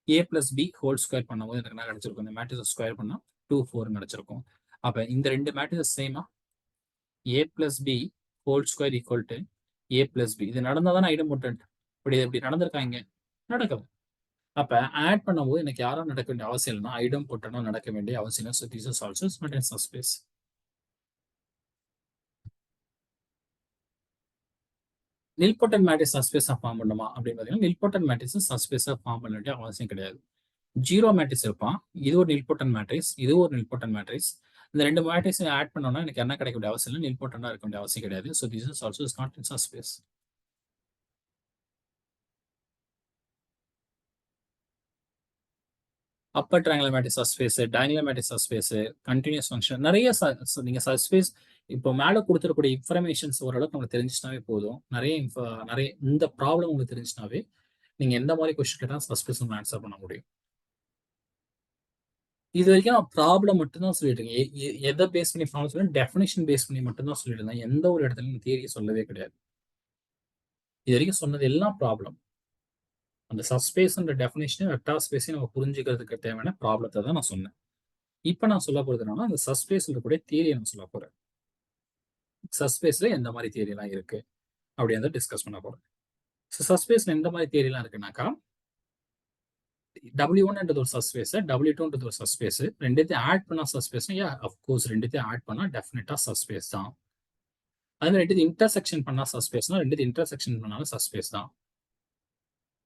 A plus B whole square பண்ணும்போது எனக்கு என்ன கிடைச்சிருக்கும், இந்த மேட்ரிக்ஸ் ஸ்கொயர் பண்ணா 2 4 கிடைச்சிருக்கும். அப்ப இந்த ரெண்டு மேட்ரிக்ஸ் சேமா, A plus B whole square equal to A plus B. இது நடந்தாதானே ஐடெம்போட்டன்ட். இப்படி நடந்திருக்காங்க, நடக்குது. அப்ப ஆட் பண்ணும்போது எனக்கு யாரும் நடக்க வேண்டிய அவசியம் இல்லைன்னா ஐடெம்போட்டன்ட் நடக்க வேண்டிய அவசியம் இல்லை. So this is also not in subspace. Nilpotent matrix subspace form பண்ணுமா அப்படின்னு பார்த்தீங்கன்னா நில்போட்டன்ட் மேட்ரிக்ஸ் சஸ்பேஸா ஃபார்ம் பண்ண வேண்டிய அவசியம் கிடையாது. ஜீரோ மேட்ரிக்ஸ் இருப்பான், இது ஒரு நில்போட்டன்ட் மேட்ரிக்ஸ், இது ஒரு நில்போட்டன்ட் மேட்ரிக்ஸ். இந்த ரெண்டு மேட்ரிக்ஸ் ஆட் பண்ணோம்னா எனக்கு என்ன கிடைக்க வேண்டிய அவசியம் இல்லை, நில்போட்டண்டா இருக்க வேண்டிய அவசியம் கிடையாது. So this is also is not in subspace. Upper triangular matrix subspace, diagonal matrix subspace, continuous function நிறைய நீங்க சஸ்பேஸ் இப்போ மேலே கொடுத்துருக்கூடிய இன்ஃபர்மேஷன்ஸ் ஓரளவுக்கு உங்களுக்கு தெரிஞ்சிச்சுனாவே போதும். நிறைய இந்த ப்ராப்ளம் உங்களுக்கு தெரிஞ்சிச்சுனாவே நீங்க எந்த மாதிரி கொஸ்டின் கேட்டாலும் சஸ்பேஸ் ஆன்சர் பண்ண முடியும். இது வரைக்கும் நான் ப்ராப்ளம் மட்டும்தான் சொல்லிட்டு இருக்கேன். எதை பேஸ் பண்ணி ப்ராப்ளம் சொல்ல, டெஃபினேஷன் பேஸ் பண்ணி மட்டும்தான் சொல்லிட்டு இருந்தேன். எந்த ஒரு இடத்துலையும் தியரியை சொல்லவே கிடையாது. இது வரைக்கும் சொன்னது எல்லாம் ப்ராப்ளம். அந்த சஸ்பேஸ்ன்ற டெஃபினேஷன் வெக்டார் ஸ்பேஸையும் நம்ம புரிஞ்சுக்கிறதுக்கு தேவையான ப்ராப்ளத்தை தான் நான் சொன்னேன். இப்போ நான் சொல்ல போறது என்னன்னா, அந்த சஸ்பேஸ்ல இருக்கக்கூடிய தியரியை நான் சொல்ல போறேன். சஸ்பேஸ்ல எந்த மாதிரி தியரி எல்லாம் இருக்கு அப்படின்றத டிஸ்கஸ் பண்ண போறேன். சஸ்பேஸ்ல எந்த மாதிரி தியரி எல்லாம் இருக்குனாக்கா, W1 ஒரு சஸ்பேஸ், W2 ஒரு சஸ்பேஸ், ரெண்டுத்தையும் ஆட் பண்ணா சஸ்பேஸ், அஃப்கோர்ஸ் ரெண்டுத்தையும் ஆட் பண்ணா டெஃபினட்டா சஸ்பேஸ் தான். அது ரெண்டுத்தையும் இன்டர்செக்ஷன் பண்ணா சஸ்பேஸ்னா ரெண்டுத்தையும் இன்டர்செக்ஷன் பண்ணாலும் சஸ்பேஸ் தான்.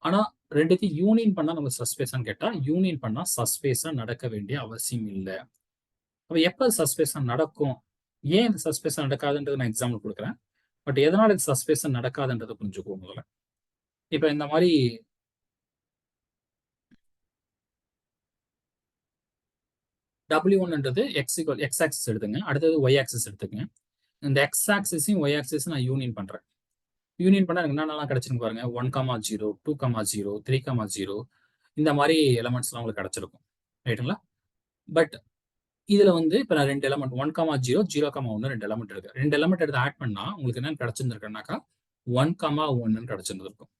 ஆனா ரெண்டுத்தையும் யூனியன் பண்ணா நம்ம சஸ்பேஸான்னு கேட்டா, யூனியன் பண்ணா சஸ்பேஸா நடக்க வேண்டிய அவசியம் இல்லை. அப்ப எப்ப சஸ்பேஸா நடக்கும், ஏன் இந்த சஸ்பேஸா நடக்காதுன்றது நான் எக்ஸாம்பிள் கொடுக்குறேன். பட் எதனால இது சஸ்பேஸா நடக்காதுன்றதை புரிஞ்சுக்குவோம் முதல்ல. இப்ப இந்த மாதிரி W1 எக்ஸ் ஆக்சிஸ் எடுத்துங்க, அடுத்தது ஒய் ஆக்சிஸ் எடுத்துக்கங்க. இந்த எக்ஸ் ஆக்சிஸையும் ஒய் ஆக்சிஸையும் நான் யூனியன் பண்றேன். யூனியன் பண்ணா எனக்கு என்னென்னலாம் கிடைச்சிருக்கு பாருங்க, 1,0, 2,0, 3,0 இந்த மாதிரி எலமெண்ட்ஸ்லாம் உங்களுக்கு கிடைச்சிருக்கும், ரைட்டுங்களா? பட் இதுல வந்து இப்ப நான் ரெண்டு எலமெண்ட் 1,0, 0,1 ரெண்டு எலமெண்ட் இருக்கு. ரெண்டு எலமெண்ட் எடுத்து ஆட் பண்ணா உங்களுக்கு என்ன கிடைச்சிருந்திருக்குனாக்கா 1,1 கிடைச்சிருந்திருக்கும்.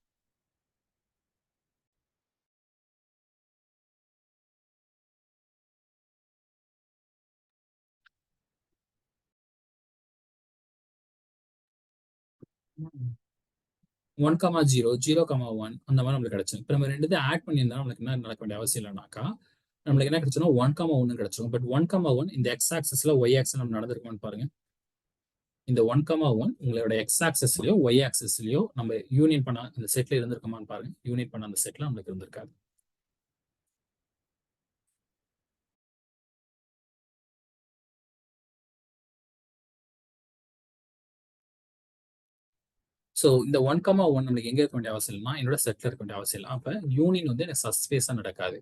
ஒன் கமா ஜீரோ, 0,1 அந்த மாதிரி நம்மளுக்கு கிடைச்சிடும். இப்போ நம்ம ரெண்டு ஆட் பண்ணியிருந்தா நம்மளுக்கு என்ன நடக்க வேண்டிய அவசியம் இல்லைனாக்கா, நம்மளுக்கு என்ன கிடைச்சிடும், 1,1 கிடைச்சிடும். பட் 1,1 இந்த எக்ஸ் ஆக்சஸ்ல ஒய் ஆக்சஸ் நம்ம நடந்திருக்கோம்னு பாருங்க. இந்த 1,1 உங்களோட எக்ஸ் ஆக்சஸ்லயோ ஒய் ஆக்சஸ்லயோ நம்ம யூனியன் பண்ண இந்த செட்ல இருந்திருக்கோமான்னு பாருங்க. யூனியன் பண்ண அந்த செட்ல நம்மளுக்கு இருந்திருக்காது. ஸோ இந்த 1,1 நம்மளுக்கு எங்க இருக்க வேண்டிய அவசியம் இல்லைன்னா என்னோட செட்ல இருக்க வேண்டிய அவசியம் இல்லை. அப்ப யூனியன் வந்து எனக்கு சஸ்பேஸா நடக்காது.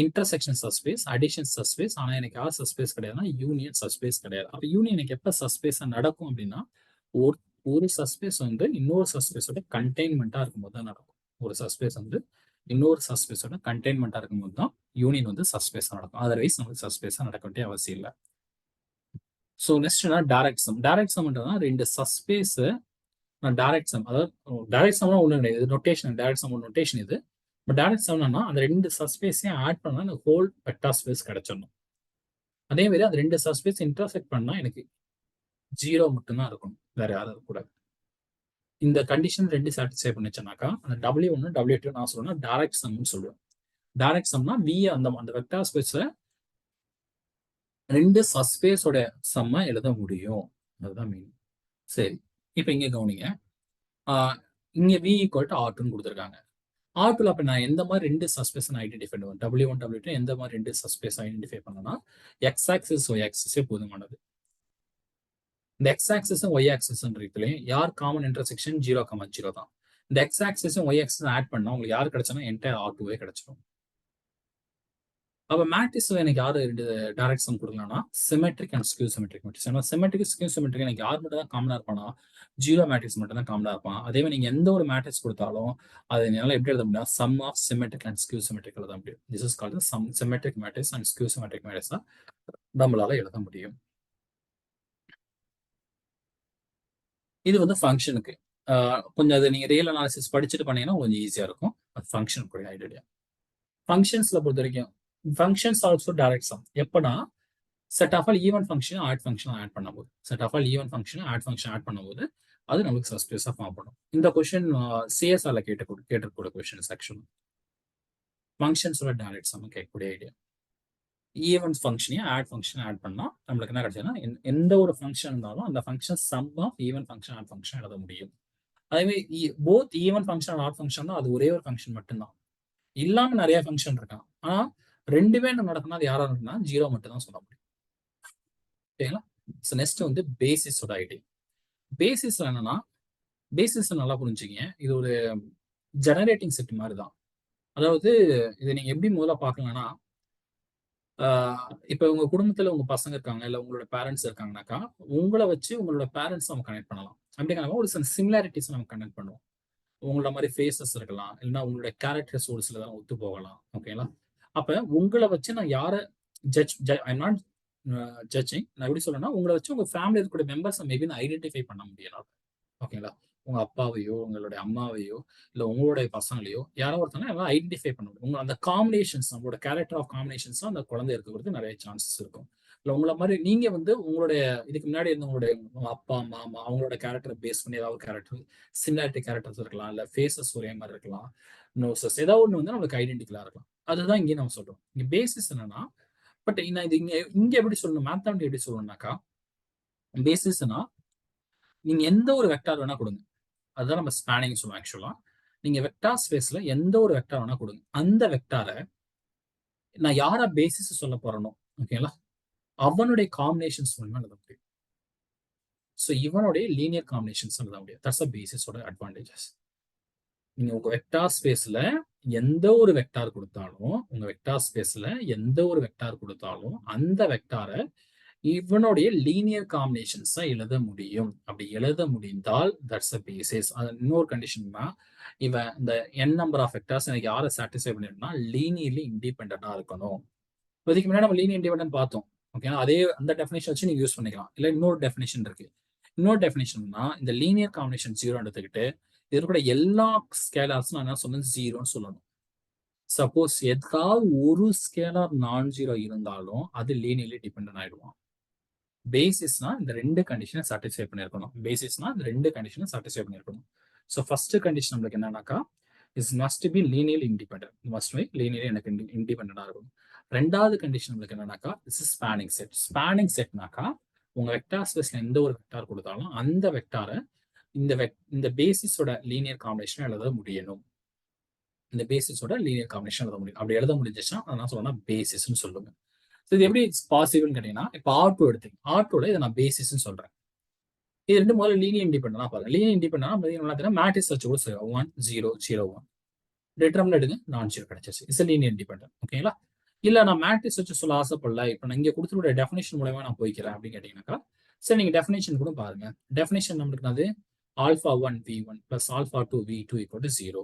Intersection சஸ்பேஸ், addition சஸ்பேஸ். ஆனா எனக்கு யார் சஸ்பேஸ் கிடையாதுன்னா யூனியன் சஸ்பேஸ் கிடையாது. அப்ப யூனியன் எனக்கு எப்ப சஸ்பேஸா நடக்கும் அப்படின்னா, ஒரு சஸ்பேஸ் வந்து இன்னொரு சஸ்பேஸோட கண்டெய்ன்மெண்டா இருக்கும்போது தான் நடக்கும். ஒரு சஸ்பேஸ் வந்து இன்னொரு சஸ்பேஸோட கண்டெய்ன்மெண்டா இருக்கும்போது தான் யூனியன் வந்து சஸ்பேஸா நடக்கும். அதர்வைஸ் நமக்கு சஸ்பேஸா நடக்க வேண்டிய அவசியம் இல்லை. So next direct sum. Direct சம்ன்றதுனா ரெண்டு சஸ்பேஸ் டைரக்ட் சம், அதாவது டைரக்ட் சம்னா ஒண்ணு கிடையாது, இது நோட்டேஷன். டைரக்ட் சம் நோட்டேஷன் இது. பட் டைரக்ட் சம்னா அந்த ரெண்டு சஸ்பேஸையும் ஆட் பண்ணா எனக்கு ஹோல் வெக்டார் ஸ்பேஸ் கிடைச்சிடணும். அதே மாதிரி அந்த ரெண்டு சஸ்பேஸ் இன்டர்செக்ட் பண்ணா எனக்கு 0 மட்டும்தான் இருக்கணும், வேற யாரும் கூட. இந்த கண்டிஷன் ரெண்டு சாட்டிஸ்ஃபை பண்ணிச்சுனாக்கா அந்த W1 W2 நான் சொல்லுவேன் டைரக்ட் சம்னு சொல்லுவேன். டைரக்ட் சம்னா அந்த வெக்டார் ஸ்பேஸ்ல ரெண்டு சஸ்பேஸோட சம்மா எழுத முடியும், அதுதான் மீன். சரி, இப்போ இங்க கவனிங்க. இங்க V ஈக்குவல் டு R2 கொடுத்துருக்காங்க. R2 அப்ப நான் எந்த மாதிரி ரெண்டு சஸ்பேஸ் ஐடென்டிஃபை பண்ணுவேன், W1 W2 எந்த மாதிரி ரெண்டு சஸ்பேஸ் ஐடென்டிஃபை பண்ணனா எக்ஸ் ஆக்சிஸ் ஒய் ஆக்சிஸே போதுமானது. இந்த எக்ஸ் ஆக்சிஸும் ஒய் ஆக்சிஸ்ன்றதுலையும் யார் காமன் இன்டர்செக்ஷன் 0,0 தான். இந்த எக்ஸ் ஆக்சிஸும் ஒய் ஆக்சிஸும் ஆட் பண்ணா உங்களுக்கு யார் கிடைச்சனா என்டையர் R2வே கிடைச்சிடும். அப்ப மேட்ரிக்ஸ்ல எனக்கு யாரு ரெண்டு டைரக்ட் சம் கொடுக்கலாம்னா symmetric and skew symmetric matrix. ஏன்னா சிமெட்ரிக் ஸ்கியூ சிமெட்ரிக் எனக்கு யார் மட்டும் தான் காமனா இருப்பானா, ஜீரோ மேட்ரிக்ஸ் மட்டும் தான் காமனா இருப்பான். அதே மாதிரி நீங்க எந்த ஒரு மேட்ரிக்ஸ் கொடுத்தாலும் அதை என்னால எப்படி எழுத முடியும், sum of symmetric and skew symmetric எழுத முடியும். This is called sum symmetric matrix and skew symmetric matrix நம்மளால எழுத முடியும். இது வந்து ஃபங்க்ஷனுக்கு கொஞ்சம் அது நீங்க ரியல் அனாலிசிஸ் படிச்சுட்டு பண்ணீங்கன்னா கொஞ்சம் ஈஸியா இருக்கும். அது ஃபங்க்ஷனுக்கு ஐடியா. ஃபங்க்ஷன்ஸ்ல பொறுத்த வரைக்கும் ஃபங்க்ஷன்ஸ் ஆல்சோ டைரக்ட் சம். எப்பனா set of all even function odd function add பண்ணும்போது, set of all even function odd function add பண்ணும்போது அது நமக்கு சஸ்பேஸா ஃபார்ம் பண்ணும். இந்த கொஸ்டின் சிஎஸ்ஆர்ல கேட்டக்கூடிய கொஸ்டின்ஸ் ஆக்சுவலி ஃபங்க்ஷன்ஸோட டைரக்ட் சம் கேட்கக்கூடிய ஐடியா. ஈவன் ஃபங்க்ஷனையும் ஆட் ஃபங்க்ஷன் ஆட் பண்ணா நம்மளுக்கு என்ன கிடைச்சதுன்னா எந்த ஒரு ஃபங்க்ஷன் இருந்தாலும் அந்த function sum of even function odd function எழுத முடியும். அதே மாதிரி both even function odd function தான், அது ஒரே ஒரு ஃபங்க்ஷன் மட்டும்தான். இல்லாம நிறைய ஃபங்க்ஷன் இருக்கான். ஆனா ரெண்டுமே நம்ம நடக்கணும், அது யாரா இருக்குன்னா 0 மட்டும் தான் சொல்ல முடியும். ஓகேங்களா? ஸோ நெக்ஸ்ட் வந்து பேசிஸோட ஐடி. பேசிஸ்ல என்னன்னா, பேசிஸ் நல்லா புரிஞ்சுங்க, இது ஒரு ஜெனரேட்டிங் செட் மாதிரி தான். அதாவது இதை நீங்க எப்படி முதல்ல பார்க்கலாம்னா, இப்போ உங்க குடும்பத்துல உங்க பசங்க இருக்காங்க, இல்ல உங்களோட பேரண்ட்ஸ் இருக்காங்கனாக்கா, உங்களை வச்சு உங்களோட பேரண்ட்ஸ் நம்ம கனெக்ட் பண்ணலாம். அப்படிங்கிற ஒரு சில சிமிலாரிட்டிஸ் நம்ம கனெக்ட் பண்ணுவோம். உங்களோட மாதிரி ஃபேஸஸ் இருக்கலாம், இல்லைன்னா உங்களுடைய கேரக்டர்ஸ் ஒரு சில ஒத்து போகலாம். ஓகேங்களா? அப்ப உங்களை வச்சு நான் யாரை ஐ எம் நாட் ஜட்ஜிங். நான் எப்படி சொல்றேன்னா, உங்களை வச்சு உங்க ஃபேமிலி இருக்கக்கூடிய மெம்பர்ஸ் மேபி நான் ஐடென்டிஃபை பண்ண முடியலாம். ஓகேங்களா? உங்க அப்பாவையோ, உங்களுடைய அம்மாவையோ, இல்ல உங்களுடைய பசங்களையோ யாரோ ஒருத்தங்க எல்லாம் ஐடென்டிஃபை பண்ண முடியும். உங்க அந்த காம்பினேஷன்ஸ், நம்மளோட கேரக்டர் ஆஃப் காம்பினேஷன்ஸ் அந்த குழந்தை இருக்கிறது நிறைய சான்சஸ் இருக்கும். இல்ல உங்களை மாதிரி நீங்க வந்து உங்களுடைய இதுக்கு முன்னாடி இருந்த உங்களுடைய அப்பா, மாமா அவங்களோட கேரக்டரை பேஸ் பண்ணி ஏதாவது கேரக்டர் சிமிலாரிட்டி கேரக்டர்ஸ் இருக்கலாம், இல்ல ஃபேஸஸ் ஒரே மாதிரி இருக்கலாம், நோசஸ் ஏதாவது ஒன்று வந்து நம்மளுக்கு ஐடென்டிக்கலா இருக்கலாம். அதுதான் இங்கே நம்ம சொல்றோம். இங்க பேசிஸ் என்னன்னா, பட் நான் இது இங்க எப்படி சொல்லணும், மேத்தமெட்டிக் எப்படி சொல்லணும்னாக்கா, பேசிஸ்னா நீங்க எந்த ஒரு வெக்டார் வேணா கொடுங்க. அதுதான் நம்ம ஸ்பேனிங் சொல்லுவோம். ஆக்சுவலா நீங்க வெக்டார் ஸ்பேஸ்ல எந்த ஒரு வெக்டார் வேணா கொடுங்க. அந்த வெக்டாரை நான் யாரா பேசிஸ் சொல்ல போறேனோ, ஓகேங்களா, அவனுடைய காம்பினேஷன்ஸ் மூலமா எழுத முடியும். ஸோ இவனுடைய லீனியர் காம்பினேஷன்ஸ் எழுத முடியும். தட்ஸ் அ பேசிஸோட அட்வான்டேஜஸ். நீங்க உங்க வெக்டார் ஸ்பேஸ்ல எந்த ஒரு வெக்டார் கொடுத்தாலும், உங்க வெக்டார் ஸ்பேஸ்ல எந்த ஒரு வெக்டார் கொடுத்தாலும் அந்த வெக்டாரை இவனுடைய லீனியர் காம்பினேஷன்ஸா எழுத முடியும். அப்படி எழுத முடிந்தால் தட்ஸ் அ பேசிஸ். அது இன்னொரு கண்டிஷன்னா, இவன் இந்த n நம்பர் ஆஃப் வெக்டர்ஸ் எனக்கு யாரை சாட்டிஸ்ஃபை பண்ணிருக்குன்னா லீனியர்லி இண்டிபெண்டா இருக்கணும். இதுக்கு முன்னாடி நம்ம லீனியர் இண்டிபெண்டன்ட் பார்த்தோம். ஓகே, அதே அந்த டெஃபினேஷன் வச்சு நீங்க யூஸ் பண்ணிக்கலாம். இல்ல இன்னொரு டெஃபினேஷன் இருக்கு. இன்னொரு டெஃபினேஷன்னா இந்த லீனியர் காம்பினேஷன் 0 எடுத்துக்கிட்டு இது கூட எல்லா ஸ்கேலார்ஸும் நான் என்ன சொன்னேன் 0ன்னு சொல்லணும். சப்போஸ் எதுக்காவது ஒரு ஸ்கேலார் நான் 0 இருந்தாலும் அது லீனியர்லி டிபெண்டன்ட் ஆயிடுவான். பேசிஸ்னா இந்த ரெண்டு கண்டிஷனை சாட்டிஸ்ஃபை பண்ணிருக்கணும். பேசிஸ்னா இந்த ரெண்டு கண்டிஷனை சாட்டிஸ்ஃபை பண்ணிருக்கணும். ஸோ ஃபர்ஸ்ட் கண்டிஷன் நம்மளுக்கு என்னன்னாக்கா, is must be linear independent. Must be linear எனக்கு இண்டிபெண்டா இருக்கும். ரெண்டாவது கண்டிஷன் நம்மளுக்கு என்னன்னாக்கா, this is spanning set. Spanning செட்னாக்கா உங்க வெக்டார் ஸ்பேஸ்ல எந்த ஒரு வெக்டார் கொடுத்தாலும் அந்த வெக்டாரை இந்த பேசிஸோட லீனியர் காம்பினேஷன் எழுத முடியணும். இந்த பேசிஸோட லீனியர் காம்பினேஷன் எழுத முடியும். அப்படி எழுத முடிஞ்சிச்சுன்னா நான் சொல்லணும் பேசிஸ்ன்னு சொல்லுங்க. இது எப்படி பாசிபிள்னு கேட்டீங்கன்னா, இப்போ R2 எடுத்துங்க. R2ல இதை நான் பேசிஸ்ன்னு சொல்றேன். இது ரெண்டு முதல்ல லீனியர் இண்டிபெண்டா பாருங்க. லீனியர் இண்டிபெண்டா மேட்ரிக்ஸ் வச்சு கூட 1 0 0 1 டிட்டர்மினன்ட் எடுங்க, நான் 0 கிடைச்சிச்சு. It's linear independent. ஓகேங்களா? இல்ல நான் மேட்ரிக்ஸ் வச்சு சொல்ல ஆசைப்படல, இப்போ நான் இங்க கொடுத்துருக்க டெஃபினேஷன் மூலமா நான் போய்க்கிறேன் அப்படின்னு கேட்டீங்கன்னாக்கா, சரி நீங்க டெஃபினேஷன் கூட பாருங்க. டெஃபினேஷன் நம்மளுக்கு அது α1 v1 பிளஸ் α2 v2 = 0.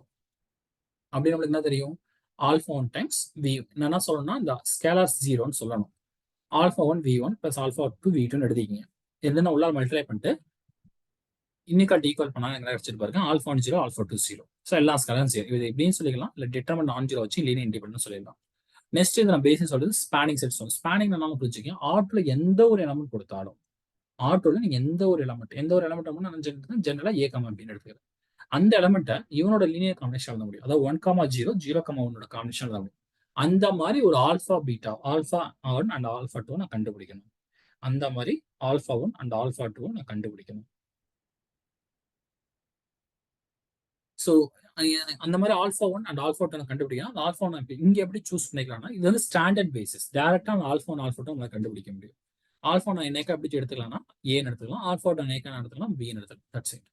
அப்படி நம்மளுக்கு என்ன தெரியும், α1 டைம்ஸ் v. நான் என்ன சொல்லணும்னா இந்த ஸ்கேலார் 0ன்னு சொல்லணும். α1 v1 பிளஸ் α2 v2ன்னு எடுத்துக்கிங்க. எதுனா உள்ள மல்டிப்ளை பண்ணிட்டு இன்இக்வாலிட்டி ஈக்குவல் பண்ணா என்ன கிடைச்சிட்டு பாருங்க, α1 0 α2 0. ஸோ எல்லா ஸ்கேலாரும் 0. இது எப்படின்னு சொல்லிக்கலாம், இல்லை டிட்டர்மினன்ட் நான் 0 வச்சு லீனியர் இண்டிபெண்டன்ட் சொல்லிடலாம். நெக்ஸ்ட் இது நான் பேசிஸ் சொல்றது ஸ்பேனிங் செட் சொல்லுவோம். ஸ்பேனிங் நம்ம புரிஞ்சுக்கோங்க, R2ல எந்த ஒரு எலமெண்ட் கொடுத்தாலும், R2ல நீங்க எந்த ஒரு எலமெண்ட் ஜெனரலா A, B எடுத்துக்கிறேன். அந்த எலமெண்ட்டை இவனோட லீனியர் காம்பினேஷன் எழுத முடியும். அதாவது 1, 0 0, 1 காம்பினேஷன் எழுத முடியும். அந்த மாதிரி ஒரு ஆல்பா பீட்டா, α1 அண்ட் α2 நான் கண்டுபிடிக்கணும். அந்த மாதிரி α1 அண்ட் α2 நான் கண்டுபிடிக்கணும். ஸோ அந்த மாதிரி α1 அண்ட் α2 நான் கண்டுபிடிக்கணும். அந்த α1 இங்க எப்படி சூஸ் பண்ணிக்கலாம்னா, இது வந்து ஸ்டாண்டர்ட் பேசிஸ். டேரக்டா அந்த α1 α2 நம்மளால கண்டுபிடிக்க முடியும். ஆல்ஃபா நான் என்னைக்கா எப்படி எடுத்துக்கலாம்னா ஏன்னு எடுத்துக்கலாம், α2 என்னைக்கா எடுத்துக்கலாம், பின்னு எடுத்துக்கலாம். That's it.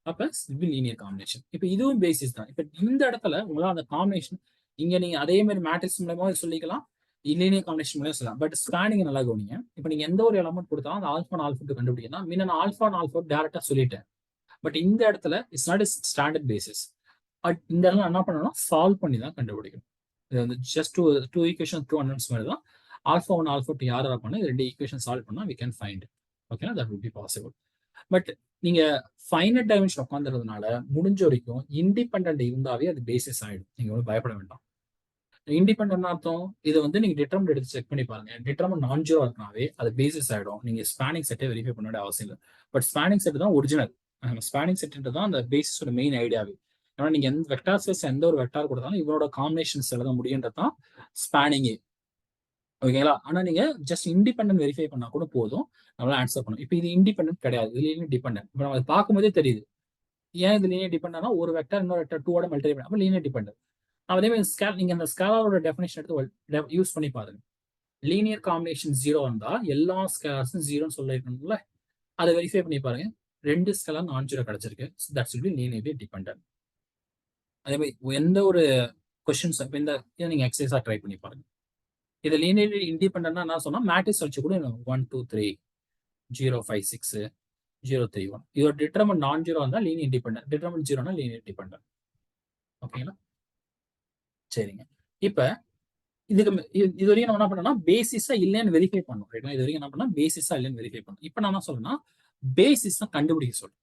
அப்ப இது லீனியர் காம்பினேஷன். இப்போ இதுவும் பேசிஸ் தான். இப்போ இந்த இடத்துல உங்களால் அந்த காம்பினேஷன் இங்க நீங்க அதே மாதிரி மேட்ரிக்ஸ் மூலமா சொல்லிக்கலாம், லீனியர் காம்பினேஷன் மூலமா சொல்லலாம். பட் ஸ்பேனிங் நல்லா கவனிங்க. இப்போ நீங்க எந்த ஒரு எலமெண்ட் கொடுத்தாலும் அந்த α1 α2 கண்டுபிடிக்கலாம். முன்ன நான் α1 α2 டேரக்டா சொல்லிட்டேன். பட் இந்த இடத்துல it's not standard basis. But இந்த இடத்துல என்ன பண்ணணும், சால்வ் பண்ணி தான் கண்டுபிடிக்கணும். இது வந்து ஜஸ்ட் டூ ஈக்குவேஷன் 2 அன்னன்ஸ் மாதிரி தான். α1 α2 யார் பண்ணா இது ரெண்டு ஈக்குவேஷன் சால்வ் பண்ணா we can find it. ஓகேனா, that would be possible. But நீங்க ஃபைனட் டைமென்ஷன் உட்காந்துறதுனால முடிஞ்ச வரைக்கும் இண்டிபெண்டன்ட் இருந்தாவே அது பேசிஸ் ஆயிடும். நீங்க வந்து பயப்பட வேண்டாம். இண்டிபெண்டன்ட் அர்த்தம் இது வந்து நீங்க டிட்டர்மினன்ட் எடுத்து செக் பண்ணி பாருங்க. டிட்டர்மினன்ட் நான் 0 இருக்கனாவே அது பேசிஸ் ஆயிடும். நீங்க ஸ்பேனிங் செட்டை வெரிஃபை பண்ண வேண்டிய அவசியம் இல்லை. பட் ஸ்பேனிங் செட் தான் ஒரிஜினல். ஸ்பேனிங் செட் தான் அந்த பேசிஸோட மெயின் ஐடியாவே. ஏன்னா நீங்க எந்த வெக்டார் ஸ்பேஸ் எந்த ஒரு வெக்டார் கொடுத்தாலும் இவனோட காம்பினேஷன்ஸ் எழுத முடியுன்றது தான் ஸ்பேனிங்கே. ஓகேங்களா? ஆனா நீங்க ஜஸ்ட் இண்டிபெண்டன்ட் வெரிஃபை பண்ணா கூட போதும், நம்மளால ஆன்சர் பண்ணும். இப்போ இது இண்டிபெண்டன்ட் கிடையாது, இதுல டிபெண்டன்ட். இப்போ நம்ம பார்க்கும்போதே தெரியுது, ஏன் இது லீனியர் டிபெண்டா ஒரு வெக்டர் இன்னொரு வெக்டர் 2 மல்டிப்ளை பண்ணி அப்ப லீனியர் டிபெண்ட். அதே மாதிரி நீங்க அந்த ஸ்கேலாரோட டெஃபினேஷன் எடுத்து யூஸ் பண்ணி பாருங்க. லீனியர் காம்பினேஷன் 0 இருந்தா எல்லா ஸ்கேலார்ஸும் 0ன்னு சொல்லிருக்கணும்ல, அதை வெரிஃபை பண்ணி பாருங்க. 2 ஸ்கேலார் நான் ஜீரோ கிடைச்சிருக்கு. That's will be linearly dependent. அதே மாதிரி எந்த ஒரு கொஸ்டின்ஸ் இப்போ இந்த இதை நீங்க எக்ஸசைஸா ட்ரை பண்ணி பாருங்க. இது லீனியர்லி இண்டிபெண்டன்ட்னா என்ன சொன்னா மேட்ரிக்ஸ் வச்சு கூட 1 2 3 0 5 6 0 3 1 இதோட டிட்டர்மினன்ட் நான் ஜீரோ இருந்தா லீனியர் இண்டிபெண்டன்ட், டிட்டர்மினன்ட் ஜீரோனா லீனியர் டிபெண்டன்ட். ஓகேங்களா? சரிங்க. இப்ப இதுக்கு இது வரைக்கும் நம்ம என்ன பண்ணோம்னா பேசிஸா இல்லைன்னு வெரிஃபை பண்ணோம். ரைட்டா? இது வரைக்கும் என்ன பண்ணா பேசிஸா இல்லைன்னு வெரிஃபை பண்ணோம். இப்போ நான் என்ன சொல்றேன்னா பேசிஸா கண்டுபிடிக்க சொல்றேன்.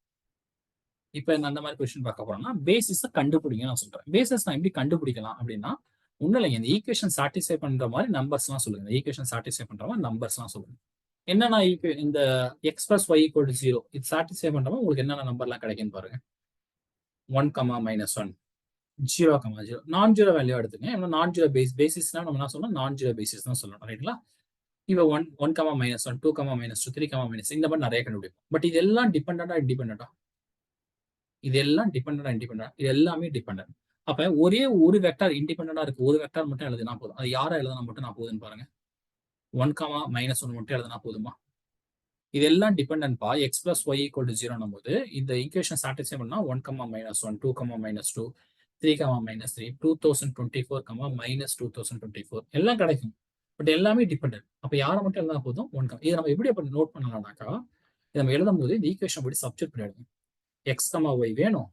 இப்போ நான் அந்த மாதிரி கொஸ்டின் பார்க்க போறோம்னா பேசிஸை கண்டுபிடிங்க நான் சொல்றேன். பேசிஸ் நான் எப்படி கண்டுபிடிக்கலாம் அப்படின்னா ஒன்றும் இல்லைங்க, இந்த ஈக்குவேஷன் சாட்டிஸ்ஃபை பண்ற மாதிரி நம்பர்ஸ்லாம் சொல்லுங்க. இந்த ஈக்குவேஷன் சாட்டிஸ்ஃபை பண்ற மாதிரி நம்பர்ஸ்லாம் சொல்லுங்க. என்னன்னா இந்த X plus Y equal to 0 இது சாட்டிஸ்ஃபை பண்ற மாதிரி உங்களுக்கு என்னென்ன நம்பர்லாம் கிடைக்குன்னு பாருங்க. 1, -1 0, 0 நான் ஜீரோ வேல்யூ எடுத்துங்க. ஏன்னா நான் ஜீரோ பேசிஸ்னா நம்ம என்ன சொல்லணும், நான் ஜீரோ பேசிஸ் தான் சொல்லணும். ரைட்டுங்களா? இப்போ 1, 1, -1 2, -2 3, -, இந்த மாதிரி நிறைய கண்டுபிடிப்போம். பட் இதெல்லாம் டிபெண்டா இண்டிபெண்டா? இதெல்லாம் டிபெண்டா இண்டிபெண்டா? இது எல்லாமே டிபெண்டன்ட். அப்ப ஒரே ஒரு வெக்டார் இண்டிபெண்டா இருக்கு, ஒரு வெக்டார் மட்டும் எழுதினா போதும். அது யாரா எழுதினா மட்டும் நான் போதுன்னு பாருங்க. 1, -1 மட்டும் எழுதினா போதுமா? இதெல்லாம் டிபெண்டன்ட்பா. X plus Y equal to 0 போது இந்த ஈக்குவேஷன் சாட்டிஸ்ஃபை பண்ணா 1, -1 2, -2 3, -3 2024, -2024 எல்லாம் கிடைக்கும். பட் எல்லாமே டிபெண்டன்ட். அப்ப யாரை மட்டும் எழுதினா போதும் 1, இதை நம்ம எப்படி அப்படி நோட் பண்ணலாம்னாக்கா இதை நம்ம எழுதும் போது இந்த ஈக்குவேஷன் படி சப்ஸ்டிட்யூட் பண்ணி எழுதுங்க. எக்ஸ், ஒய் வேணும்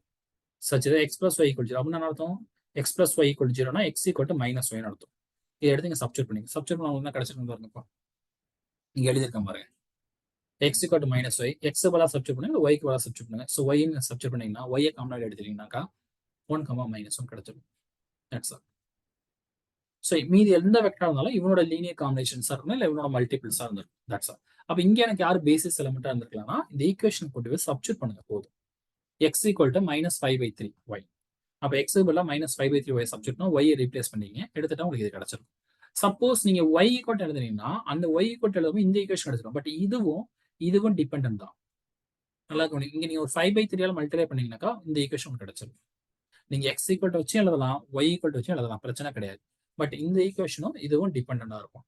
such that x plus y equal to 0 அப்படின்னா அர்த்தம் x plus y equal to 0னா x equal to minus y அர்த்தம். இதை எடுத்து இங்க சப்ஸ்டிட்யூட் பண்ணீங்க. சப்ஸ்டிட்யூட் பண்ணா உங்களுக்கு என்ன கிடைச்சிருக்கு பாருங்கப்பா. இங்க எழுதிருக்கேன் பாருங்க. x equal to minus y, x பதிலா சப்ஸ்டிட்யூட் பண்ணுங்க, y க்கு பதிலா சப்ஸ்டிட்யூட் பண்ணுங்க. சோ y ன்னு சப்ஸ்டிட்யூட் பண்ணீங்கன்னா y ஐ காமனா எடுத்துட்டீங்கன்னாக்கா 1, -1 கிடைச்சிடும். That's all. சோ மீதி எந்த வெக்டார் இருந்தாலும் இவனோட லீனியர் காம்பினேஷன்ஸா இருக்கும் இல்ல இவனோட மல்டிபிள்ஸா இருந்திருக்கும். That's all. அப்ப இங்க எனக்கு யார் பேசிஸ் எலிமெண்டா இருந்திருக்கலாம்னா இந்த ஈக்குவேஷன் கொண்டு போய் சப்ஸ்டிட்யூட் பண்ணுங்க போதும். x equal to -5/3 y. அப்ப x பதிலா -5/3 y சப்ஸ்டிட்யூட்னா y ரீப்ளேஸ் பண்ணீங்க, எடுத்துட்டா உங்களுக்கு இது கிடைச்சிடும். சப்போஸ் நீங்க y ஈக்குவல் எழுதுனீங்கன்னா அந்த y ஈக்குவல் எழுதும் இந்த ஈக்குவேஷன் கிடைச்சிடும். பட் இதுவும் டிபெண்டன்ட் தான். நல்லா கவனிங்க. இங்க நீங்க ஒரு 5/3 ஆல மல்டிப்ளை பண்ணீங்கன்னாக்கா இந்த ஈக்குவேஷன் கிடைச்சிடும். நீங்க x ஈக்குவல் வச்சு எழுதலாம், y ஈக்குவல் வச்சு எழுதலாம், பிரச்சனை கிடையாது. பட் இந்த ஈக்குவேஷனும் இதுவும் டிபெண்டண்டா இருக்கும்.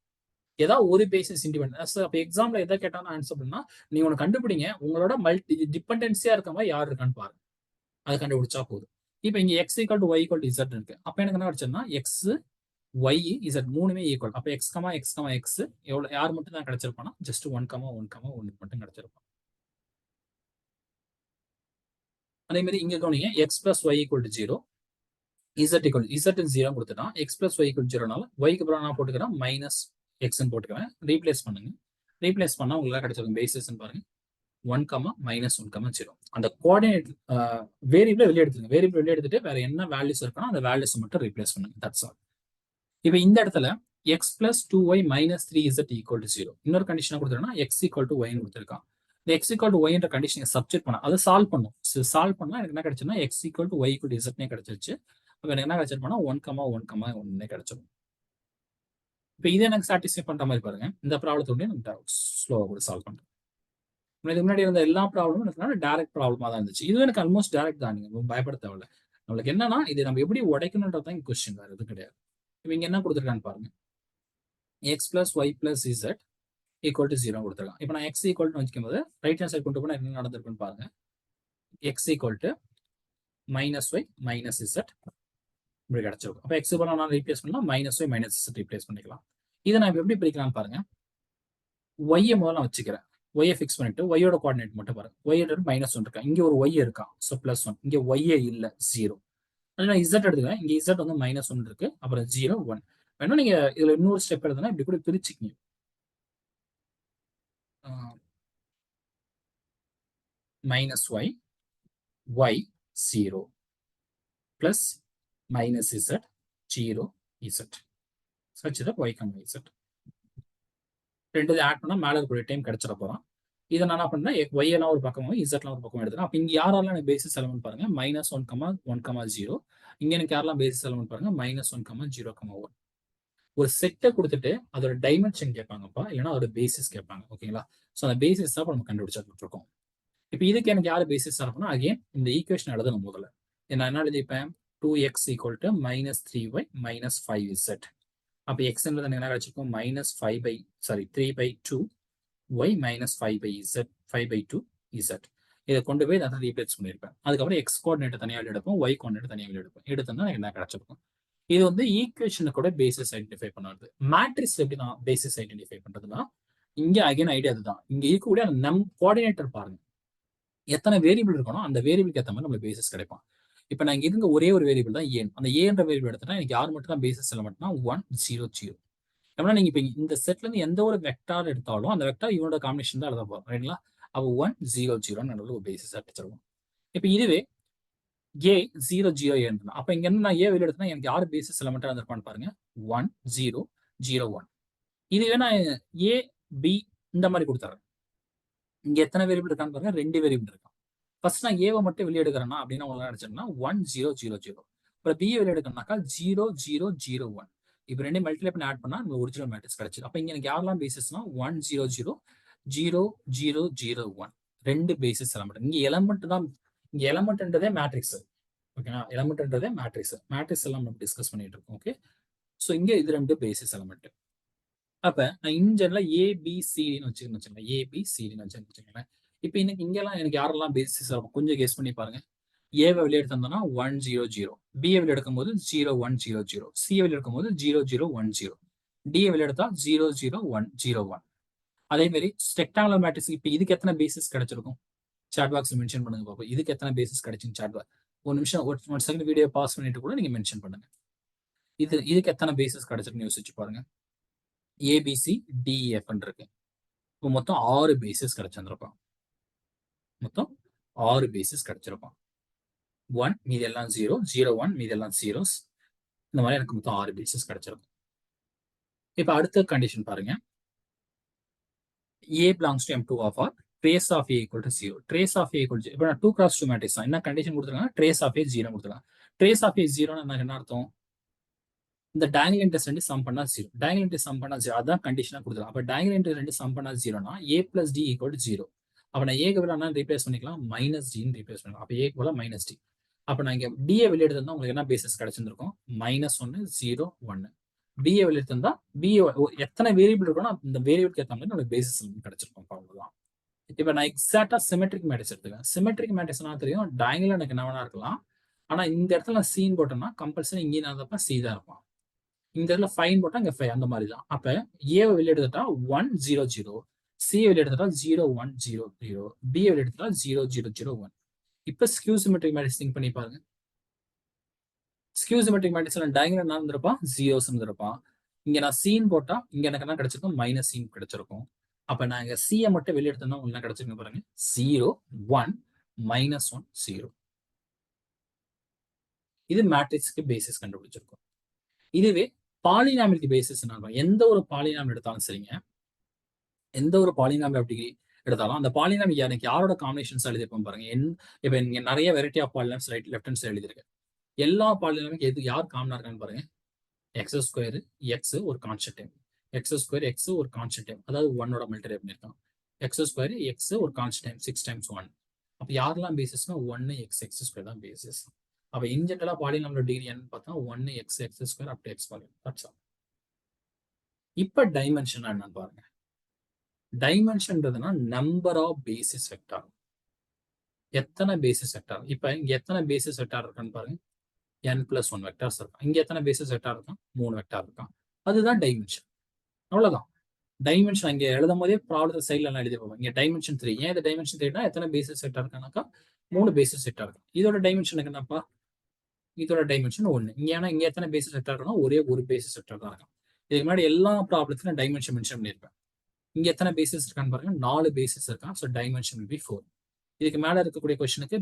ஏதாவது ஒரு பேசிஸ் இண்டிபெண்டன்ஸ். அப்ப எக்ஸாம்ல எதை கேட்டாலும் ஆன்சர் பண்ணா நீங்க ஒன்று கண்டுபிடிங்க, உங்களோட டிபெண்டன்சியா இருக்க மாதிரி யார் இருக்கான்னு பாருங்க. அதை கண்டுபிடிச்சா போதும். இப்போ இங்க x equal to y equal to z இருக்கு. அப்ப எனக்கு என்ன கிடைச்சதுன்னா x, y, z மூணுமே ஈக்குவல். அப்ப x, x எவ்வளவு யார் மட்டும் தான் கிடைச்சிருப்பானா ஜஸ்ட் 1, 1 மட்டும் கிடைச்சிருப்பான். அதே மாதிரி இங்க கவனிங்க x plus y equal to 0, z equal z 0 கொடுத்துட்டான். x பிளஸ் y ஈக்குவல் 0னால y க்கு அப்புறம் நான் போட்டுக்கிறேன் மைனஸ் எக்ஸ்ன்னு போட்டுக்கிறேன். ரீப்ளேஸ் பண்ணுங்க. ரீப்ளேஸ் பண்ணா உங்களுக்கு கிடைச்சிருக்கும் பேசிஸ் பாருங்க 1, -1, 0. அந்த கோஆர்டினேட் வேரியபிளை வெளியே எடுத்துருங்க. வேரியபிள் வெளியே எடுத்துட்டு வேற என்ன வேல்யூஸ் இருக்கணும் அந்த வேல்யூஸ் மட்டும் ரீப்ளேஸ் பண்ணுங்க. That's all. இப்போ இந்த இடத்துல x plus 2y minus 3z equal to 0 இன்னொரு கண்டிஷனா கொடுத்துருன்னா x equal to y கொடுத்துருக்கான். இந்த x equal to y என்ற கண்டிஷனை சப்ஸ்டிட்யூட் பண்ண அதை சால்வ் பண்ணும். சால்வ் பண்ணா எனக்கு என்ன கிடைச்சுன்னா x equal to y equal to z கிடைச்சிருச்சு. அப்போ எனக்கு என்ன கிடைச்சிருப்பானா 1, 1, 1 கிடைச்சிடும். இப்போ இதை எனக்கு சாட்டிஸ்ஃபை பண்ற மாதிரி பாருங்க. இந்த ப்ராப்ளத்தோட நம்ம ஸ்லோவா கூட சால்வ் பண்றோம். இதுக்கு முன்னாடி இருந்த எல்லா ப்ராப்ளமும் எனக்கு டைரக்ட் ப்ராப்ளமா தான் இருந்துச்சு. இது எனக்கு ஆல்மோஸ்ட் டைரக்ட் தான். நீங்க பயப்பட தேவையில்ல. நம்மளுக்கு என்னன்னா இது நம்ம எப்படி உடைக்கணும்ன்றதான் கொஸ்டின், வேற எதுவும் கிடையாது. இப்போ இங்க என்ன கொடுத்துருக்கான்னு பாருங்க. x plus y plus z equal to 0 கொடுத்துருக்கான். இப்போ நான் x equal to வச்சுக்கும் போது ரைட் ஹேண்ட் சைடு கொண்டு போனா என்ன நடந்திருக்குன்னு பாருங்க. x equal to minus y minus z இப்படி கிடைச்சிருக்கும். அப்போ x பதிலா நான் ரீப்ளேஸ் பண்ணலாம், minus y minus z replace பண்ணிக்கலாம். இதை நான் எப்படி பிரிக்கலாம்னு பாருங்க. y முதல்ல வச்சுக்கிறேன். y ஃபிக்ஸ் பண்ணிட்டு y யோட கோஆர்டினேட் மட்டும் பாருங்க. y -1 இருக்கா, இங்க ஒரு y இருக்கான். ஸோ +1, இங்க y இல்ல 0. அதனால z எடுத்துக்கிறேன். இங்க z வந்து -1 இருக்கு, அப்புறம் 0, 1. வேணா நீங்க இதுல இன்னொரு ஸ்டெப் எழுதுனா இப்படி கூட பிரிச்சுக்கீங்க. -y, y 0 plus -z 0 z such that y, z ரெண்டு ஆட் பண்ணா மேல இருக்கிற டைம் கிடைச்சிட போறோம். இதை நான் என்ன பண்ணேன், y எல்லாம் ஒரு பக்கமும் z எல்லாம் ஒரு பக்கம் எடுத்துறேன். அப்ப இங்க யாரெல்லாம் எனக்கு பேசிஸ் எலிமெண்ட் பாருங்க -1, 1, 0. இங்க எனக்கு யாரெல்லாம் பேசிஸ் எலிமெண்ட் பாருங்க -1, 0, 1. ஒரு செட்டை கொடுத்துட்டு அதோட டைமென்ஷன் கேட்பாங்கப்பா, இல்லைன்னா அதோட பேசிஸ் கேட்பாங்க. ஓகேங்களா? ஸோ அந்த பேசிஸ் தான் நம்ம கண்டுபிடிச்சிட்டு இருக்கோம். இப்போ இதுக்கு எனக்கு யார் பேசிஸ் இருக்கணும்? அகைன் இந்த ஈக்குவேஷன் எழுதணும் முதல்ல. நான் என்ன எழுதிப்பேன்? 2x equal to -3y - 5z. அப்போ எக்ஸ்ன்றது என்ன கிடைச்சிருக்கும்? -3/2y - 5/2z. இதை கொண்டு போய் அதை ரீப்ளேஸ் பண்ணியிருப்பேன். அதுக்கப்புறம் எக்ஸ் கோஆர்டினேட் தனியாக எடுப்போம், ஒய் கோஆர்டினேட் தனியாக எடுப்போம். எடுத்தோம்னா எனக்கு என்ன கிடைச்சிருக்கும்? இது வந்து ஈக்குவேஷனை கூட பேசிஸ் ஐடென்டிஃபை பண்ணுறது. மேட்ரிக்ஸ் எப்படி நான் பேசிஸ் ஐடென்டிஃபை பண்றதுன்னா, இங்க அகைன் ஐடியா அதுதான். இங்க இருக்கக்கூடிய நம் கோஆர்டினேட்டர் பாருங்க, எத்தனை வேரியபிள் இருக்கணும் அந்த வேரியபிளுக்கு ஏற்ற மாதிரி நம்ம பேசிஸ் கிடைக்கும். இப்போ நான் இங்க இருந்த ஒரே ஒரு வேரியபிள் தான் ஏன். அந்த ஏன்ற வேரியபிள் எடுத்தா எனக்கு யார் மட்டும் தான் பேசிஸ் எலிமெண்ட்னா 1 0 0. ஏன்னா நீங்க இப்போ இந்த செட்ல இருந்து எந்த ஒரு வெக்டார் எடுத்தாலும் அந்த வெக்டார் இவனோட காம்பினேஷன் தான் எழுத போறோம், ரைட்டுங்களா? அப்போ 1 0 0 ஒரு பேசிஸ் அடிச்சிருவோம். இப்போ இதுவே ஏ 0 0 ஏன்னா அப்போ இங்க இருந்து நான் ஏ வெளியே எடுத்தா எனக்கு யார் பேசிஸ் எலிமெண்டா இருந்திருப்பான்னு பாருங்க, 1 0 0 1. இதுவே நான் ஏ பி இந்த மாதிரி கொடுத்துறேன். இங்க எத்தனை வேரியபிள் இருக்கான்னு பாருங்க, 2 வேரியபிள் இருக்கான். ஃபர்ஸ்ட் நான் ஏவை மட்டும் வெளியே எடுக்கிறேன்னா அப்படின்னா உங்களுக்கு நினைச்சேன்னா 1 0 0 0. அப்புறம் பிஏ வெளியே எடுக்கணும்னாக்கா 0 0 0 1. இப்போ ரெண்டு மல்டிப்ளை பண்ணி ஆட் பண்ணா நம்ம ஒரிஜினல் மேட்ரிக்ஸ் கிடைச்சிடும். அப்போ இங்க எனக்கு யாரெல்லாம் பேசிஸ்னா 1 0 0 0 0 0 1 ரெண்டு பேசிஸ் எலமெண்ட். இங்க எலமெண்ட் தான், இங்க எலமெண்ட்ன்றதே மேட்ரிக்ஸ். ஓகேனா, எலமெண்ட்ன்றதே மேட்ரிக்ஸ். மேட்ரிக்ஸ் எல்லாம் நம்ம டிஸ்கஸ் பண்ணிட்டு இருக்கோம். ஓகே, ஸோ இங்க இது ரெண்டு பேசிஸ் எலமெண்ட். அப்ப நான் இன்ஜென்ல ஏபிசிடின்னு வச்சுக்கணும், ஏபிசிடின்னு வச்சுக்கோங்களேன். இப்போ இன்னைக்கு இங்கெல்லாம் எனக்கு யாரெல்லாம் பேசிஸ் இருக்கும் கொஞ்சம் கெஸ் பண்ணி பாருங்க. ஏவை வெளியே எடுத்தோம்னா 1 0 0, பிஏ வெளியே எடுக்கும் போது 0 1 0 0, சிஏ வெளியே எடுக்கும் போது 0 0 1 0, டிஏ வெளியே எடுத்தா 0 0 1 0 1. அதே மாதிரி ரெக்டாங்குலர் மேட்ரிக்ஸ் இப்போ இதுக்கு எத்தனை பேசிஸ் கிடைச்சிருக்கும்? சாட் பாக்ஸ் மென்ஷன் பண்ணுங்க பாப்போம். இதுக்கு எத்தனை பேசிஸ் கிடைச்சுன்னு சாட் பாக்ஸ் ஒரு நிமிஷம் ஒரு செகண்ட் வீடியோ பாஸ் பண்ணிட்டு கூட நீங்க மென்ஷன் பண்ணுங்க. இதுக்கு எத்தனை பேசிஸ் கிடைச்சிருக்குன்னு யோசிச்சு பாருங்க. ஏபிசி டிஎஃப் இருக்கு. இப்போ மொத்தம் 6 பேசிஸ் கிடைச்சிருப்பான். மொத்தம் 6 பேசிஸ் கிடைச்சிருப்பான். 1 மீதி எல்லாம் 0 0 1 மீதி எல்லாம் 0s. இந்த மாதிரி எனக்கு மொத்தம் 6 பேசிஸ் கிடைச்சிருக்கும். இப்போ அடுத்த கண்டிஷன் பாருங்க. A belongs to M2 of R, trace of A equal to 0. Trace of A equal to 0. இப்போ நான் 2x2 மேட்ரிக்ஸ் தான். என்ன கண்டிஷன் கொடுத்துருக்காங்க? trace of A 0 கொடுத்துருக்காங்க. trace of A 0 என்ன அர்த்தம்? இந்த டயகனல் இன்டர்ஸ் ரெண்டு சம் பண்ணா 0. டயகனல் இன்டர்ஸ் சம் பண்ணா 0. அதான் கண்டிஷனா கொடுத்துருக்காங்க. அப்போ டயகனல் இன்டர்ஸ் ரெண்டு சம் பண்ணா 0னா A plus D equal to 0. அப்போ நான் ஏக்கு பதிலா என்ன ரீப்ளேஸ் பண்ணிக்கலாம்? -d ரீப்ளேஸ் பண்ணிக்கலாம். அப்போ ஏக்கு பதிலா -d. அப்போ நான் இங்க டிஏ வெளியே எடுத்திருந்தா உங்களுக்கு என்ன பேசிஸ் கிடைச்சிருக்கும்? -1 0 1. பிஏ வெளியே எடுத்திருந்தா பிஏ எத்தனை வேரியபிள் இருக்கணும் அந்த வேரியபிளுக்கு ஏற்ற மாதிரி உங்களுக்கு பேசிஸ் கிடைச்சிருக்கும். அவ்வளவுதான். இப்போ நான் எக்ஸாக்டா சிமெட்ரிக் மேட்ரிக்ஸ் எடுத்துக்கேன். சிமெட்ரிக் மேட்ரிக்ஸ் என்ன தெரியும்? டயகனல் எனக்கு என்ன வேணா இருக்கலாம். ஆனா இந்த இடத்துல நான் சீன் போட்டோம்னா கம்பல்சரி இங்கே நான் சி தான் இருப்பான். இந்த இடத்துல ஃபைன் போட்டா இங்க 5 அந்த மாதிரி தான். அப்ப ஏவை வெளியே எடுத்துட்டா 1 0 0, சி வெளியே எடுத்துட்டா 0 1 0 0, பி வெளியே எடுத்துட்டா 0 0 0 1. இப்ப ஸ்கியூ சிமெட்ரிக் மேட்ரிக்ஸ் திங்க் பண்ணி பாருங்க. ஸ்கியூ சிமெட்ரிக் மேட்ரிக்ஸ்ல டயகனல் என்ன இருந்திருப்பான்? 0s இருந்திருப்பான். இங்க நான் சீன் போட்டா இங்க எனக்கு என்ன கிடைச்சிருக்கும்? மைனஸ் சீன் கிடைச்சிருக்கும். அப்ப நான் இங்க சியை மட்டும் வெளியே எடுத்தோம்னா என்ன கிடைச்சிருக்கு பாருங்க, 0 1 -1 0. இது மேட்ரிக்ஸ்க்கு பேசிஸ் கண்டுபிடிச்சிருக்கும். இதுவே பாலினாமியலுக்கு பேசிஸ் என்ன? எந்த ஒரு பாலினாமியல் எடுத்தாலும் சரிங்க, எந்த ஒரு பாலினாமியல் அப்படி எடுத்தாலும் அந்த பாலினாமியல் எனக்கு யாரோட காம்பினேஷன்ஸ் எழுதிருப்போம் பாருங்க. இப்ப இங்க நிறைய வெரைட்டி ஆஃப் பாலினாமியல்ஸ் லெஃப்ட் ஹேண்ட் சைடு எழுதிருக்கு. எல்லா பாலினாமியலுக்கு எது யார் காமனா இருக்கான்னு பாருங்க. x² x ஒரு கான்ஸ்டன்ட் டைம், x² x ஒரு கான்ஸ்டன்ட் டைம், அதாவது 1ஓட மல்டிப்ளை பண்ணிருக்கான். x² x ஒரு கான்ஸ்டன்ட் டைம் 6 times 1. அப்ப யாரெல்லாம் பேசிஸ்னா 1 x² தான் பேசிஸ். அப்ப இன் ஜெனரலா பாலினாமியல் டிகிரி என்னன்னு பார்த்தா 1 x² up to x polynomial. That's all. இப்ப டைமென்ஷன் என்னன்னு பாருங்க. டைமென்ஷன்றதுனா நம்பர் ஆஃப் பேசிஸ் வெக்டார். எத்தனை பேசிஸ் வெக்டார்? இப்ப இங்க எத்தனை பேசிஸ் வெக்டார் இருக்குன்னு பாருங்க. n+1 வெக்டார்ஸ் இருக்கும். இங்க எத்தனை பேசிஸ் வெக்டார் இருக்கும்? 3 வெக்டார் இருக்கும். அதுதான் டைமென்ஷன். அவ்வளவுதான். டைமென்ஷன் இங்க எழுதும் போதே ப்ராப்ளம் சைட்ல எல்லாம் எழுதி போவோம். இங்க டைமென்ஷன் 3. ஏன் இது டைமென்ஷன் 3னா எத்தனை பேசிஸ் வெக்டார் இருக்கானாக்கா 3 பேசிஸ் வெக்டார் இருக்கு. இதோட டைமென்ஷன் என்னப்பா? இதோட டைமென்ஷன் 1. இங்க ஏன்னா இங்க எத்தனை பேசிஸ் வெக்டார் இருக்குன்னா ஒரே ஒரு பேசிஸ் வெக்டார் தான் இருக்கும். இதுக்கு முன்னாடி எல்லா ப்ராப்ளத்திலும் டைமென்ஷன் மென்ஷன் பண்ணியிருப்பேன். இங்க எத்தனை பேசிஸ் இருக்கான்னு பாருங்க, 4 பேசிஸ் இருக்கான். So dimension will be 4. இதுக்கு மேல இருக்கக்கூடிய கொஸ்டினுக்கு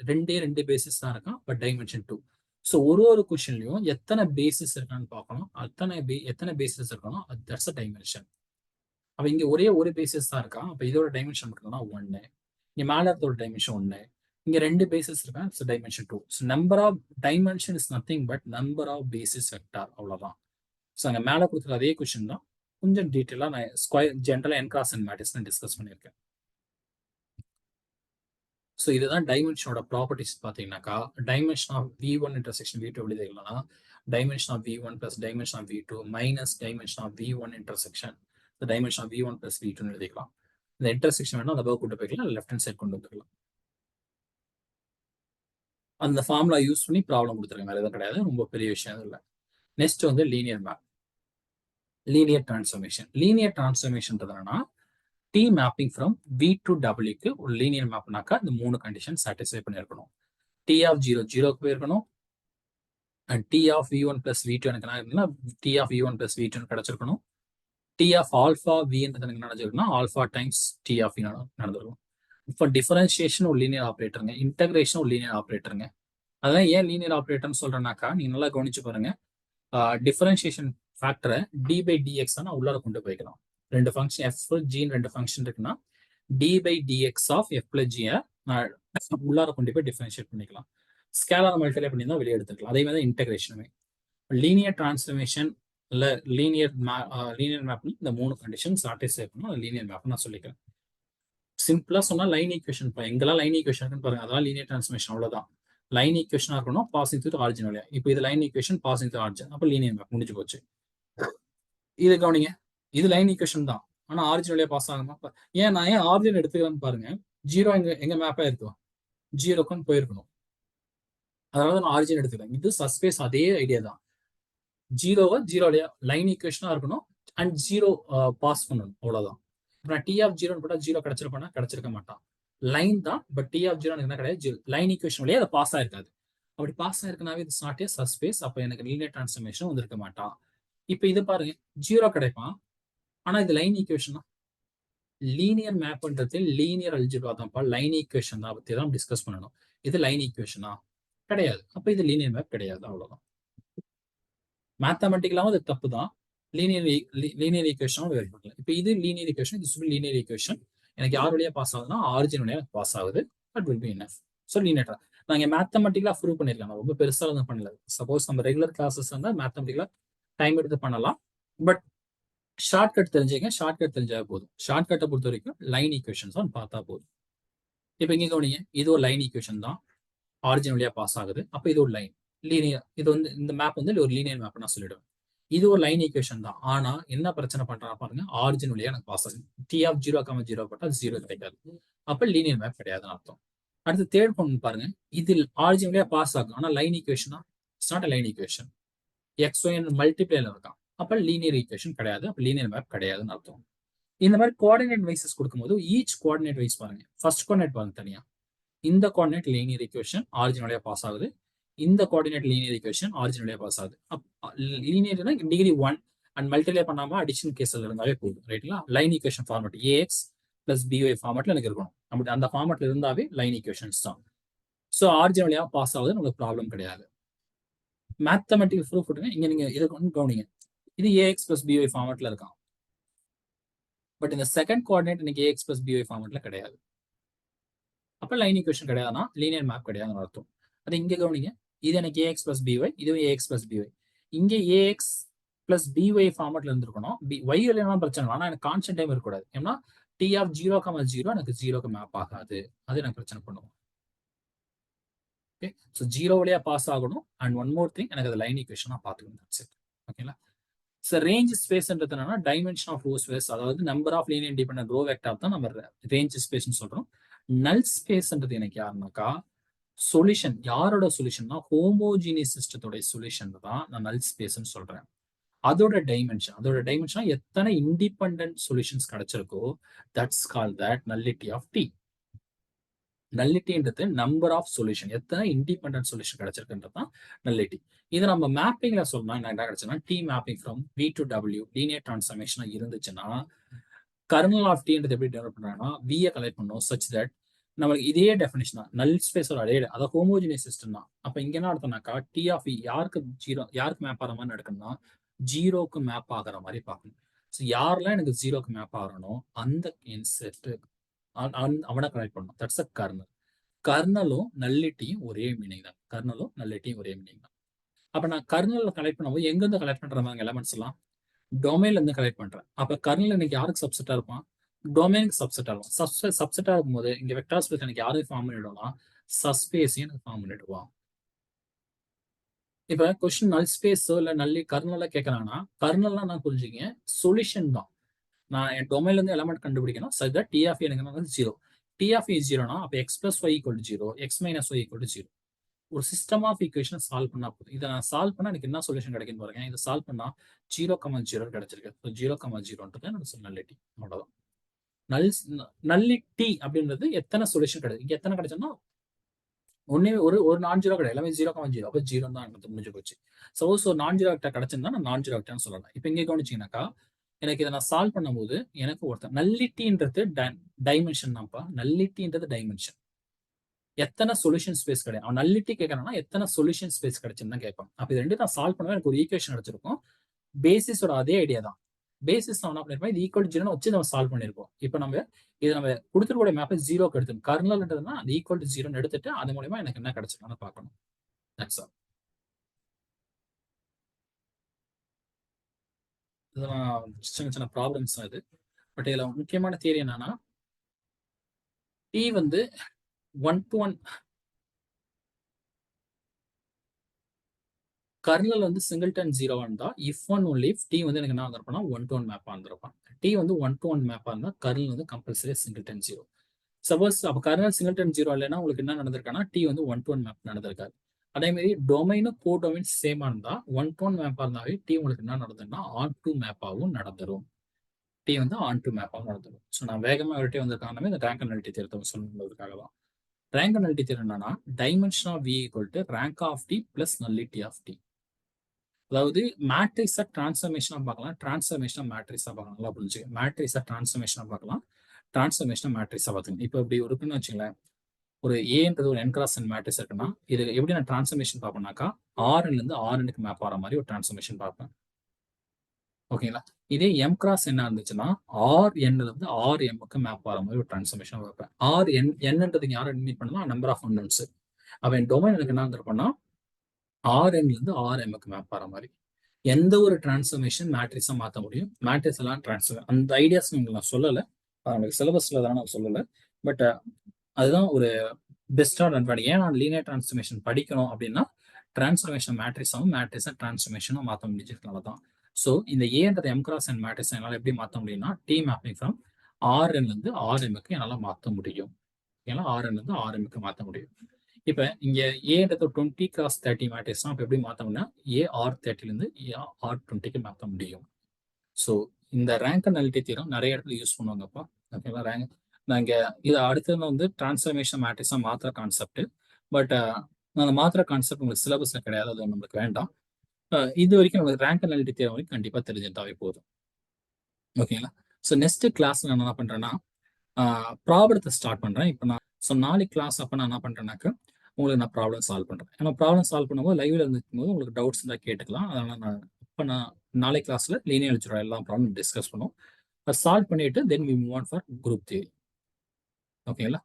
2 பேசிஸ் தான் இருக்கான், பட் டைமென்ஷன் 2. ஸோ ஒரு கொஸ்டின்லயும் எத்தனை பேசிஸ் இருக்கான்னு பார்க்கணும். எத்தனை பேசிஸ் இருக்கணும், தட்ஸ் அ டைமென்ஷன். அப்ப இங்க ஒரே ஒரு பேசிஸ் தான் இருக்கான். அப்ப இதோட டைமென்ஷன் மட்டும்னா 1. இங்க மேல இருக்கிற டைமென்ஷன் 1. இங்க 2 பேசிஸ் இருக்கான். So dimension 2. So number of dimension is nothing but number of basis vector. அவ்வளவுதான். ஸோ அங்க மேல கொடுத்துருக்க அதே கொஸ்டின் தான் கொஞ்சம் டீட்டெயிலா நான் ஸ்கொயர் ஜென்ரலா n x n matrix discuss பண்ணியிருக்கேன். ஸோ இதுதான் டைமென்ஷனோட ப்ராப்பர்ட்டிஸ் பார்த்தீங்கன்னாக்கா, dimension of V1 intersection V2 எப்படி எழுதிக்கலாம்னா, dimension of V1 plus dimension of V2 minus dimension of V1 intersection dimension of V1 plus V2 எழுதிக்கலாம். இந்த இன்டர்செக்ஷன் வேணா அந்த above கொண்டு போய்க்கலாம், லெஃப்ட் ஹேண்ட் சைட் கொண்டு வந்துக்கலாம். அந்த ஃபார்முலா யூஸ் பண்ணி ப்ராப்ளம் கொடுத்துருங்க, வேற எதுவும் கிடையாது, ரொம்ப பெரிய விஷயம் இல்லை. நெக்ஸ்ட் வந்து linear map, linear transformation. Linear டிரான்ஸ்ஃபர்மேஷன்றது என்னன்னா, T mapping from V to W க்கு ஒரு லீனியர் மேப்னாக்கா இந்த 3 கண்டிஷன் சாட்டிஸ்ஃபை பண்ணியிருக்கணும். T ஆஃப் 0 0க்கு போயிருக்கணும், and T of V1 plus V2 எனக்கு என்ன இருக்குன்னா T of V1 plus V2 கிடைச்சிருக்கணும். T ஆஃப் ஆல்ஃபா Vன்றது எனக்கு நடந்திருக்குன்னா alpha times T of V நடந்திருக்கும். இப்போ டிஃபரன்ஷியேஷன் ஒரு லீனியர் ஆப்ரேட்டருங்க, இன்டகிரேஷன் ஒரு லீனியர் ஆப்ரேட்டருங்க. அதான் ஏன் லீனியர் ஆப்ரேட்டர்னு சொல்றேன்னாக்கா, நீங்க நல்லா கவனிச்சு பாருங்க, டிஃபரன்ஷியேஷன் ஃபேக்டரை டி பை டிஎக்ஸ் நான் உள்ளார கொண்டு போய்க்கலாம். ரெண்டு ஃபங்க்ஷன் எஃப் ஜின்னு ரெண்டு ஃபங்க்ஷன் இருக்குன்னா D by DX of F plus ஜியை நான் உள்ளார கொண்டு போய் டிஃபரன்ஷியேட் பண்ணிக்கலாம். ஸ்கேலார் மல்டிப்ளை பண்ணி தான் வெளியே எடுத்துக்கலாம். அதே மாதிரி இன்டகிரேஷனுமே லீனியர் டிரான்ஸ்ஃபர்மேஷன் இல்லை லீனியர் மேப் இந்த 3 கண்டிஷன் சாட்டிஸ்ஃபை பண்ணணும். லீனியர் மேப் நான் சொல்லிக்கிறேன். சிம்பிளா சொன்னா லைன் ஈக்குவேஷன், எங்கெல்லாம் லைன் ஈக்குவேஷன் பாருங்க, அதெல்லாம் லீனியர் டிரான்ஸ்ஃபர்மேஷன், அவ்வளவுதான். லைன் ஈக்குவேஷனா இருக்கணும், பாசிங் த்ரூ ஆரிஜின் வழியா. இப்போ இது line equation passing through origin, அப்போ லீனியர் மேப் முடிஞ்சு போச்சு. இது கவனிங்க, இது லைன் ஈக்குவேஷன் தான், ஆனா ஆரிஜின் வழியா பாஸ் ஆகுமா? ஏன் நான் ஏன் ஆரிஜின் எடுத்துக்கிறேன்னு பாருங்க, 0 எங்க மேப்பா இருக்கும், 0க்கு போயிருக்கணும், அதாவது நான் ஆரிஜின் எடுத்துக்கிறேன். இது சஸ்பேஸ் அதே ஐடியா தான், 0வை 0 வழியா லைன் ஈக்குவேஷனா இருக்கணும் அண்ட் 0 பாஸ் பண்ணணும், அவ்வளவுதான். நான் T ஆஃப் 0 போட்டா 0 கிடைச்சிருப்பானா? கிடைச்சிருக்க மாட்டான், லைன் தான். பட் T ஆஃப் 0 என்ன கிடையாது, லைன் ஈக்குவேஷன் வழியா அதை பாஸ் ஆயிருக்காது. அப்படி பாஸ் ஆயிருக்குனாவே இது நாட் ஏ சஸ்பேஸ், அப்ப எனக்கு லீனியர் டிரான்ஸ்ஃபர்மேஷன் வந்திருக்க மாட்டான். இப்ப இது பாருங்க, 0 கிடைப்பான், ஆனா இது லைன் ஈக்குவேஷன் தான். லீனியர் மேப்ன்றது லீனியர் அல்ஜிப்ரா தான்ப்பா, லைன் ஈக்குவேஷன் தான் பத்தி தான் டிஸ்கஸ் பண்ணணும். இது லைன் ஈக்குவேஷனா? கிடையாது, அப்ப இது லீனியர் மேப் கிடையாது, அவ்வளவுதான். மேத்தமெட்டிக்கலாவும் அது தப்பு தான், லீனியர் ஈக்குவேஷனும் வேறுபடல. இப்போ இது லீனியர் ஈக்குவேஷன், இது லீனியர் ஈக்குவேஷன். எனக்கு யார் வழியா பாஸ் ஆகுதுன்னா ஆரிஜின் வழியா பாஸ் ஆகுது, that will B enough. So linear நாங்க மேத்தமெட்டிக்கலா ப்ரூவ் பண்ணிருக்கேன், ரொம்ப பெருசா வந்து பண்ணல. சப்போஸ் நம்ம ரெகுலர் கிளாஸஸ் இருந்தால் மேத்தமெட்டிக்கலா டைம் எடுத்து பண்ணலாம், பட் ஷார்ட்கட் தெரிஞ்சுங்க, ஷார்ட்கட் தெரிஞ்சா போதும். ஷார்ட்கட்டை பொறுத்த வரைக்கும் லைன் ஈக்குவேஷன்ஸ் தான் பார்த்தா போதும். இப்போ இங்க கவனிங்க, இது ஒரு லைன் ஈக்குவேஷன் தான், ஆரிஜின் வழியா பாஸ் ஆகுது, அப்போ இது ஒரு லைன் லீனியர். இது வந்து இந்த மேப் வந்து ஒரு லீனியர் மேப் நான் சொல்லிடுவேன். இது ஒரு லைன் ஈக்குவேஷன் தான், ஆனா என்ன பிரச்சனை பண்றாங்க பாருங்க, ஆரிஜின் வழியா எனக்கு பாஸ் ஆகுது. T ஆஃப் 0,0 போட்டா 0 கிடைக்காது, அப்ப லீனியர் மேப் கிடையாதுன்னு அர்த்தம். அடுத்து தேர்ட் ஒன் பாருங்க, இதில் ஆரிஜின் வழியா பாஸ் ஆகும், ஆனா லைன் ஈக்குவேஷனா? It's not line equation, XY மல்டிப்ளேல இருக்கான், அப்ப லீனியர் ஈக்குவேஷன் கிடையாது, அப்ப லீனியர் மேப் கிடையாதுன்னு அர்த்தம். இந்த மாதிரி கோஆர்டினேட் வைசஸ் கொடுக்கும்போது ஈச் கோஆர்டினேட் வைஸ் பாருங்க, ஃபர்ஸ்ட் கோஆர்டினேட் பாருங்க தனியா, இந்த கோஆர்டினேட் லீனியர் ஈக்குவேஷன் ஆரிஜின் வழியா பாஸ் ஆகுது, இந்த கோஆர்டினேட் லீனியர் ஈக்குவேஷன் ஆரிஜின் வழியா பாஸ் ஆகுது. லீனியர்னா டிகிரி 1 அண்ட் மல்டிப்ளை பண்ணாம அடிஷன் கேஸ்ல இருந்தாவே போதும், ரைட்டுங்களா? Line equation format AX plus BY ஃபார்மேட்ல எனக்கு இருக்கணும், அப்படி அந்த ஃபார்மேட்ல இருந்தாவே லைன் ஈக்குவேஷன்ஸ் தான். ஸோ ஆரிஜின் வழியா பாஸ் ஆகுது, உங்களுக்கு ப்ராப்ளம் கிடையாது. மேத்தமெட்டிக்கல் ப்ரூஃப் கொடுங்க, இங்க நீங்க இதை கொண்டு கவனிங்க, இது AX பிளஸ் BY ஃபார்மேட்ல இருக்கான், பட் இந்த செகண்ட் கோஆர்டினேட் இன்னைக்கு AX பிளஸ் BY ஃபார்மேட்ல கிடையாது, அப்ப லைன் ஈக்குவேஷன் கிடையாதுன்னா லீனியர் மேப் கிடையாதுன்னு அர்த்தம். அது இங்க கவனிங்க, இது எனக்கு AX பிளஸ் BY, இதுவும் AX பிளஸ் BY. இங்க AX பிளஸ் BY ஃபார்மேட்ல இருந்திருக்கணும், Y இல்லைன்னா பிரச்சனை, ஆனா எனக்கு கான்ஸ்டன்ட் டைம் இருக்கக்கூடாது. ஏன்னா T ஆஃப் 0,0 எனக்கு 0க்கு மேப் ஆகாது, அது எனக்கு பிரச்சனை பண்ணுவோம். ஓகே, ஸோ 0 வழியா பாஸ் ஆகணும், அண்ட் ஒன் மோர் திங், எனக்கு அது லைன் ஈக்குவேஷனா பார்த்துக்கணும், தட்ஸ் இட். ஓகேங்களா? ஸோ ரேஞ்ச் ஸ்பேஸ்ன்றது என்னன்னா டைமென்ஷன் ஆஃப் ரோ ஸ்பேஸ், அதாவது number of linear independent row vector தான் நம்ம ரேஞ்ச் ஸ்பேஸ்னு சொல்றோம். நல் ஸ்பேஸ்ன்றது எனக்கு யாருனாக்கா சொல்யூஷன், யாரோட சொல்யூஷன்னா ஹோமோஜீனியஸ் சிஸ்டத்தோட சொல்யூஷன் தான் நான் நல் ஸ்பேஸ்ன்னு சொல்றேன். அதோட டைமென்ஷன் எத்தனை இண்டிபெண்டன்ட் சொல்யூஷன்ஸ் கிடைச்சிருக்கோ, that's call that nullity of T. நல்லிட்டின்றது நம்பர் ஆஃப் சொல்யூஷன், எத்தனை இண்டிபெண்டன்ட் சொல்யூஷன் கிடைச்சிருக்குன்றது தான் நல்லிட்டி. இதை நம்ம மேப்பிங்ல சொன்னா என்ன கிடைச்சுன்னா, T mapping from V to W linear டிரான்ஸ்ஃபர்மேஷனா இருந்துச்சுன்னா, கர்னல் ஆஃப் டின்றது எப்படி டெவலப் பண்றாங்கன்னா, வியை கலெக்ட் பண்ணும் சச் தட் நம்மளுக்கு இதே டெஃபினேஷன் தான், நல் ஸ்பேஸோட அதே, அதாவது ஹோமோஜினியஸ் சிஸ்டம் தான். அப்ப இங்க என்ன அர்த்தம்னாக்கா, T ஆஃப் யாருக்கு 0, யாருக்கு மேப் ஆகிற மாதிரி நடக்கணும்னா 0க்கு மேப் ஆகிற மாதிரி பார்க்கணும். ஸோ யாரெல்லாம் எனக்கு 0க்கு மேப் ஆகிறனோ அந்த இன்செட் அவனை கனெக்ட் பண்ணணும், தட்ஸ் அ கர்னல். கர்னலும் நல்லிட்டியும் ஒரே மீனிங் தான், கர்னலும் நல்லிட்டியும் ஒரே மீனிங் தான். அப்ப நான் கர்னல் கலெக்ட் பண்ணும்போது எங்கிருந்து கலெக்ட் பண்ற மாதிரி எலமெண்ட்ஸ் எல்லாம் டொமைன்ல இருந்து கலெக்ட் பண்றேன். அப்ப கர்னல் எனக்கு யாருக்கு சப்செட்டா இருப்பான், டொமைனுக்கு சப்செட் ஆகும். சப்செட் ஆகும்போது இங்க வெக்டார் ஸ்பேஸ் எனக்கு யாரு ஃபார்ம் பண்ணிடுவோம்னா சஸ்பேஸையும் எனக்கு ஃபார்ம் பண்ணிடுவான். இப்ப கொஸ்டின் நல் ஸ்பேஸோ இல்ல நல்லி கர்னலா கேட்கறாங்கன்னா கர்னல்னா நான் புரிஞ்சுங்க சொல்யூஷன் தான். நான் என் டொமைன்ல இருந்து எலமெண்ட் கண்டுபிடிக்கணும். சோ தட் டி ஆஃப் எனக்கு 0. டி ஆஃப் ஜீரோனா அப்ப X plus Y equal 0, X minus Y equal 0. ஒரு சிஸ்டம் ஆஃப் ஈக்குவேஷன் சால்வ் பண்ணா போதும். இதை நான் சால்வ் பண்ணா எனக்கு என்ன சொல்யூஷன் கிடைக்கும் பாருங்க. இதை சால்வ் பண்ணா 0,0 கிடைச்சிருக்கு. 0,0ன்றது எனக்கு நல்லிட்டி. அவ்வளவுதான். நல்லிட்டி அப்படின்றது எத்தனை சொல்யூஷன் கிடைக்கும். இங்க எத்தனை கிடைச்சோம்னா ஒன்னே ஒரு நான் ஜீரோ கிடையாது. எல்லாமே 0,0. அப்ப 0 தான் முடிஞ்சு போச்சு. சப்போஸ் ஒரு நான் ஜீரோ வெக்டர் கிடைச்சிருந்தா நான் நான் ஜீரோ வெக்டர்னு சொல்லலாம். இப்ப இங்க கவனிச்சீங்கன்னாக்கா எனக்கு இதை நான் சால்வ் பண்ணும்போது எனக்கு ஒருத்தர் நல்லிட்டின்றது டைமென்ஷன் தான்ப்பா. நல்லிட்டின்றது டைமென்ஷன். எத்தனை சொல்யூஷன் ஸ்பேஸ் கிடையாது. அவன் நல்லிட்டி கேட்கறான்னா எத்தனை சொல்யூஷன் ஸ்பேஸ் கிடைச்சுன்னு தான் கேட்பான். அப்ப இது ரெண்டு நான் சால்வ் பண்ணுவேன். எனக்கு ஒரு ஈக்குவேஷன் கிடைச்சிருக்கும். பேசிஸோட அதே ஐடியா தான். பேசிஸ் நான் என்ன பண்ணிருப்போம், இது ஈக்குவல் 0 வச்சு நம்ம சால்வ் பண்ணிருப்போம். இப்போ நம்ம இது நம்ம கொடுத்துருக்கூடிய மேப்பை 0க்கு எடுத்து கர்னல்ன்றதுனா அது ஈக்குவல் டு 0 எடுத்துட்டு அது மூலமா எனக்கு என்ன கிடைச்சிருக்கான்னு பார்க்கணும். That's all. இதெல்லாம் சின்ன சின்ன ப்ராப்ளம்ஸ் தான் இது. பட் இதுல முக்கியமான தியரி என்னன்னா டி வந்து 1-to-1 கர்னல் வந்து சிங்கிள்டன் 0 இருந்தா if and only if T வந்து எனக்கு என்ன வந்திருப்பான்னா 1-to-1 மேப்பா வந்திருப்பான். டி வந்து 1-to-1 மேப்பா இருந்தா கர்னல் வந்து கம்பல்சரி சிங்கிள்டன் 0. சப்போஸ் அப்ப கர்னல் சிங்கிள்டன் 0 இல்லைன்னா உங்களுக்கு என்ன நடந்திருக்கானா டி வந்து 1-to-1 மேப் நடந்திருக்காரு. அதே மாதிரி டொமைனும் கோ டொமைன் சேமா இருந்தா 1-to-1 மேப்பா இருந்தாவே டி உங்களுக்கு என்ன நடந்ததுன்னா ஆன்-டு மேப்பாவும் நடந்துரும். டி வந்து ஆன்-டு மேப்பாவும் நடந்துரும். ஸோ நான் வேகமா அவர்கிட்ட வந்திருக்காங்க இந்த ரேங்க் அனாலிட்டி தேர்தல் சொல்லுறதுக்காக தான். ரேங்க் அனாலிட்டி தேர்வு என்னன்னா dimension of V equal to rank of T plus nullity of T. அதாவது மேட்ரிக்ஸை டிரான்ஸ்ஃபர்மேஷனா பார்க்கலாம், டிரான்ஸ்ஃபர்மேஷனா மேட்ரிக்ஸா பார்க்கலாம். நல்லா புரிஞ்சு மேட்ரிக்ஸை டிரான்ஸ்ஃபர்மேஷனா பார்க்கலாம், டிரான்ஸ்ஃபர்மேஷனா மேட்ரிக்ஸா பார்த்துக்கலாம். இப்போ இப்படி இருக்குன்னு வச்சுங்களேன், ஒரு ஏன்றது ஒரு n cross n மேட்ரிக்ஸ் இருக்குன்னா இது எப்படி நான் டிரான்ஸ்ஃபர்மேஷன் பார்ப்பேன்னாக்கா Rnல இருந்து Rnக்கு மேப் ஆகிற மாதிரி ஒரு டிரான்ஸ்ஃபர்மேஷன் பார்ப்பேன். ஓகேங்களா? இதே m cross n இருந்துச்சுன்னா Rnல இருந்து Rmக்கு மேப் ஆகிற மாதிரி ஒரு டிரான்ஸ்ஃபர்மேஷன் பார்ப்பேன். Rnன்றது யாரை மீட் பண்ணலாம், நம்பர் ஆஃப் அன்னோன்ஸ். அப்ப என் டொமைன் எனக்கு என்ன இருந்திருப்பேன்னா Rnல இருந்து Rmக்கு மேப் ஆகிற மாதிரி எந்த ஒரு டிரான்ஸ்ஃபர்மேஷன் மேட்ரிக்ஸா மாற்ற முடியும். மேட்ரிக்ஸ் எல்லாம் டிரான்ஸ்ஃபர் அந்த ஐடியாஸ் உங்களுக்கு நான் சொல்லலை, உங்களுக்கு சிலபஸ்ல தான் நான் சொல்லலை. பட் அதுதான் ஒரு பெஸ்டான அட்வான்டேஜ். ஏன் நான் லீனியர் டிரான்ஸ்ஃபர்மேஷன் படிக்கணும் அப்படின்னா டிரான்ஸ்ஃபர்மேஷன் மேட்ரிக்ஸாகவும் மேட்ரிக்ஸை டிரான்ஸ்ஃபர்மேஷனும் மாற்ற முடிஞ்சதுனால தான். ஸோ இந்த ஏன்றது m cross n மேட்ரிக்ஸ் என்னால் எப்படி மாற்ற முடியும்னா டி மேப்பிங் ஃப்ரம் Rnல இருந்து Rmக்கு என்னால் மாற்ற முடியும். ஏன்னா Rnல இருந்து Rmக்கு மாற்ற முடியும். இப்போ இங்க ஏன்றது 20 cross 30 மேட்ரிக்ஸ்னா இப்போ எப்படி மாற்றோம்னா AR30 இருந்து AR20க்கு மாற்ற முடியும். ஸோ இந்த ரேங்க் அனாலிட்டி தியரம் நிறைய இடத்துல யூஸ் பண்ணுவாங்கப்பா. ஓகேங்களா? ரேங்க் நாங்க இது அடுத்தது வந்து டிரான்ஸ்ஃபர்மேஷன் மேட்ரிக்ஸா மாத்திர கான்செப்ட். பட் அந்த மாத்திர கான்செப்ட் உங்களுக்கு சிலபஸ்ல கிடையாது, அது நம்மளுக்கு வேண்டாம். இது வரைக்கும் உங்களுக்கு ரேங்க் அனாலிட்டி தியரம் வரைக்கும் கண்டிப்பா தெரிஞ்சுட்டாவே போதும். ஓகேங்களா? ஸோ நெக்ஸ்ட் கிளாஸ்ல நான் என்ன பண்றேன்னா ப்ராப்ளத்தை ஸ்டார்ட் பண்றேன். இப்போ நான் நாளைக்கு கிளாஸ் அப்போ நான் என்ன பண்றேன்னாக்க உங்களுக்கு நான் ப்ராப்ளம் சால்வ் பண்றேன். ஏன்னா ப்ராப்ளம் சால்வ் பண்ணும்போது லைவ்ல இருக்கும் போது உங்களுக்கு டவுட்ஸ் இருந்தால் கேட்டுக்கலாம். அதனால நான் இப்போ நான் நாளை கிளாஸ்ல லீனியர் அல்ஜிப்ரா எல்லா ப்ராப்ளம் டிஸ்கஸ் பண்ணுவோம். சால்வ் பண்ணிட்டு then we move on for group theory. ஓகேங்களா?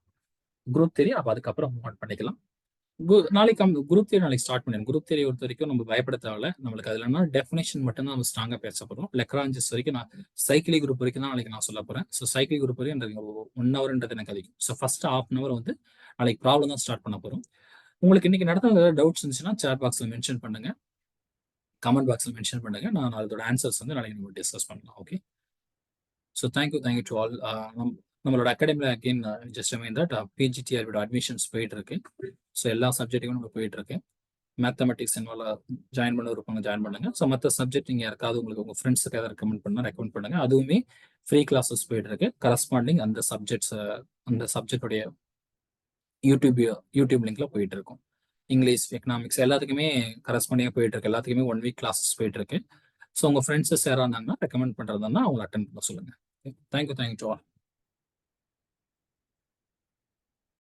குரூப் தியரி அப்போ அதுக்கப்புறம் மூவ் ஆன் பண்ணிக்கலாம். நாளைக்கு குரூப் தியரி நாளைக்கு ஸ்டார்ட் பண்ணிடுங்க. குரூப் தியரி பொறுத்த வரைக்கும் நம்ம பயப்பட தேவையில்ல. நம்மளுக்கு அதுலன்னா டெஃபினேஷன் மட்டும் தான் நம்ம ஸ்ட்ராங்கா பேச போறோம். லெக்ரான்ஜஸ் வரைக்கும் நான் சைக்கிளி குரூப் வரைக்கும் தான் நாளைக்கு நான் சொல்ல போறேன். ஸோ சைக்கிளி குரூப் வரைக்கும் 1 ஹவர்ன்றது எனக்கு அதிகம். ஸோ ஃபர்ஸ்ட் ½ hour வந்து நாளைக்கு ப்ராப்ளம் தான் ஸ்டார்ட் பண்ண போறோம். உங்களுக்கு இன்னைக்கு நடந்த டவுட்ஸ் இருந்துச்சுன்னா சேட் பாக்ஸ்ல மென்ஷன் பண்ணுங்க, கமெண்ட் பாக்ஸ்ல மென்ஷன் பண்ணுங்க. நான் அதோட ஆன்சர்ஸ் வந்து நாளைக்கு நம்ம டிஸ்கஸ் பண்ணலாம். Okay, so thank you to all. நம்மளோட அகாடமியில் அகெயின் ஜஸ்ட் ரிமைண்ட் தட் பிஜிடிஆர்பியோட அட்மிஷன்ஸ் போயிட்டு இருக்கு. ஸோ எல்லா சப்ஜெக்ட்டுக்கும் நம்ம போயிட்டு இருக்கு. மேத்தமெட்டிக்ஸ் இன்வால்வ் ஜாயின் பண்ண இருப்பாங்க, ஜாயின் பண்ணுங்க. ஸோ மற்ற சப்ஜெக்ட் நீங்கள் யாருக்காவது உங்களுக்கு உங்கள் ஃப்ரெண்ட்ஸுக்கு ஏதாவது ரெக்கமெண்ட் பண்ணுங்க. அதுவுமே ஃப்ரீ கிளாஸஸ் போயிட்டு இருக்கு. கரஸ்பாண்டிங் அந்த சப்ஜெக்டோடைய யூடியூப் லிங்க்ல போயிட்டு இருக்கும். இங்கிலீஷ், எக்கனாமிக்ஸ் எல்லாத்துக்குமே கரஸ்பாண்டிங்காக போயிட்டு இருக்கு. எல்லாத்துக்குமே 1 week கிளாஸஸ் போயிட்டு இருக்கு. ஸோ உங்கள் ஃப்ரெண்ட்ஸஸ் யாராக இருந்தாங்கன்னா ரெக்கமெண்ட் பண்ணுறதுனா அவங்களை அட்டென்ட் பண்ண சொல்லுங்க. Thank you to all.